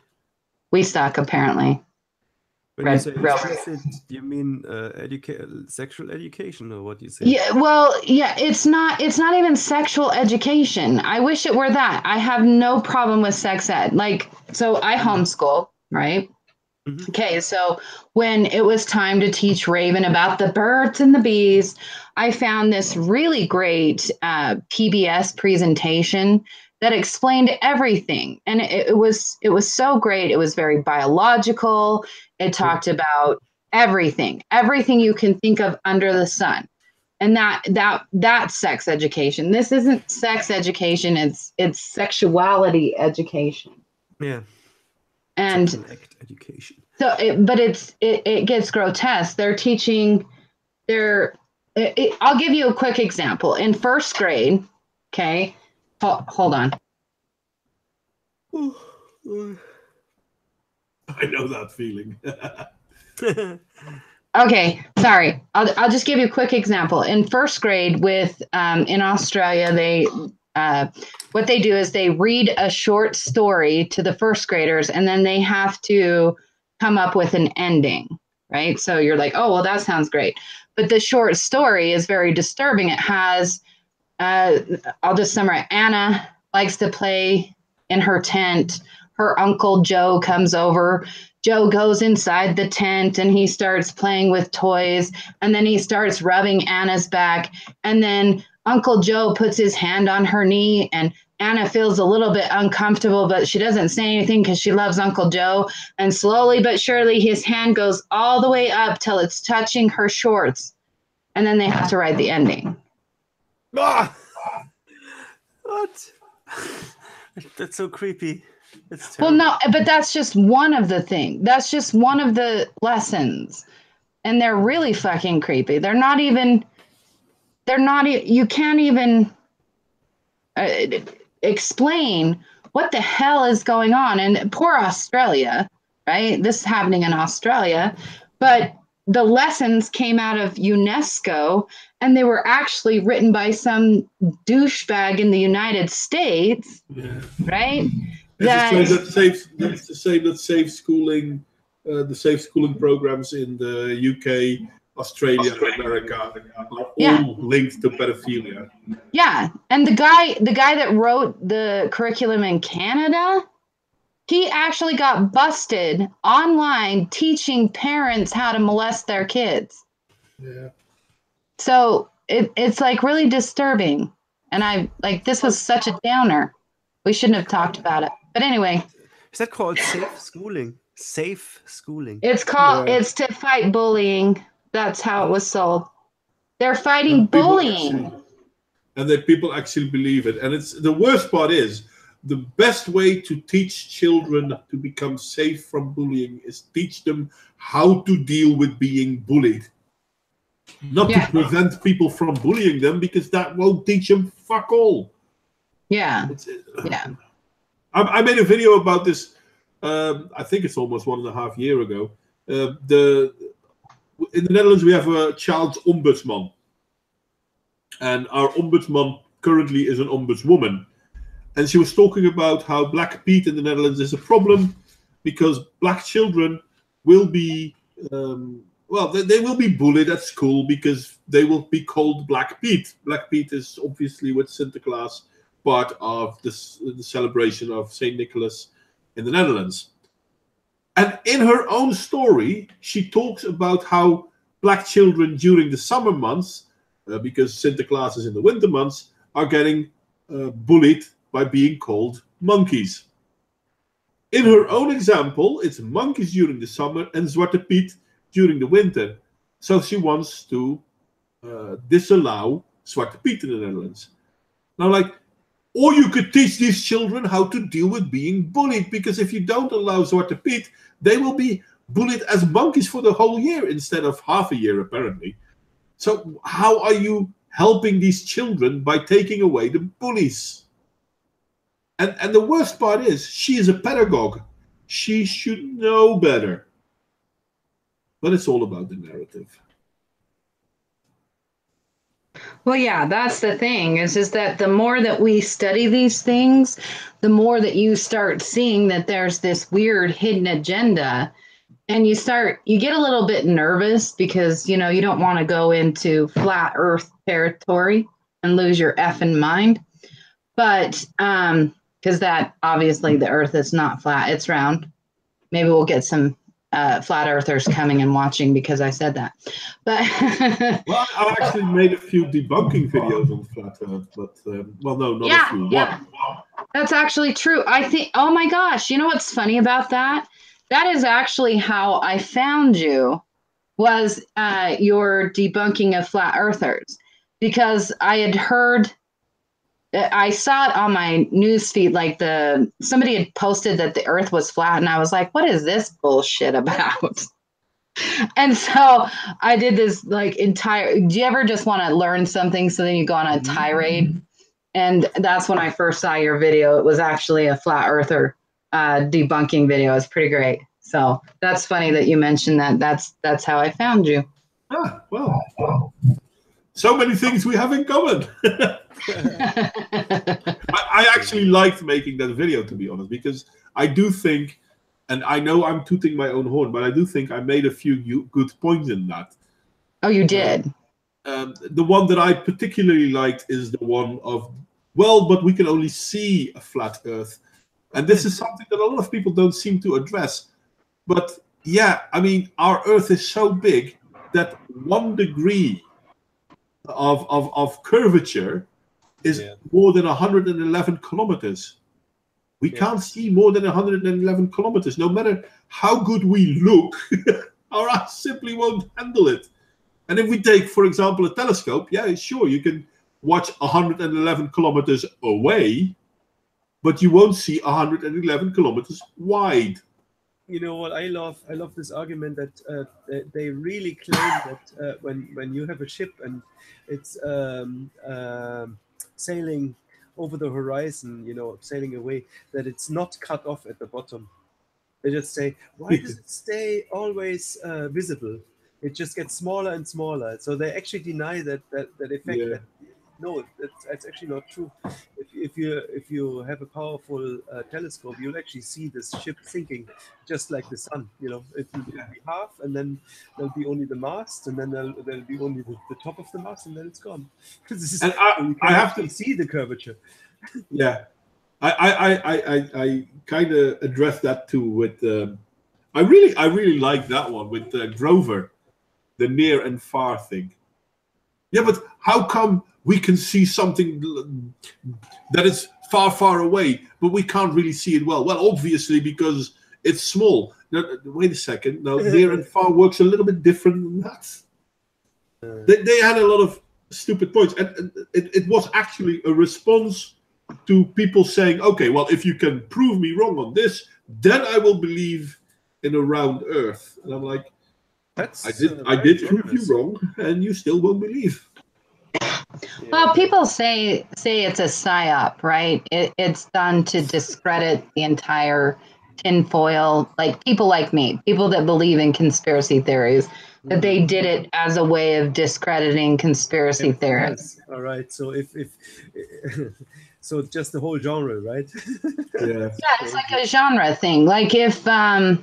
We suck, apparently. When you say explicit, do you mean sexual education, or what do you say? Yeah, well, yeah, it's not even sexual education. I wish it were that. I have no problem with sex ed. Like, so I homeschool, right? Mhm. Okay, so when it was time to teach Raven about the birds and the bees, I found this really great PBS presentation that explained everything, and it was so great. It was very biological. It talked about everything you can think of under the sun, and that's sex education. This isn't sex education. It's sexuality education. Yeah. And Sexual act education. so, it gets grotesque. They're teaching. I'll give you a quick example. In first grade, okay, hold on. I know that feeling. Okay, sorry. I'll just give you a quick example. In first grade, in Australia, they what they do is they read a short story to the first graders, and then they have to come up with an ending, right? So you're like, oh, well, that sounds great. But the short story is very disturbing. It has, I'll just summarize. Anna likes to play in her tent. Her Uncle Joe comes over. Joe goes inside the tent and he starts playing with toys, and then he starts rubbing Anna's back, and then Uncle Joe puts his hand on her knee, and Anna feels a little bit uncomfortable, but she doesn't say anything because she loves Uncle Joe. And slowly but surely his hand goes all the way up till it's touching her shorts, and then they have to write the ending. Ah! What? That's so creepy. Well, no, but that's just one of the things. That's just one of the lessons. And they're really fucking creepy. You can't even explain what the hell is going on. And poor Australia, right? This is happening in Australia. But the lessons came out of UNESCO, and they were actually written by some douchebag in the United States, right? It's the same that safe schooling, the safe schooling programs in the UK, Australia, and America are all linked to pedophilia. Yeah, and the guy that wrote the curriculum in Canada, he actually got busted online teaching parents how to molest their kids. Yeah. So it's like really disturbing, and this was such a downer. We shouldn't have talked about it. But anyway. Is that called safe schooling? Safe schooling. It's called, it's to fight bullying. That's how it was sold. They're fighting bullying. And that people actually believe it. And it's the worst part is the best way to teach children to become safe from bullying is teach them how to deal with being bullied. Not to prevent people from bullying them, because that won't teach them fuck all. Yeah. I made a video about this. I think it's almost 1.5 years ago. In the Netherlands, we have a child's ombudsman, and our ombudsman currently is an ombudswoman. And she was talking about how Black Pete in the Netherlands is a problem because black children will be, they will be bullied at school because they will be called Black Pete. Black Pete is obviously with Sinterklaas part of the celebration of St. Nicholas in the Netherlands. And in her own story, she talks about how black children during the summer months, because Sinterklaas is in the winter months, are getting bullied by being called monkeys. In her own example, it's monkeys during the summer and Zwarte Piet during the winter. So she wants to disallow Zwarte Piet in the Netherlands. Now, or you could teach these children how to deal with being bullied, because if you don't allow Zwarte Piet, they will be bullied as monkeys for the whole year instead of half a year, apparently. So how are you helping these children by taking away the bullies? And the worst part is, she is a pedagogue. She should know better. But it's all about the narrative. Well, yeah, that's the thing is just that the more that we study these things, the more that you start seeing that there's this weird hidden agenda. And you get a little bit nervous because, you know, you don't want to go into flat earth territory and lose your effing mind. But, because that obviously the earth is not flat, it's round. Maybe we'll get some flat earthers coming and watching because I said that. But well, I've actually made a few debunking videos on flat earth, but well, no, not a few. Yeah, that's actually true. I think, oh my gosh, you know what's funny about that? That is actually how I found you, was your debunking of flat earthers, because I had heard, I saw it on my news feed, like somebody had posted that the earth was flat, and I was like, what is this bullshit about? And so I did this like do you ever just want to learn something so then you go on a tirade? And that's when I first saw your video. It was actually a flat earther debunking video. It's pretty great. So that's funny that you mentioned that. That's how I found you. Ah, well, so many things we have in common. I actually liked making that video, to be honest, because I do think, and I know I'm tooting my own horn, but I do think I made a few good points in that. Oh, you did? The one that I particularly liked is the one of, well, but we can only see a flat earth. And this is something that a lot of people don't seem to address. But yeah, I mean, our earth is so big that 1 degree of curvature is more than 111 kilometers. We can't see more than 111 kilometers. No matter how good we look, our eyes simply won't handle it. And if we take, for example, a telescope, yeah, sure, you can watch 111 kilometers away, but you won't see 111 kilometers wide. You know what I love? I love this argument that they really claim that when you have a ship and it's sailing over the horizon, you know, sailing away, that it's not cut off at the bottom. They just say, why does it stay always visible? It just gets smaller and smaller. So they actually deny that effect. Yeah. That, no, that's actually not true. If you have a powerful telescope, you'll actually see this ship sinking, just like the sun. You know, it will be half, and then there'll be only the mast, and then there'll be only the top of the mast, and then it's gone. And I have to see the curvature. Yeah, I kind of addressed that too with. I really like that one with Grover, the near and far thing. Yeah, but how come we can see something that is far, far away, but we can't really see it well? Well, obviously because it's small. Now, wait a second. Now, near and far works a little bit different than that. They had a lot of stupid points, and it was actually a response to people saying, okay, well, if you can prove me wrong on this, then I will believe in a round earth. And I'm like, I did prove you wrong, and you still won't believe. Well, people say it's a psyop, right? It's done to discredit the entire tinfoil, like people like me, people that believe in conspiracy theories, that they did it as a way of discrediting conspiracy theories. Yes. All right. So if so just the whole genre, right? Yeah, it's like a genre thing. Like if I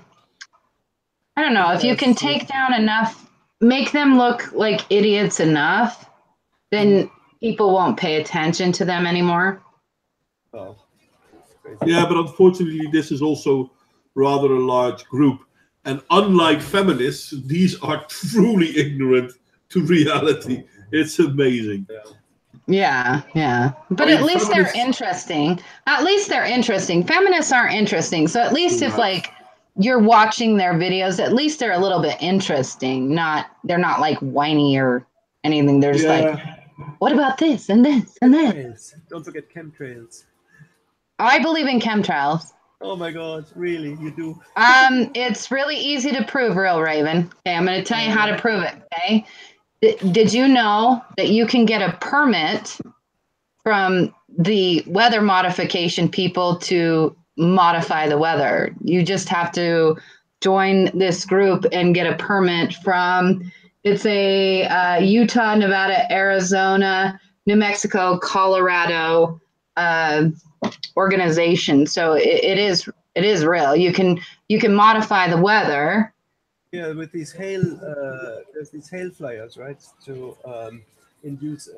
don't know, if you can take down enough, make them look like idiots enough, then people won't pay attention to them anymore. Oh, yeah, but unfortunately, this is also rather a large group. And unlike feminists, these are truly ignorant to reality. It's amazing. Yeah. But at least they're interesting. At least they're interesting. Feminists aren't interesting. So at least if like you're watching their videos, at least they're a little bit interesting. They're not like whiny or anything. They're just like, what about this and this and this? Don't forget chemtrails. I believe in chemtrails. Oh my God, really? You do? It's really easy to prove, Real Raven. Okay, I'm going to tell you how to prove it. Okay. Did you know that you can get a permit from the weather modification people to modify the weather? You just have to join this group and get a permit from It's a Utah, Nevada, Arizona, New Mexico, Colorado organization. So it is real. You can modify the weather. Yeah, with these hail, there's these hail flyers, right? To induce,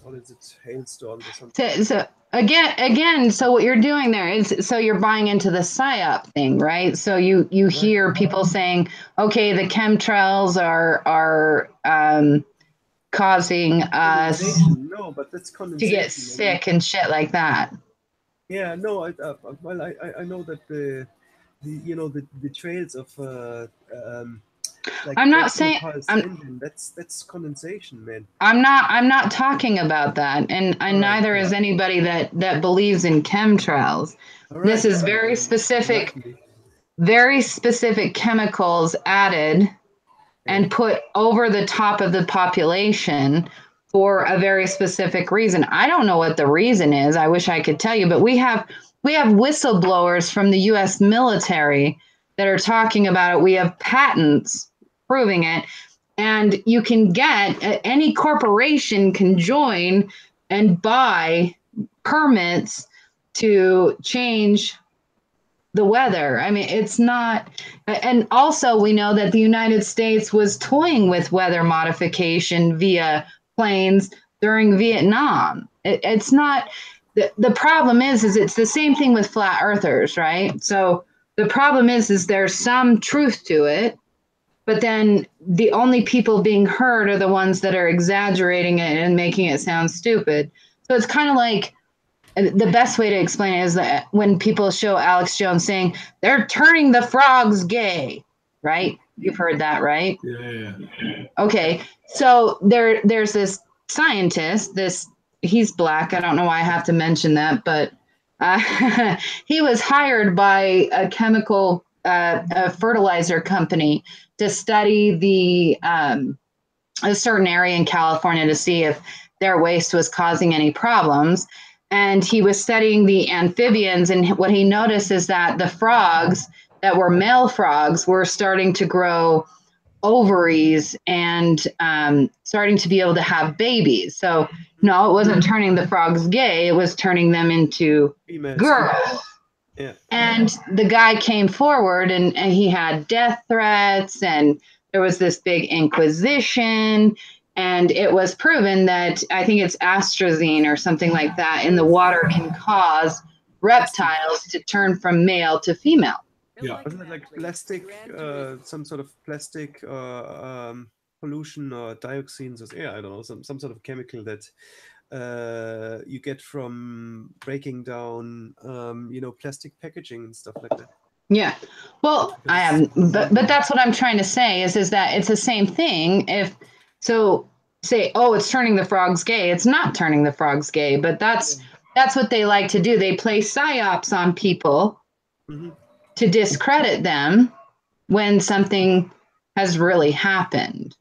what is it, hailstorms or something. So again, so what you're doing there is, so you're buying into the psyop thing, right? So you hear people saying, okay, the chemtrails are causing us No, but that's to condensation. get sick and shit like that. Yeah, no, I know that the trails of like I'm not saying engine, that's condensation, man. I'm not talking about that, and neither is anybody that believes in chemtrails. This is very specific chemicals added and put over the top of the population for a very specific reason. I don't know what the reason is. I wish I could tell you, but we have whistleblowers from the US military that are talking about it. We have patents proving it. And you can get, any corporation can join and buy permits to change the weather. I mean, it's not, and also we know that the United States was toying with weather modification via planes during Vietnam. It's not, the problem is it's the same thing with flat earthers, right? So the problem is there's some truth to it, but then the only people being heard are the ones that are exaggerating it and making it sound stupid. So it's kind of like, the best way to explain it is that when people show Alex Jones saying they're turning the frogs gay, right? You've heard that, right? Yeah. Okay, so there's this scientist. He's black. I don't know why I have to mention that, but he was hired by a chemical a fertilizer company to study a certain area in California to see if their waste was causing any problems. And he was studying the amphibians, and what he noticed is that the frogs that were male frogs were starting to grow ovaries and starting to be able to have babies. So no, it wasn't turning the frogs gay, it was turning them into girls. Yeah. And the guy came forward and he had death threats, and there was this big inquisition. And it was proven that, I think it's astrazine or something like that, in the water can cause reptiles to turn from male to female. Yeah. Wasn't it like plastic, some sort of plastic pollution or dioxins? Yeah, I don't know, some sort of chemical that you get from breaking down, plastic packaging and stuff like that. Yeah, well, I have, but that's what I'm trying to say is that it's the same thing. If so, say, oh, it's turning the frogs gay. It's not turning the frogs gay, but that's what they like to do. They play psyops on people to discredit them when something has really happened.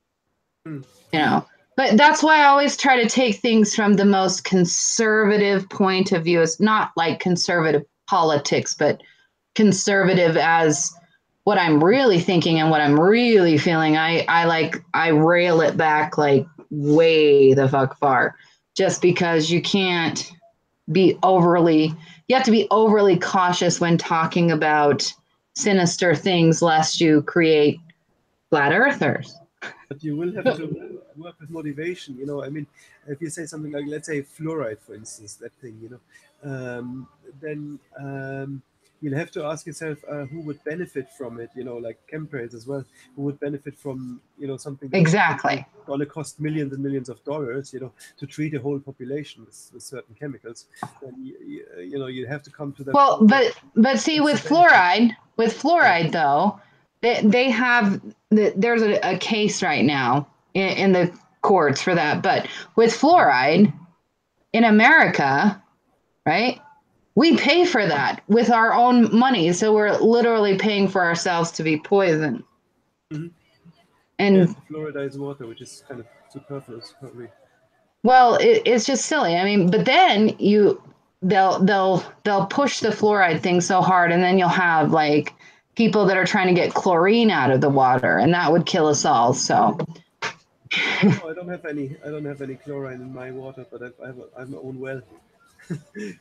But that's why I always try to take things from the most conservative point of view. It's not like conservative politics, but conservative as what I'm really thinking and what I'm really feeling. I rail it back like way the fuck far, just because you have to be overly cautious when talking about sinister things, lest you create flat earthers. But you will have to work with motivation, I mean, if you say something like, let's say fluoride, for instance, that thing, then you'll have to ask yourself who would benefit from it, like chemtrails as well, who would benefit from, something that's exactly going to cost millions and millions of dollars, to treat a whole population with certain chemicals. Then you have to come to that. Well, but see, with fluoride though, they have there's a case right now in the courts for that. But with fluoride in America, right? We pay for that with our own money, so we're literally paying for ourselves to be poisoned. Mm-hmm. And fluoridized water, which is kind of superfluous, probably. Well, it's just silly. I mean, but then they'll push the fluoride thing so hard, and then you'll have people that are trying to get chlorine out of the water, and that would kill us all. So No, I don't have any. I don't have any chlorine in my water, but I have my own well.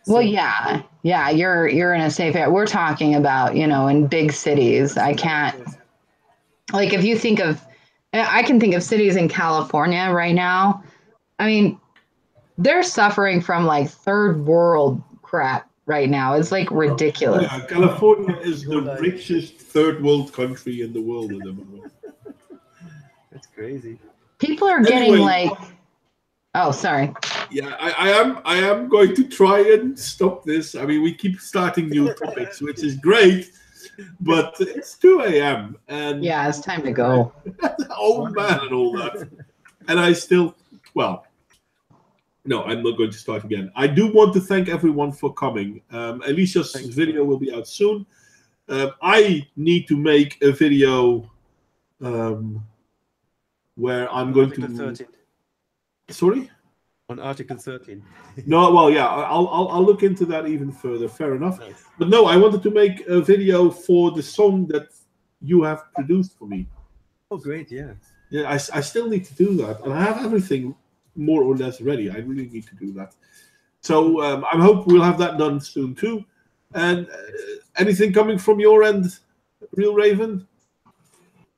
Well, yeah, you're in a safe area. We're talking about, in big cities. I can't, like, if you think of, I can think of cities in California right now. I mean, they're suffering from like third world crap right now. It's like ridiculous. Yeah, California is the richest third world country in the world at the moment. That's crazy. People are getting like, oh, sorry. Yeah, I am going to try and stop this. I mean, we keep starting new topics, which is great, but it's 2 a.m. and yeah, it's time to go. Old man and all that. And I still, well, no, I'm not going to start again. I do want to thank everyone for coming. Alicia's video will be out soon. I need to make a video where I'm going to. 13. Sorry? On Article 13. No, well, yeah, I'll look into that even further. Fair enough. Nice. But no, I wanted to make a video for the song that you have produced for me. Oh, great! Yeah. Yeah, I still need to do that, and I have everything more or less ready. I really need to do that. So I hope we'll have that done soon too. And anything coming from your end, Real Raven?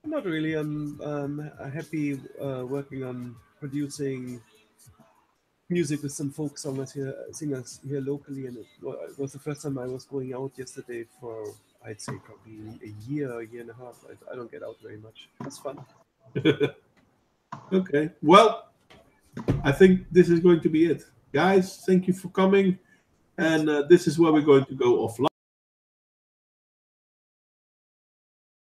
Not really. I'm happy working on producing music with some folk singers here locally, and it was the first time I was going out yesterday for, I'd say, probably a year and a half. I don't get out very much. It's fun. Okay. Well, I think this is going to be it. Guys, thank you for coming. And this is where we're going to go offline.